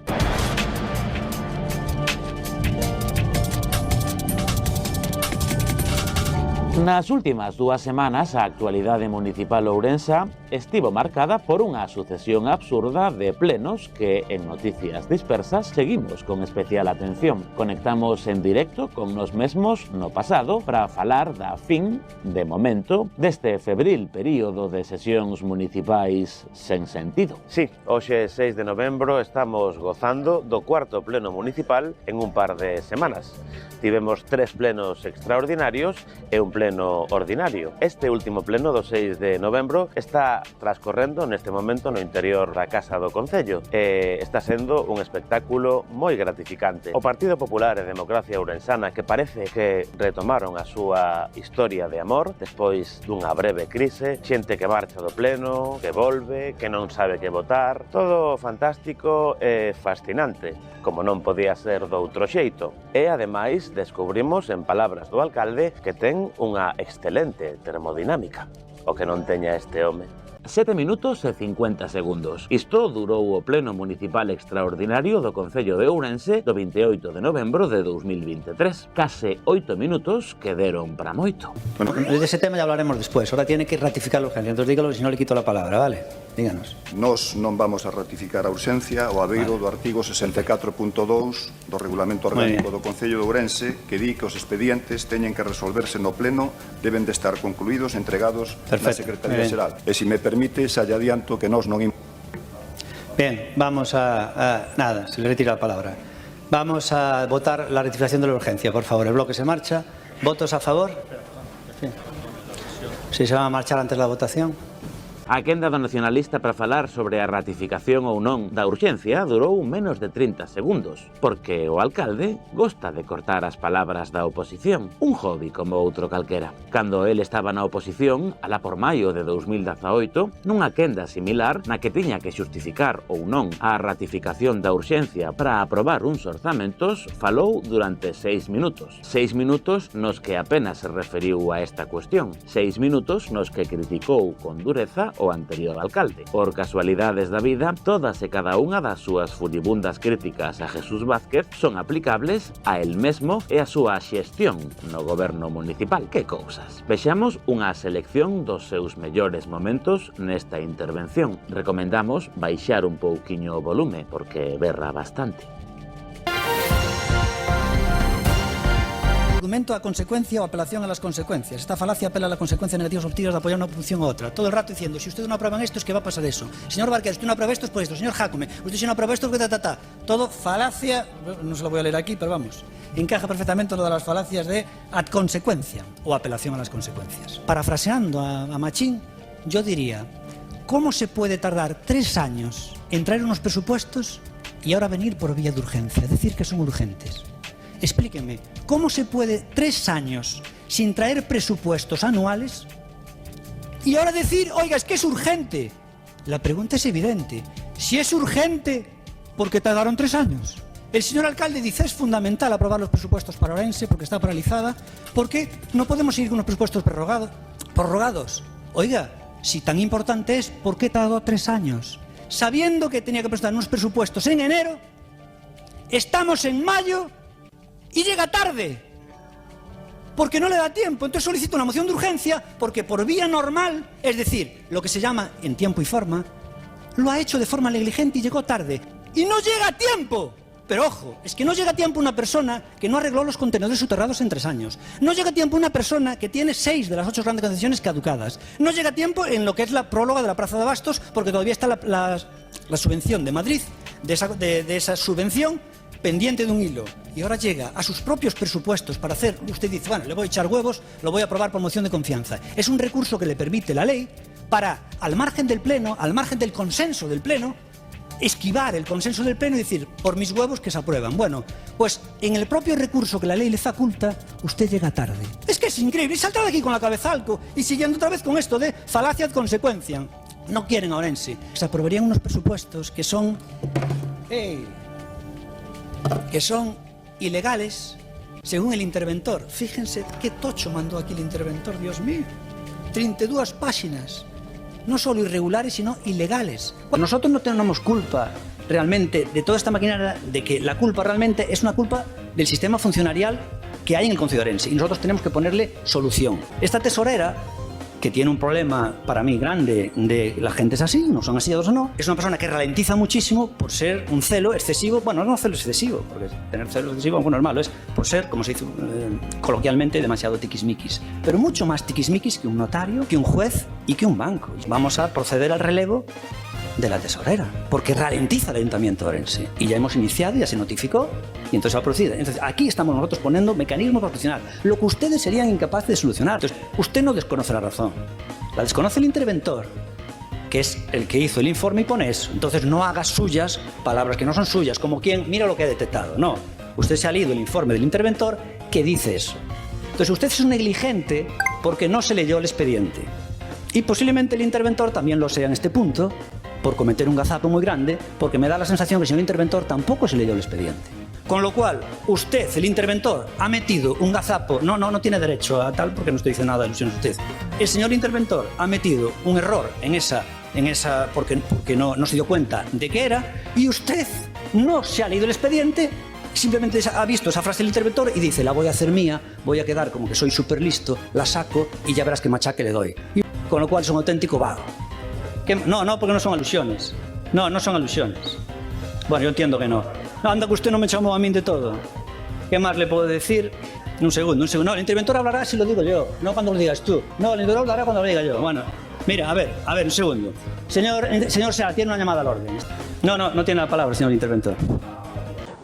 Nas últimas 2 semanas, a actualidade municipal ourensa estivo marcada por unha sucesión absurda de plenos que, en noticias dispersas, seguimos con especial atención. Conectamos en directo con nos mesmos no pasado para falar da fin, de momento, deste febril período de sesións municipais sen sentido. Sí, hoxe 6 de novembro estamos gozando do 4º pleno municipal en un par de semanas. Tivemos 3 plenos extraordinarios e un pleno ordinario. Este último pleno do 6 de novembro está transcorrendo neste momento no interior da Casa do Concello e está sendo un espectáculo moi gratificante. O Partido Popular e Democracia Ourensana, que parece que retomaron a súa historia de amor despois dunha breve crise, xente que marcha do pleno, que volve, que non sabe que votar, todo fantástico e fascinante, como non podía ser doutro xeito. E, ademais, descubrimos, en palabras do alcalde, que ten unha excelente termodinámica, o que non teña este home. 7 minutos e 50 segundos. Isto durou o pleno municipal extraordinario do Concello de Ourense do 28 de novembro de 2023. Case 8 minutos que deron para moito. Bueno, de ese tema ya hablaremos después. Ahora tiene que ratificar la urgencia. Entonces dígalo, si no le quito la palabra, ¿vale? Díganos. Nos non vamos a ratificar a urxencia o abeiro do artigo 64.2 do Regulamento Orgánico do Concello de Ourense, que di que os expedientes teñen que resolverse no pleno, deben de estar concluídos e entregados na Secretaría Xeral. E se me permite, xa lle adianto que nós non... Bien, vamos a... Nada, se le retira la palabra. Vamos a votar la rectificación de la urgencia, por favor. El bloque se marcha. ¿Votos a favor? Sí. ¿Sí se va a marchar antes la votación? A quenda do nacionalista para falar sobre a ratificación ou non da urxencia durou menos de 30 segundos, porque o alcalde gosta de cortar as palabras da oposición, un hobby como outro calquera. Cando el estaba na oposición, alá por maio de 2018, nunha quenda similar na que tiña que xustificar ou non a ratificación da urxencia para aprobar uns orzamentos, falou durante 6 minutos. 6 minutos nos que apenas se referiu a esta cuestión. 6 minutos nos que criticou con dureza o anterior alcalde. Por casualidades da vida, todas e cada unha das súas furibundas críticas a Jesús Vázquez son aplicables a el mesmo e a súa xestión no goberno municipal. Que cousas! Vexamos unha selección dos seus mellores momentos nesta intervención. Recomendamos baixar un pouquiño o volume porque berra bastante. Argumento a consecuencia o apelación a las consecuencias. Esta falacia apela a la consecuencia negativa obtenidas de apoyar una posición u otra. Todo el rato diciendo, si ustedes no aprueban esto, es que va a pasar eso. Señor Vázquez, usted no aprueba esto, es por esto. Señor Jácome, usted si no aprueba esto, es que ta. Todo falacia, no se lo voy a leer aquí, pero vamos. Encaja perfectamente lo de las falacias de ad consecuencia o apelación a las consecuencias. Parafraseando a Machín, yo diría, ¿cómo se puede tardar 3 años en traer unos presupuestos y ahora venir por vía de urgencia? Decir que son urgentes. Explíquenme, ¿cómo se puede 3 años sin traer presupuestos anuales y ahora decir, oiga, es que es urgente? La pregunta es evidente. Si es urgente, ¿por qué tardaron 3 años? El señor alcalde dice, es fundamental aprobar los presupuestos para Orense porque está paralizada, porque no podemos seguir con los presupuestos prorrogados. Oiga, si tan importante es, ¿por qué tardó 3 años? Sabiendo que tenía que presentar unos presupuestos en enero, estamos en mayo y llega tarde, porque no le da tiempo. Entonces solicita una moción de urgencia porque por vía normal, es decir, lo que se llama en tiempo y forma, lo ha hecho de forma negligente y llegó tarde. ¡Y no llega a tiempo! Pero ojo, es que no llega a tiempo una persona que no arregló los contenedores soterrados en 3 años. No llega a tiempo una persona que tiene 6 de las 8 grandes concesiones caducadas. No llega a tiempo en lo que es la próloga de la Plaza de Abastos, porque todavía está la subvención de Madrid, de esa subvención pendiente de un hilo. Y ahora llega a sus propios presupuestos para hacer, usted dice, bueno, le voy a echar huevos, lo voy a aprobar por moción de confianza. Es un recurso que le permite la ley para, al margen del Pleno, al margen del consenso del Pleno, esquivar el consenso del Pleno y decir, por mis huevos que se aprueban. Bueno, pues en el propio recurso que la ley le faculta, usted llega tarde. Es que es increíble, y salta de aquí con la cabeza algo, y siguiendo otra vez con esto de falacia ad consecuencia. No quieren a Orense. Se aprobarían unos presupuestos que son ilegales, según el interventor. Fíjense qué tocho mandó aquí el interventor, Dios mío. 32 páginas. No solo irregulares, sino ilegales. Bueno, nosotros no tenemos culpa realmente de toda esta maquinaria, de que la culpa realmente es una culpa del sistema funcionarial que hay en el Concejo de Orense, y nosotros tenemos que ponerle solución. Esta tesorera, que tiene un problema para mí grande de la gente es así, no son asiados o no, es una persona que ralentiza muchísimo por ser un celo excesivo, bueno, no celo excesivo, porque tener celo excesivo, bueno, es malo, es por ser, como se dice coloquialmente, demasiado tiquismiquis, pero mucho más tiquismiquis que un notario, que un juez y que un banco. Vamos a proceder al relevo de la tesorera, porque ralentiza el Ayuntamiento de Orense, y ya hemos iniciado, ya se notificó, y entonces va a proceder. Entonces aquí estamos nosotros poniendo mecanismos para solucionar lo que ustedes serían incapaces de solucionar. Entonces usted no desconoce la razón, la desconoce el interventor, que es el que hizo el informe y pone eso. Entonces no haga suyas palabras que no son suyas, como quien mira lo que ha detectado. No, usted se ha leído el informe del interventor que dice eso. Entonces usted es un negligente porque no se leyó el expediente, y posiblemente el interventor también lo sea en este punto, por cometer un gazapo muy grande, porque me da la sensación que el señor interventor tampoco se leyó el expediente. Con lo cual, usted, el interventor, ha metido un gazapo, no tiene derecho a tal, porque no estoy diciendo nada de ilusiones usted. El señor interventor ha metido un error en esa porque no se dio cuenta de qué era, y usted no se ha leído el expediente, simplemente ha visto esa frase del interventor y dice, la voy a hacer mía, voy a quedar como que soy súper listo, la saco y ya verás qué machaque le doy. Y con lo cual es un auténtico vago. No, porque no son alusiones. No son alusiones. Bueno, yo entiendo que no. Anda, que usted no me chamó a mí de todo. ¿Qué más le puedo decir? Un segundo. No, el interventor hablará si lo digo yo, no cuando lo digas tú. No, el interventor hablará cuando lo diga yo. Bueno, mira, a ver, un segundo. Señor Seara, tiene una llamada al orden. No tiene la palabra, señor interventor.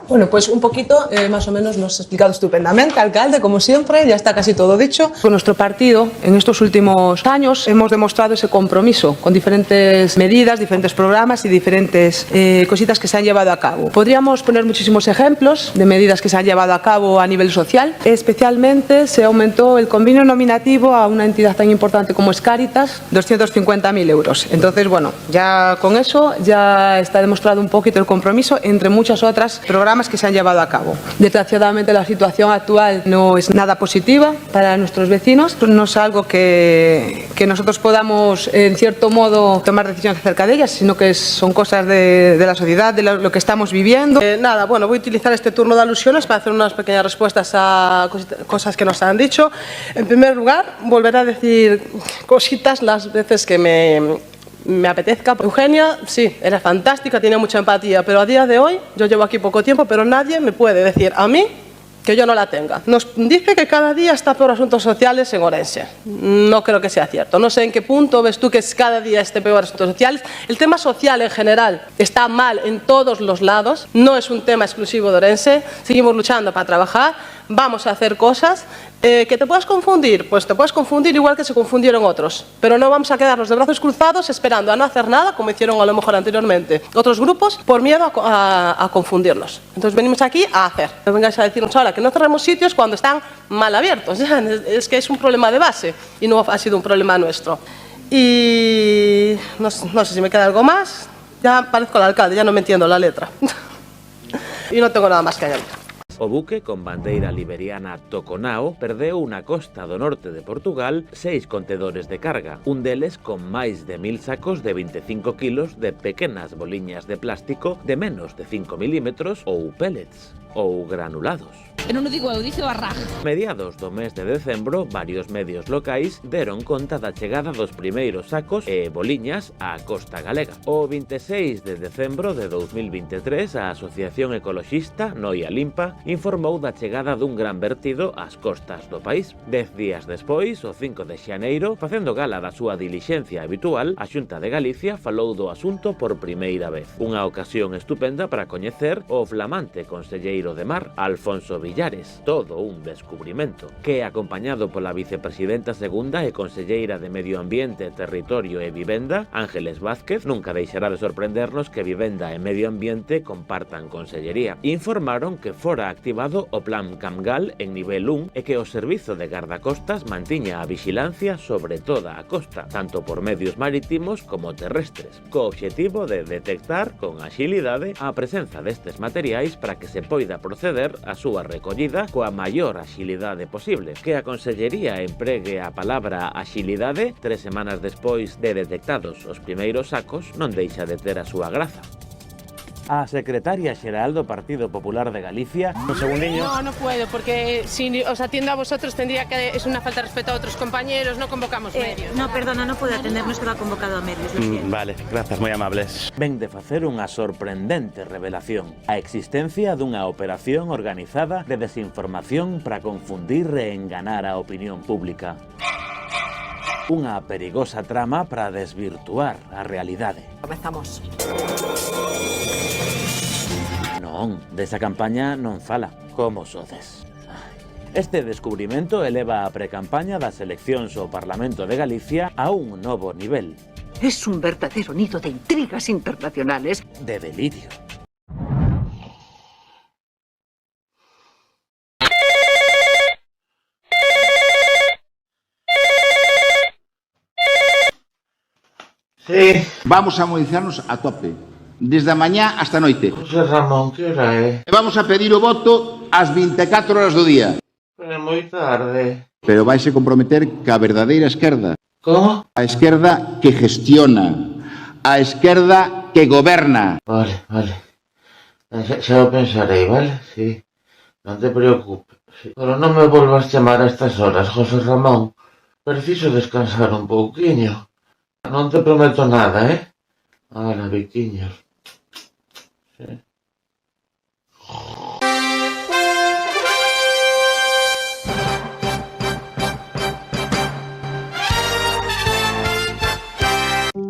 Bueno, pues un poquito, más o menos nos ha explicado estupendamente, alcalde, como siempre, ya está casi todo dicho. Con nuestro partido, en estos últimos años, hemos demostrado ese compromiso con diferentes medidas, diferentes programas y diferentes cositas que se han llevado a cabo. Podríamos poner muchísimos ejemplos de medidas que se han llevado a cabo a nivel social. Especialmente se aumentó el convenio nominativo a una entidad tan importante como es Cáritas, 250.000 euros. Entonces, bueno, ya con eso ya está demostrado un poquito el compromiso entre muchas otras programas que se han llevado a cabo. Desgraciadamente la situación actual no es nada positiva para nuestros vecinos, no es algo que nosotros podamos en cierto modo tomar decisiones acerca de ellas, sino que son cosas de la sociedad, de lo que estamos viviendo. Nada, bueno, voy a utilizar este turno de alusiones para hacer unas pequeñas respuestas a cosas que nos han dicho. En primer lugar, volveré a decir cositas las veces que me apetezca. Eugenia, sí, era fantástica, tenía mucha empatía, pero a día de hoy, yo llevo aquí poco tiempo, pero nadie me puede decir a mí que yo no la tenga. Nos dice que cada día está peor asuntos sociales en Orense. No creo que sea cierto. No sé en qué punto ves tú que cada día esté peor asuntos sociales. El tema social en general está mal en todos los lados. No es un tema exclusivo de Orense. Seguimos luchando para trabajar. Vamos a hacer cosas. ¿Que te puedas confundir? Pues te puedes confundir igual que se confundieron otros. Pero no vamos a quedarnos de brazos cruzados esperando a no hacer nada, como hicieron a lo mejor anteriormente otros grupos, por miedo a confundirnos. Entonces venimos aquí a hacer. No vengáis a decirnos ahora que no cerremos sitios cuando están mal abiertos. Es que es un problema de base y no ha sido un problema nuestro. Y no sé si me queda algo más. Ya parezco el alcalde, ya no me entiendo la letra. Y no tengo nada más que añadir. O buque con bandeira liberiana Toconao perdeu na costa do norte de Portugal 6 contedores de carga, un deles con máis de 1000 sacos de 25 kilos de pequenas boliñas de plástico de menos de 5 milímetros ou pellets, ou granulados. Eu non o digo eu, dice o Arraj. Mediados do mes de decembro, varios medios locais deron conta da chegada dos primeiros sacos e boliñas á costa galega. O 26 de decembro de 2023, a Asociación Ecoloxista Noia Limpa informou da chegada dun gran vertido ás costas do país. 10 días despois, o 5 de xaneiro, facendo gala da súa dilixencia habitual, a Xunta de Galicia falou do asunto por primeira vez. Unha ocasión estupenda para coñecer o flamante conselleiro de Mar, Alfonso Villares, todo un descubrimento, que, acompañado pola vicepresidenta segunda e conselleira de Medio Ambiente, Territorio e Vivenda, Ángeles Vázquez, nunca deixará de sorprendernos que Vivenda e Medio Ambiente compartan consellería. Informaron que fora activado o Plan Camgal en nivel 1 e que o Servizo de Gardacostas mantiña a vixilancia sobre toda a costa, tanto por medios marítimos como terrestres, co obxectivo de detectar con axilidade a presenza destes materiais para que se poida proceder a súa recollida coa maior axilidade posible. Que a Consellería empregue a palabra axilidade 3 semanas despois de detectados os primeiros sacos non deixa de ter a súa graza. A secretaria xeral do Partido Popular de Galicia, un segundiño. No puedo, porque si os atiendo a vosotros tendría que... Es una falta de respeto a otros compañeros, no convocamos medios. No, perdona, no puede atender, no estaba convocado a medios, lo siento. Vale, grazas, moi amables. Ven de facer unha sorprendente revelación. A existencia dunha operación organizada de desinformación para confundir e enganar a opinión pública. Unha perigosa trama para desvirtuar a realidade. Comezamos. Non, desa campaña non fala. Como sodes? Este descubrimento eleva a precampaña das eleccións ao Parlamento de Galicia a un novo nivel. Es un verdadero nido de intrigas internacionales. De delirio. Sí. Vamos a movilizarnos a tope. Desde a mañá hasta a noite. José Ramón, que hora é? E vamos a pedir o voto ás 24 horas do día. Pero é moi tarde. Pero vaise comprometer ca verdadeira esquerda. Como? A esquerda que gestiona. A esquerda que goberna. Vale. Xa o pensarei, vale? Sí. Non te preocupes. Sí. Pero non me volvas chamar a estas horas, José Ramón. Preciso descansar un pouquiño. Non te prometo nada, eh? Ahora, biquiños. Sí.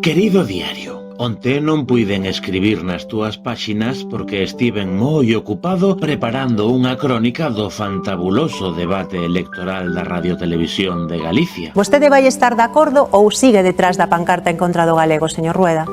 Querido diario, Onte non puiden escribir nas túas páxinas porque estiven moi ocupado preparando unha crónica do fantabuloso debate electoral da Radiotelevisión de Galicia. Vostede vai estar de acordo ou sigue detrás da pancarta en contra do galego, señor Rueda?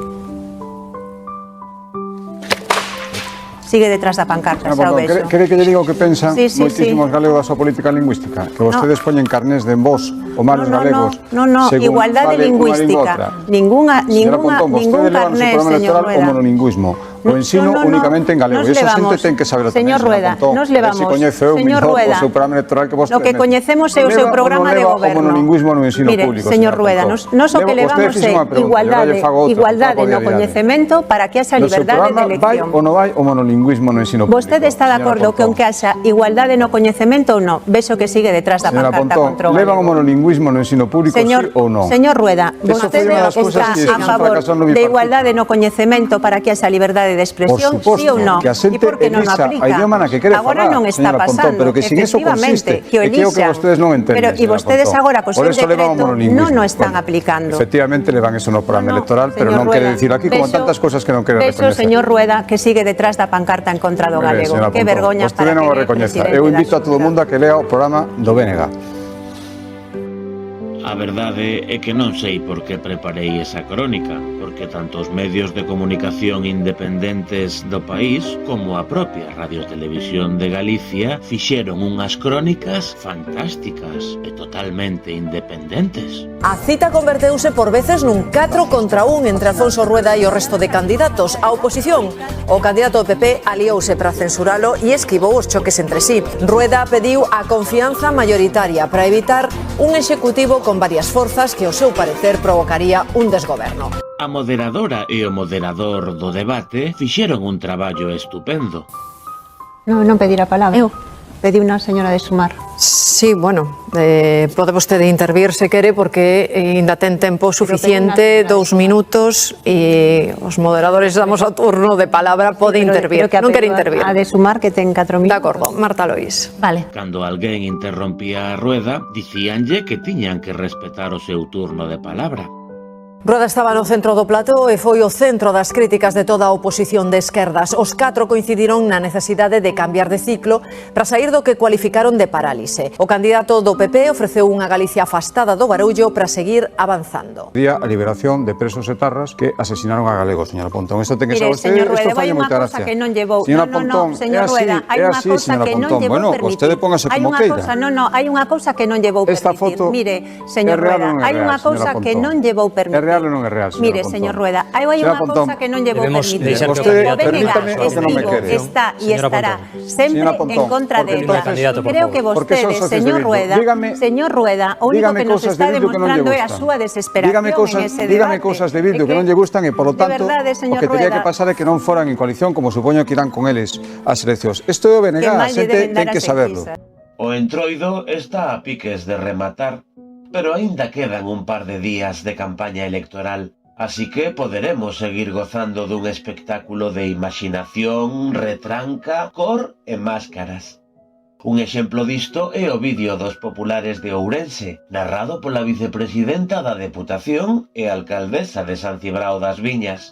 Sigue detrás da pancarta, xa o vexo. Quere que lle diga o que pensan moitísimos galegos da súa política lingüística? Que vostedes poñen carnés de vos o malos galegos. No, igualdade lingüística. Ningún carné, señor Rueda. O monolingüismo. O ensino únicamente en galego. E esa xente ten que saber tamén, señor Rueda, nos levamos. Señor Rueda, o seu programa electoral que lo que coñecemos é o seu programa de goberno. O monolingüismo no ensino público. Señor Rueda, nos o que levamos é igualdade no coñecemento para que haxa liberdade de elección. Vai ou non vai o monolingüismo no ensino público? Vostede está de acordo con que haxa igualdade no coñecemento ou non? Vexo que sigue detrás da pancarta contra o galego. Levan o monolingüismo no ensino público, sí ou non? Señor Rueda, vostede está a favor de igualdade no coñecemento para que haxa liberdade de expresión, sí ou non? E por que non o aplica? Agora non está pasando, efectivamente, que o elixa. Pero e vostedes agora, co seu decreto, non o están aplicando. Efectivamente, levan eso no programa electoral, pero non quere dicir aquí como tantas cosas que non quere recoñecer. Vexo, señor Rueda, que sigue detrás da pancarta en contra do galego. Que vergoña para que o presidente. Eu invito a todo o mundo a que lea o programa do BNG. A verdade é que non sei por que preparei esa crónica, porque tanto os medios de comunicación independentes do país como a propia Radiotelevisión de Galicia fixeron unhas crónicas fantásticas e totalmente independentes. A cita converteuse por veces nun 4 contra 1 entre Alfonso Rueda e o resto de candidatos. A oposición, o candidato do PP aliouse para censuralo e esquivou os choques entre sí. Rueda pediu a confianza maioritaria para evitar un executivo con varias forzas que, ao seu parecer, provocaría un desgoberno. A moderadora e o moderador do debate fixeron un traballo estupendo. Non pedir a palabra. Eu pedi unha señora de Sumar. Sí, bueno, pode vostede intervir se quere porque ainda ten tempo suficiente, 2 minutos, e os moderadores damos o turno de palabra, pode intervir. Non quere intervir. A de Sumar que ten 4 minutos. De acordo, Marta Lois. Vale. Cando alguén interrompía a Rueda, dicíanlle que tiñan que respetar o seu turno de palabra. Rueda estaba no centro do plató e foi o centro das críticas de toda a oposición de esquerdas. Os 4 coincidiron na necesidade de cambiar de ciclo para sair do que cualificaron de parálise. O candidato do PP ofreceu unha Galicia afastada do barullo para seguir avanzando. Día a liberación de presos etarras que asesinaron a galegos, señora Pontón. Isto ten que saber vostede. Señor Rueda, hai unha cousa que non llevou. Señora Pontón, señor Rueda, hai unha cousa que non llevou permitir. Vostede póngase como queira. Hai unha cousa que non llevou permitir. Mire, señor Rueda, hai unha cousa que non llevou permitir. Non é real, mire, señor Rueda, hai unha cousa que non llevou permitir. O BNG está e estará sempre en contra de ETA. Creo que vostede, señor Rueda, o único que nos está demostrando é a súa desesperación en ese debate. Dígame cousas de Bildu que non lle gustan e, polo tanto, o que teria que pasar é que non foran en coalición, como supoño que irán con eles as eleccións. Isto é o BNG, a xente ten que saberlo. O entroido está a piques de rematar, pero aínda quedan un par de días de campaña electoral, así que poderemos seguir gozando dun espectáculo de imaxinación, retranca, cor e máscaras. Un exemplo disto é o vídeo dos populares de Ourense, narrado pola vicepresidenta da Deputación e alcaldesa de San Cibrao das Viñas.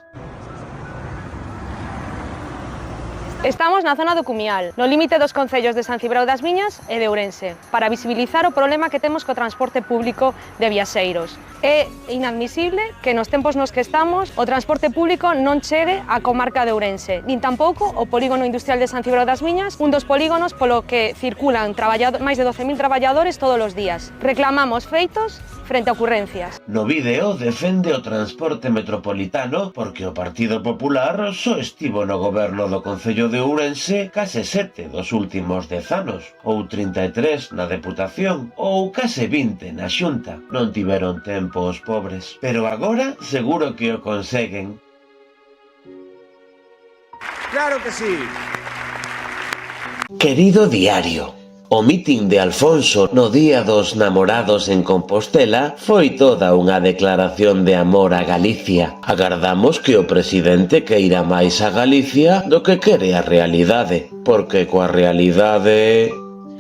Estamos na zona do Cumial, no límite dos concellos de San Cibrao das Viñas e de Ourense, para visibilizar o problema que temos co transporte público de viaxeiros. É inadmisible que nos tempos nos que estamos o transporte público non chegue á comarca de Ourense, nin tampouco o polígono industrial de San Cibrao das Viñas, un dos polígonos polo que circulan máis de 12.000 traballadores todos os días. Reclamamos feitos frente a ocurrencias. No vídeo defende o transporte metropolitano porque o Partido Popular só estivo no goberno do Concello de Ourense case 7 dos últimos 10 anos, ou 33 na Deputación, ou case 20 na Xunta. Non tiveron tempo os pobres, pero agora seguro que o conseguen. Claro que sí. Querido diario, o mitin de Alfonso no Día dos Namorados en Compostela foi toda unha declaración de amor a Galicia. Agardamos que o presidente queira máis a Galicia do que quere a realidade, porque coa realidade...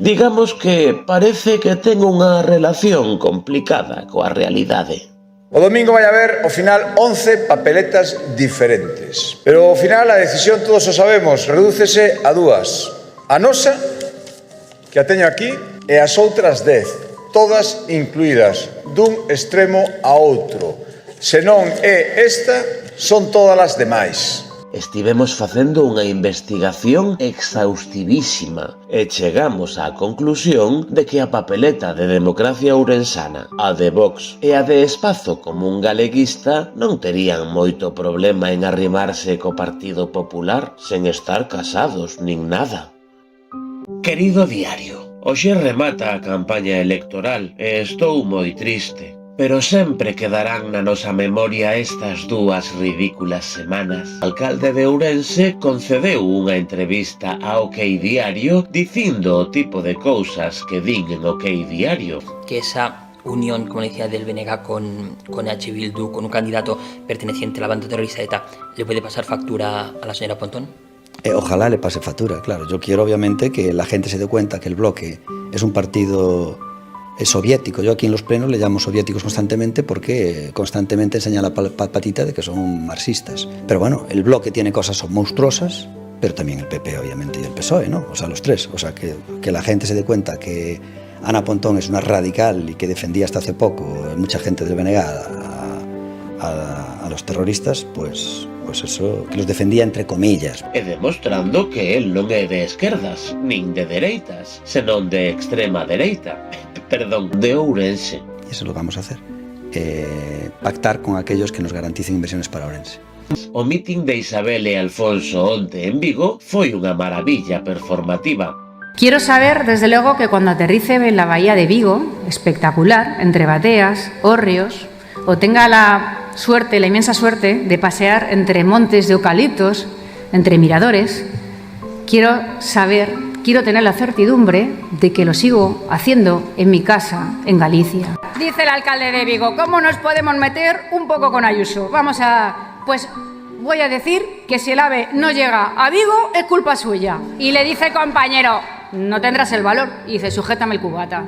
Digamos que parece que ten unha relación complicada coa realidade. O domingo vai haber, ao final, 11 papeletas diferentes. Pero ao final a decisión, todos o sabemos, redúcese a dúas. A nosa, que a teño aquí, e as outras 10, todas incluídas, dun extremo a outro. Se non é esta, son todas as demais. Estivemos facendo unha investigación exhaustivísima e chegamos á conclusión de que a papeleta de Democracia Ourensana, a de Vox e a de Espazo Común Galeguista non terían moito problema en arrimarse co Partido Popular sen estar casados nin nada. Querido diario, hoxe remata a campaña electoral e estou moi triste. Pero sempre quedarán na nosa memoria estas dúas ridículas semanas. O alcalde de Ourense concedeu unha entrevista a OK Diario dicindo o tipo de cousas que din en OK Diario. Que esa unión, como decía, del BNG con H. Bildu, con un candidato perteneciente a la banda terrorista ETA, ¿le puede pasar factura a la señora Pontón? Ojalá le pase factura, claro. Yo quiero obviamente que la gente se dé cuenta que el bloque es un partido soviético. Yo aquí en los plenos le llamo soviéticos constantemente porque constantemente enseñan la patita de que son marxistas. Pero bueno, el bloque tiene cosas monstruosas, pero también el PP obviamente y el PSOE, ¿no? O sea, los tres. O sea, que la gente se dé cuenta que Ana Pontón es una radical y que defendía hasta hace poco mucha gente del BNG a los terroristas, pues eso, que los defendía entre comillas. E demostrando que él non é de esquerdas, nin de dereitas, senón de extrema dereita. Perdón, de Ourense. Y eso lo vamos a hacer. Pactar con aquellos que nos garanticen inversiones para Ourense. O mitin de Isabel e Alfonso onte en Vigo foi unha maravilla performativa. Quiero saber, desde luego, que cuando aterrice en la bahía de Vigo, espectacular, entre Bateas, Hórreos, o tenga la suerte, la inmensa suerte de pasear entre montes de eucaliptos, entre miradores, quiero tener la certidumbre de que lo sigo haciendo en mi casa, en Galicia. Dice el alcalde de Vigo, ¿cómo nos podemos meter un poco con Ayuso? Pues voy a decir que si el AVE no llega a Vigo es culpa suya. Y le dice el compañero, no tendrás el valor. Y dice, sujétame el cubata.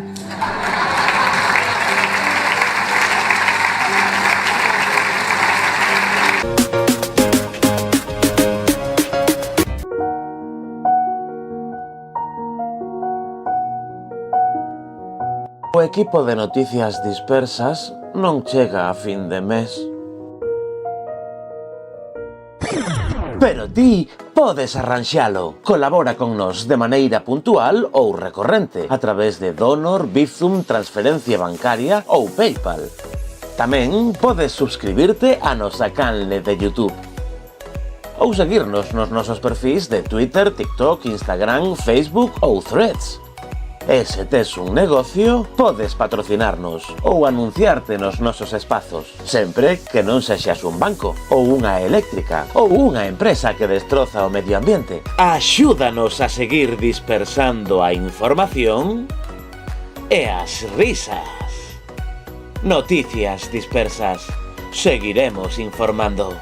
O equipo de Noticias Dispersas non chega a fin de mes. Pero ti podes arranxalo. Colabora con nos de maneira puntual ou recorrente a través de Donor, Bizum, transferencia bancaria ou PayPal. Tamén podes suscribirte a nosa canle de YouTube ou seguirnos nos nosos perfís de Twitter, TikTok, Instagram, Facebook ou Threads. E se tes un negocio, podes patrocinarnos ou anunciarte nos nosos espazos, sempre que non sexas un banco, ou unha eléctrica, ou unha empresa que destroza o medio ambiente. Axúdanos a seguir dispersando a información e as risas. Noticias Dispersas. Seguiremos informando.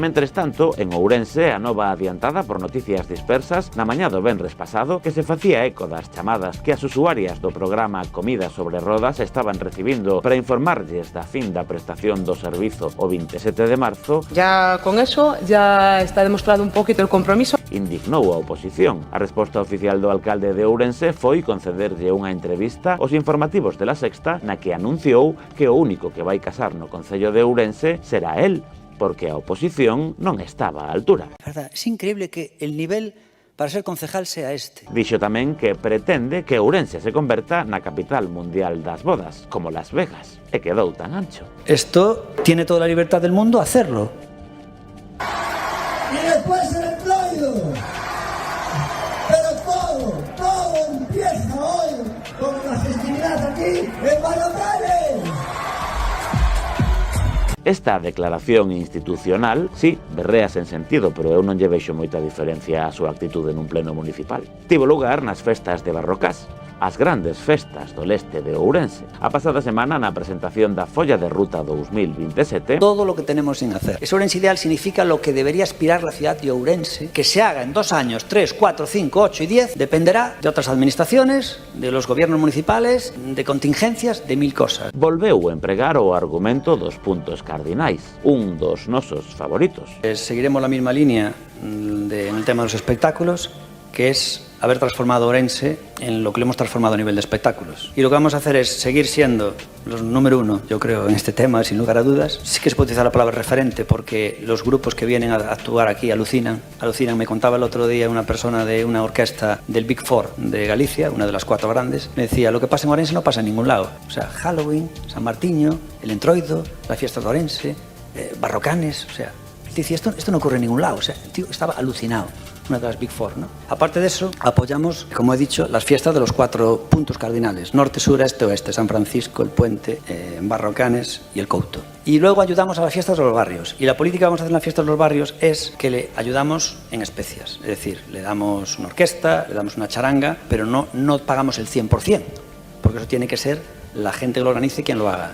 Mentres tanto, en Ourense, a nova adiantada por Noticias Dispersas na mañá do venres pasado que se facía eco das chamadas que as usuarias do programa Comida sobre Rodas estaban recibindo para informarlles da fin da prestación do servizo o 27 de marzo. Ya con eso ya está demostrado un poquito el compromiso. Indignou a oposición. A resposta oficial do alcalde de Ourense foi concederlle unha entrevista aos informativos de La Sexta na que anunciou que o único que vai casar no concello de Ourense será el, porque a oposición non estaba á altura. Es increíble que el nivel para ser concejal sea este. Dixo tamén que pretende que Ourense se converta na capital mundial das bodas, como Las Vegas, e quedou tan ancho. Esto tiene toda la libertad del mundo a hacerlo. Y después el empleado. Pero todo empieza hoy con la festividad aquí en Manizales. Esta declaración institucional, sí, berreas en sentido, pero eu non lle vexo moita diferencia á súa actitude nun pleno municipal. Tivo lugar nas festas de Barrocás. as grandes festas do leste de Ourense. A pasada semana, na presentación da Folla de Ruta 2027... Todo lo que tenemos sin hacer. Ese Ourense ideal significa lo que debería aspirar la ciudad de Ourense, que se haga en 2 años, 3, 4, 5, 8 y 10, dependerá de otras administraciones, de los gobiernos municipales, de contingencias, de 1000 cosas. Volveu empregar o argumento dos puntos cardinais, un dos nosos favoritos. Seguiremos la misma línea en el tema de los espectáculos, que es haber transformado Ourense en lo que lo hemos transformado a nivel de espectáculos. Y lo que vamos a hacer es seguir siendo los número 1, yo creo, en este tema, sin lugar a dudas. Sí que se puede utilizar la palabra referente, porque los grupos que vienen a actuar aquí alucinan. Me contaba el otro día una persona de una orquesta del Big Four de Galicia, una de las 4 grandes, me decía, lo que pasa en Ourense no pasa en ningún lado. O sea, Halloween, San Martiño, el Entroido, las fiestas de Ourense, Barrocanes, o sea, decía, esto no ocurre en ningún lado. O sea, el tío estaba alucinado. Una de las Big Four, ¿no? Aparte de eso, apoyamos, como he dicho, las fiestas de los 4 puntos cardinales: norte, sur, este, oeste, San Francisco, el Puente, Barrocanes y el Couto. Y luego ayudamos a las fiestas de los barrios. Y la política que vamos a hacer en las fiestas de los barrios es que le ayudamos en especias. Es decir, le damos una orquesta, le damos una charanga, pero no pagamos el 100%, porque eso tiene que ser la gente que lo organice quien lo haga.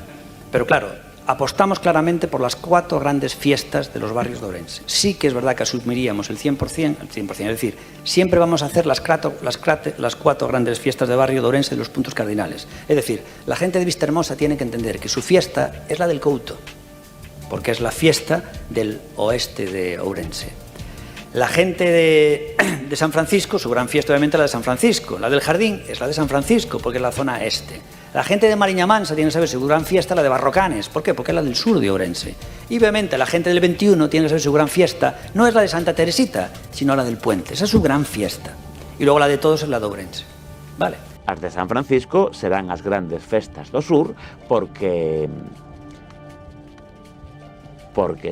Pero claro, apostamos claramente por las 4 grandes fiestas de los barrios de Ourense. Sí que es verdad que asumiríamos el 100%, es decir, siempre vamos a hacer las 4 grandes fiestas de barrio de Ourense de los puntos cardinales. Es decir, la gente de Vistahermosa tiene que entender que su fiesta es la del Couto, porque es la fiesta del oeste de Ourense. La gente de San Francisco, su gran fiesta obviamente es la de San Francisco. La del Jardín es la de San Francisco, porque es la zona este. La gente de Mariña Mansa tiene que saber su gran fiesta, la de Barrocanes. ¿Por qué? Porque es la del sur de Ourense. Y obviamente la gente del 21 tiene que saber su gran fiesta, no es la de Santa Teresita, sino la del Puente. Esa es su gran fiesta. Y luego la de todos es la de Ourense. Vale. As de San Francisco serán as grandes festas do sur, porque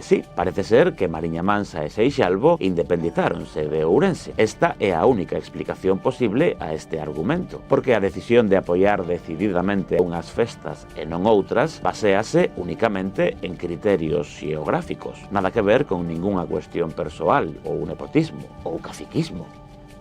sí, parece ser que Mariña Mansa e Seixalbo independizáronse de Ourense. Esta é a única explicación posible a este argumento, porque a decisión de apoiar decididamente unhas festas e non outras baséase únicamente en criterios xeográficos, nada que ver con ningunha cuestión persoal ou nepotismo ou caciquismo.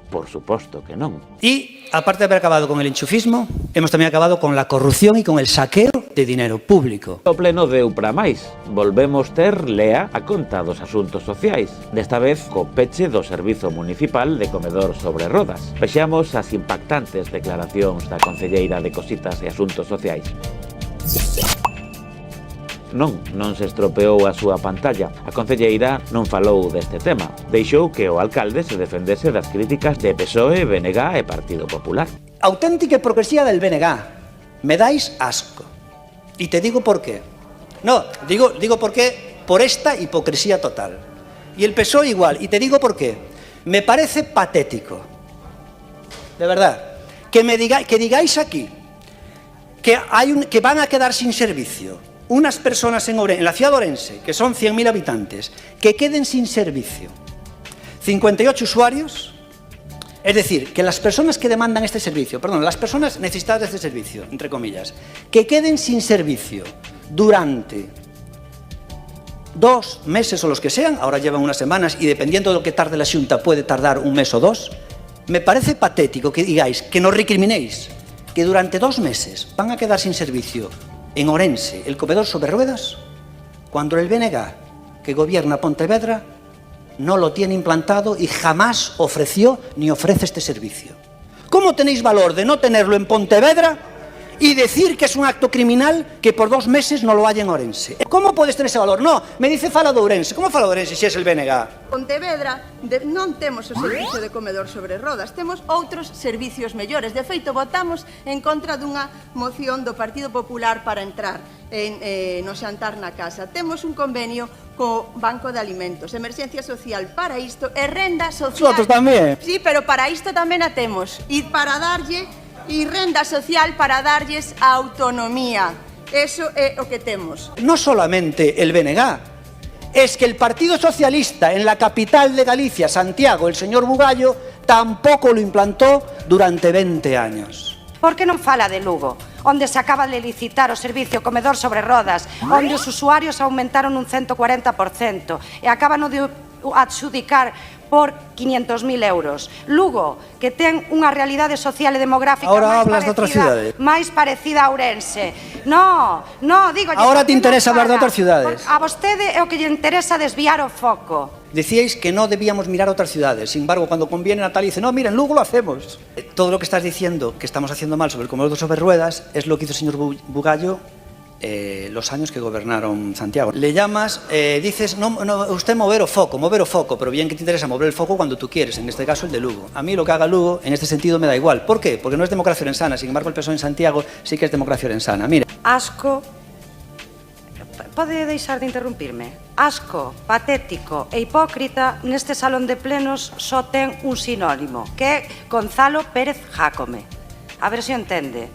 Por suposto que non. Y, aparte de haber acabado con el enchufismo, hemos también acabado con la corrupción y con el saqueo de dinero público. O pleno deu para máis. Volvemos ter lea a conta dos asuntos sociais, desta vez co peche do Servizo Municipal de Comedor sobre Rodas. Vexamos as impactantes declaracións da concelleira de Cositas e Asuntos Sociais. Non se estropeou a súa pantalla. A concelleira non falou deste tema. Deixou que o alcalde se defendese das críticas de PSOE, BNG e Partido Popular. Auténtica hipocresía del BNG. Me dais asco. Y te digo por qué. No, digo por qué, por esta hipocresía total. Y el PSOE igual. Y te digo por qué. Me parece patético. De verdad. Que digáis aquí que van a quedar sin servicio unas personas en la ciudad de Ourense, que son 100.000 habitantes, que queden sin servicio 58 usuarios, es decir, que las personas que demandan este servicio, las personas necesitadas de este servicio, entre comillas, que queden sin servicio durante 2 meses o los que sean, ahora llevan unas semanas y dependiendo de lo que tarde la Xunta puede tardar 1 mes o 2, me parece patético que digáis, que nos recriminéis, que durante 2 meses van a quedar sin servicio en Ourense el comedor sobre ruedas, cuando el BNG que gobierna Pontevedra no lo tiene implantado y jamás ofreció ni ofrece este servicio. ¿Cómo tenéis valor de no tenerlo en Pontevedra y decir que es un acto criminal que por 2 meses no lo haya en Ourense? ¿Cómo podes ter ese valor? No, me dice fala de Ourense. ¿Cómo fala de Ourense se es el BNG? Pontevedra non temos o servicio de comedor sobre rodas, temos outros servicios mellores. De feito, votamos en contra dunha moción do Partido Popular para entrar no xantar na casa. Temos un convenio co Banco de Alimentos, emerxencia social para isto e renda social. Nosotros tamén. Sí, pero para isto tamén a temos. E para darlle e renda social para darlles autonomía. Eso é o que temos. No solamente el BNG, es que el Partido Socialista en la capital de Galicia, Santiago, el señor Bugallo, tampoco lo implantó durante 20 años. Por que non fala de Lugo, onde se acaba de licitar o servicio comedor sobre rodas, onde os usuarios aumentaron un 140% e acaban de adxudicar por 500.000 euros. Lugo, que ten unha realidade social e demográfica máis parecida a Ourense. No, digo... Ahora te interesa hablar de outras ciudades. A vostede é o que lle interesa desviar o foco. Decíais que no debíamos mirar otras ciudades. Sin embargo, cuando conviene, Natalia dice, no, mira, en Lugo lo hacemos. Todo lo que estás diciendo que estamos haciendo mal sobre el comedor sobre ruedas es lo que hizo el señor Bugallo los años que gobernaron Santiago. Le llamas, dices, no, usted mover o foco, pero bien que te interesa mover el foco cuando tú quieres, en este caso el de Lugo. A mí lo que haga Lugo, en este sentido, me da igual. ¿Por qué? Porque no es democracia orensana, sin embargo el PSOE en Santiago sí que es democracia orensana. Mira. Asco, pode deixar de interrumpirme? Asco, patético e hipócrita neste salón de plenos só ten un sinónimo, que é Gonzalo Pérez Jácome. A ver se o entende.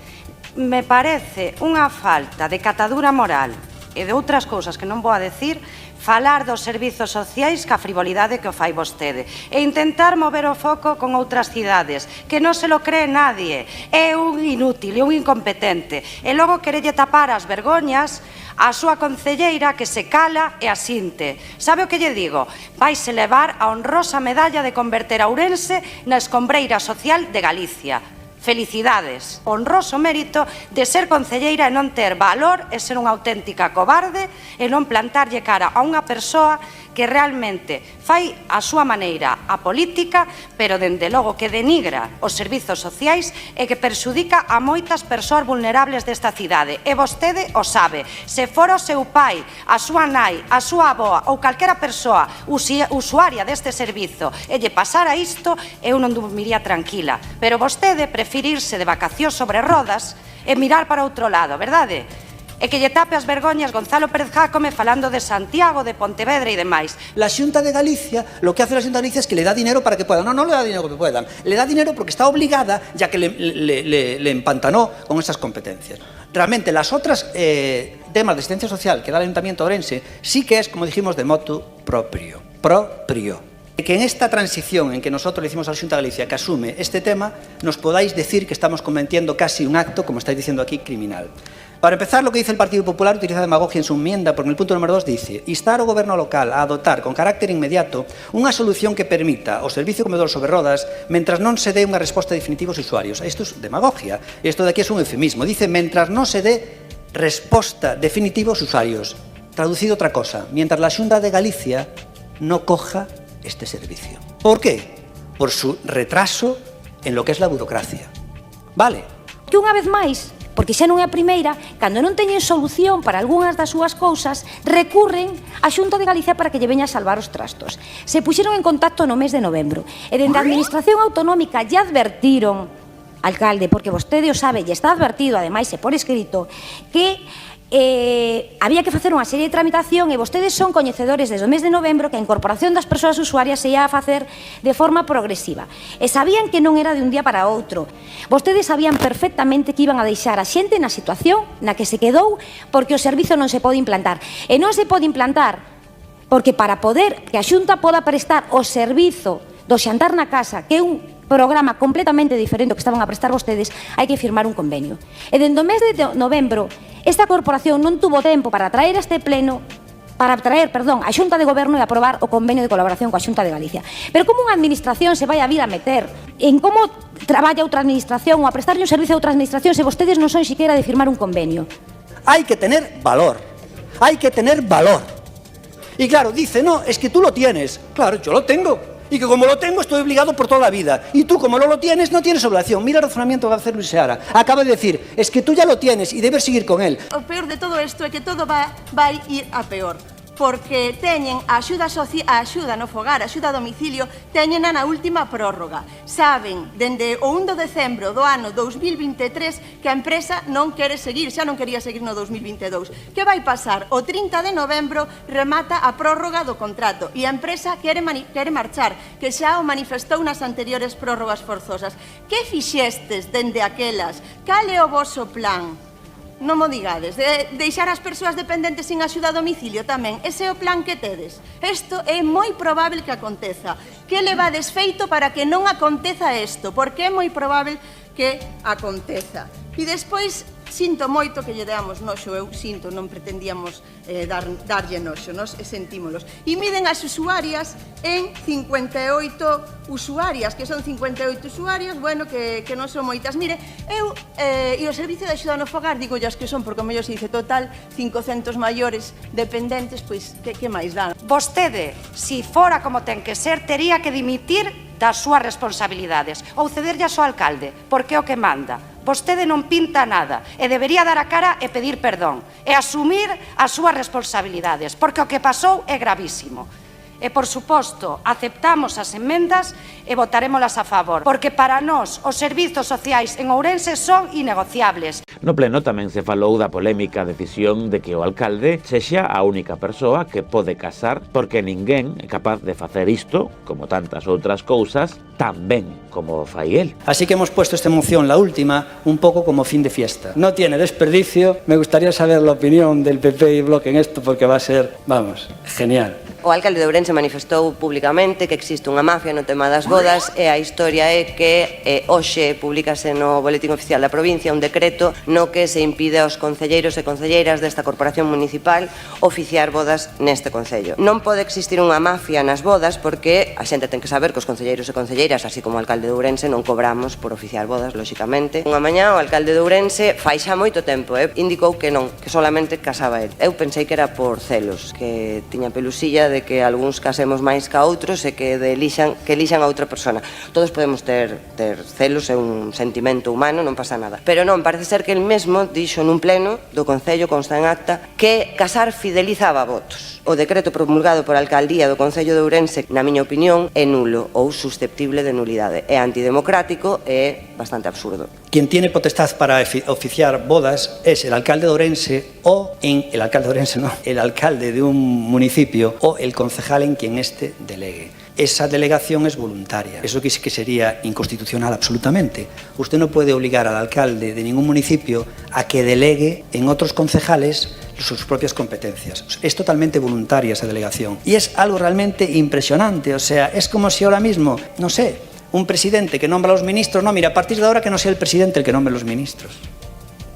Me parece unha falta de catadura moral e de outras cousas que non vou a decir falar dos servizos sociais ca frivolidade que o fai vostede e intentar mover o foco con outras cidades que non se lo cree nadie, é un inútil e un incompetente e logo querelle tapar as vergoñas a súa concelleira que se cala e asinte. Sabe o que lle digo? Vaise levar a honrosa medalla de converter a Ourense na escombreira social de Galicia. Felicidades, honroso mérito de ser concelleira e non ter valor e ser unha auténtica cobarde e non plantarlle cara a unha persoa que realmente fai a súa maneira a política, pero dende logo que denigra os servizos sociais e que perxudica a moitas persoas vulnerables desta cidade. E vostede o sabe. Se fora o seu pai, a súa nai, a súa avoa ou calquera persoa usuaria deste servizo e lle pasara isto, eu non dormiría tranquila. Pero vostede preferirse de vacacións sobre rodas e mirar para outro lado, verdade? E que lle tape as vergoñas Gonzalo Pérez Jácome falando de Santiago, de Pontevedra e demais. La Xunta de Galicia, lo que hace la Xunta de Galicia es que le da dinero para que puedan. No le da dinero que puedan. Le da dinero porque está obligada, ya que le empantanó con esas competencias. Realmente, las otras temas de asistencia social que da el Ayuntamiento de Ourense sí que es, como dijimos, de motu propio. Que en esta transición en que nosotros le decimos a la Xunta de Galicia que asume este tema, nos podáis decir que estamos cometiendo casi un acto, como estáis diciendo aquí, criminal. Para empezar, lo que dice el Partido Popular utiliza demagogia en su enmienda, porque en el punto número 2 dice instar ao Goberno local a adoptar con carácter inmediato unha solución que permita o servicio comedor sobre rodas mentras non se dé unha resposta definitiva aos usuarios. Isto é demagogia. Isto de aquí é un eufemismo. Dice mentras non se dé resposta definitiva aos usuarios. Traducido outra cosa, mientras la Xunta de Galicia no coja este servicio. ¿Por qué? Por su retraso en lo que es la burocracia. Vale. Que unha vez máis, porque xa non é a primeira, cando non teñen solución para algunhas das súas cousas, recurren á Xunta de Galicia para que lle veña a salvar os trastos. Se puxeron en contacto no mes de novembro e dende a Administración Autonómica lle advertiron, alcalde, porque vostede o sabe, lle está advertido, ademais, e por escrito, que había que facer unha serie de tramitación e vostedes son coñecedores desde o mes de novembro que a incorporación das persoas usuarias se ia a facer de forma progresiva e sabían que non era de un día para outro. Vostedes sabían perfectamente que iban a deixar a xente na situación na que se quedou porque o servizo non se pode implantar e non se pode implantar porque para poder que a Xunta poda prestar o servizo do xantar na casa, que é un programa completamente diferente ao que estaban a prestar vostedes, hai que firmar un convenio. E dende o mes de novembro, esta corporación non tuvo tempo para traer a este pleno, a Xunta de Goberno e aprobar o convenio de colaboración coa Xunta de Galicia. Pero como unha administración se vai a vir a meter en como traballa outra administración ou a prestarlle un servicio a outra administración se vostedes non son siquiera de firmar un convenio? Hai que tener valor. Hay que tener valor. Y claro, dice, no, es que tú lo tienes. Claro, yo lo tengo. Y que como lo tengo estoy obligado por toda la vida. Y tú como no lo tienes, no tienes obligación. Mira el razonamiento que va a hacer Luis Seara. Acaba de decir, es que tú ya lo tienes y debes seguir con él. O peor de todo isto é que todo vai ir a peor. Porque teñen a axuda no fogar, a axuda a domicilio, teñen na última prórroga. Saben, dende o 1 de decembro do ano 2023, que a empresa non quere seguir, xa non quería seguir no 2022. Que vai pasar? O 30 de novembro remata a prórroga do contrato e a empresa quere marchar, que xa o manifestou nas anteriores prórrogas forzosas. Que fixestes dende aquelas? Cal é o voso plan? Non mo digades, deixar as persoas dependentes sin axuda a domicilio tamén, ese é o plan que tedes. Isto é moi probable que aconteza. Que levades feito para que non aconteza isto? Porque é moi probable que aconteza. E despois, Sinto moito que lle deamos noxo, eu sinto, non pretendíamos darlle noxo, nos sentímolos. E miden as usuarias en 58 usuarias, que son 58 usuarias, bueno, que non son moitas. Mire, eu e o Servicio de Axuda no Fogar, digo as que son, porque o mellor se dice total, 500 maiores dependentes, pois, que máis dan? Vostede, si fora como ten que ser, tería que dimitir das súas responsabilidades ou cederlle ao alcalde, porque é o que manda. Vostede non pinta nada e debería dar a cara e pedir perdón e asumir as súas responsabilidades, porque o que pasou é gravísimo. E, por suposto, aceptamos as emendas e votarémolas a favor, porque para nós os servizos sociais en Ourense son innegociables. No pleno tamén se falou da polémica decisión de que o alcalde sexa a única persoa que pode casar, porque ninguén é capaz de facer isto, como tantas outras cousas, tan ben como fai el. Así que hemos puesto esta moción, la última, un poco como fin de fiesta. No tiene desperdicio. Me gustaría saber la opinión del PP y Bloque en esto, porque va a ser, vamos, genial. O alcalde de Ourense manifestou públicamente que existe unha mafia no tema das bodas e a historia é que hoxe publicase no Boletín Oficial da Provincia un decreto no que se impide aos concelleiros e concelleiras desta corporación municipal oficiar bodas neste concello. Non pode existir unha mafia nas bodas porque a xente ten que saber que os concelleiros e concelleiras, así como o alcalde de Ourense, non cobramos por oficiar bodas, lóxicamente. Unha mañá o alcalde de Ourense fai xa moito tempo indicou que non, que solamente casaba el. Eu pensei que era por celos, que tiña pelusilla de que algúns casemos máis que a outros e que elixan a outra persona. Todos podemos ter celos, é un sentimento humano, non pasa nada. Pero non, parece ser que el mesmo dixo nun pleno do Concello, consta en acta, que casar fidelizaba votos. O decreto promulgado por a Alcaldía do Concello de Ourense, na miña opinión, é nulo ou susceptible de nulidade. É antidemocrático e é bastante absurdo. Quien tiene potestad para oficiar bodas es el alcalde de Ourense o el alcalde de un municipio o el concejal en quien éste delegue. Esa delegación es voluntaria. Eso que sí que sería inconstitucional absolutamente. Usted no puede obligar al alcalde de ningún municipio a que delegue en otros concejales sus propias competencias. Es totalmente voluntaria esa delegación. Y es algo realmente impresionante. O sea, es como si ahora mismo, no sé, un presidente que nombra a los ministros, no, mira, a partir de ahora que no sea el presidente el que nombre a los ministros.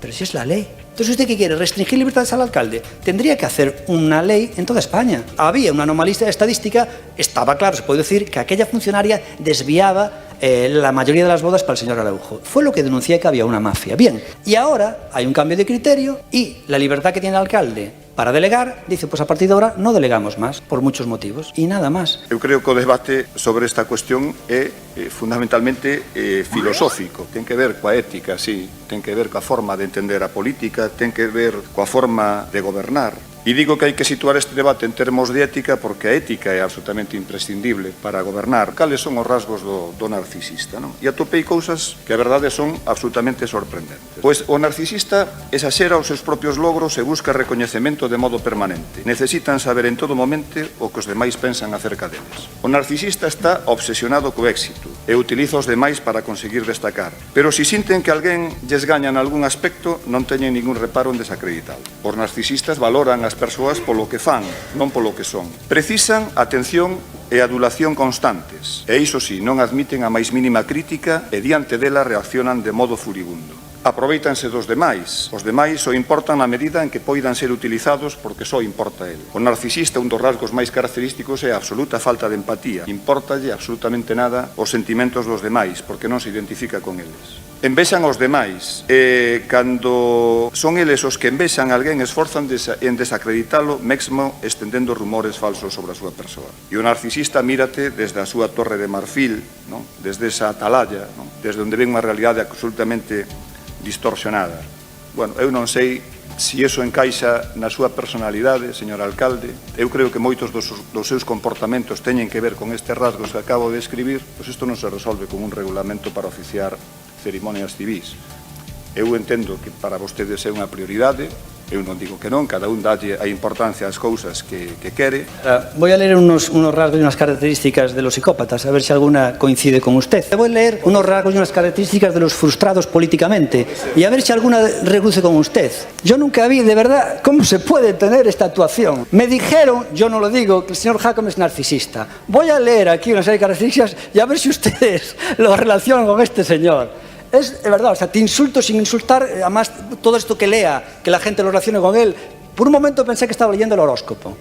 Pero si es la ley. Entonces, ¿usted qué quiere? ¿Restringir libertades al alcalde? Tendría que hacer una ley en toda España. Había una anomalía estadística, estaba claro, se puede decir, que aquella funcionaria desviaba la mayoría de las bodas para el señor Araujo. Fue lo que denuncié, que había una mafia. Bien, y ahora hay un cambio de criterio y la libertad que tiene el alcalde para delegar, dice, pues a partir de ahora no delegamos más, por muchos motivos, y nada más. Eu creo que o debate sobre esta cuestión é fundamentalmente filosófico, ten que ver coa ética, sí, ten que ver coa forma de entender a política, ten que ver coa forma de gobernar. E digo que hai que situar este debate en termos de ética porque a ética é absolutamente imprescindible para gobernar. Cales son os rasgos do narcisista, non? E atopei cousas que a verdade son absolutamente sorprendentes. Pois o narcisista exaxera os seus propios logros e busca recoñecemento de modo permanente. Necesitan saber en todo momento o que os demais pensan acerca deles. O narcisista está obsesionado co éxito e utiliza os demais para conseguir destacar. Pero se sinten que alguén lles gaña en algún aspecto, non teñen ningún reparo en desacreditalo. Os narcisistas valoran as persoas polo que fan, non polo que son. Precisan atención e adulación constantes, e iso sí, non admiten a máis mínima crítica e diante dela reaccionan de modo furibundo. Aprovéitanse dos demais. Os demais só importan na medida en que poidan ser utilizados porque só importa el. O narcisista, un dos rasgos máis característicos é a absoluta falta de empatía. Impórtalle absolutamente nada os sentimentos dos demais porque non se identifica con eles. Envexan os demais e cando son eles os que envexan a alguén esforzan en desacreditalo mesmo estendendo rumores falsos sobre a súa persoa. E o narcisista mírate desde a súa torre de marfil, non? Desde esa atalaya, non? Desde onde ven unha realidade absolutamente distorsionada. Bueno, eu non sei se iso encaixa na súa personalidade, señor alcalde. Eu creo que moitos dos seus comportamentos teñen que ver con estes rasgos que acabo de escribir, pois isto non se resolve con un regulamento para oficiar cerimonias civis. Eu entendo que para vostedes é unha prioridade, eu non digo que non, cada un dalle a importancia ás cousas que quere. Voy a leer unos rasgos y unas características de los psicópatas, a ver si alguna coincide con usted. Voy a leer unos rasgos y unas características de los frustrados políticamente y a ver si alguna reduce con usted. Yo nunca vi, de verdad, cómo se puede tener esta actuación. Me dijeron, yo no lo digo, que el señor Jácome es narcisista. Voy a leer aquí una serie de características y a ver si ustedes lo relacionan con este señor. es verdad, o sea, te insulto sin insultar, además todo esto que lea, que la gente lo relacione con él. Por un momento pensé que estaba leyendo el horóscopo.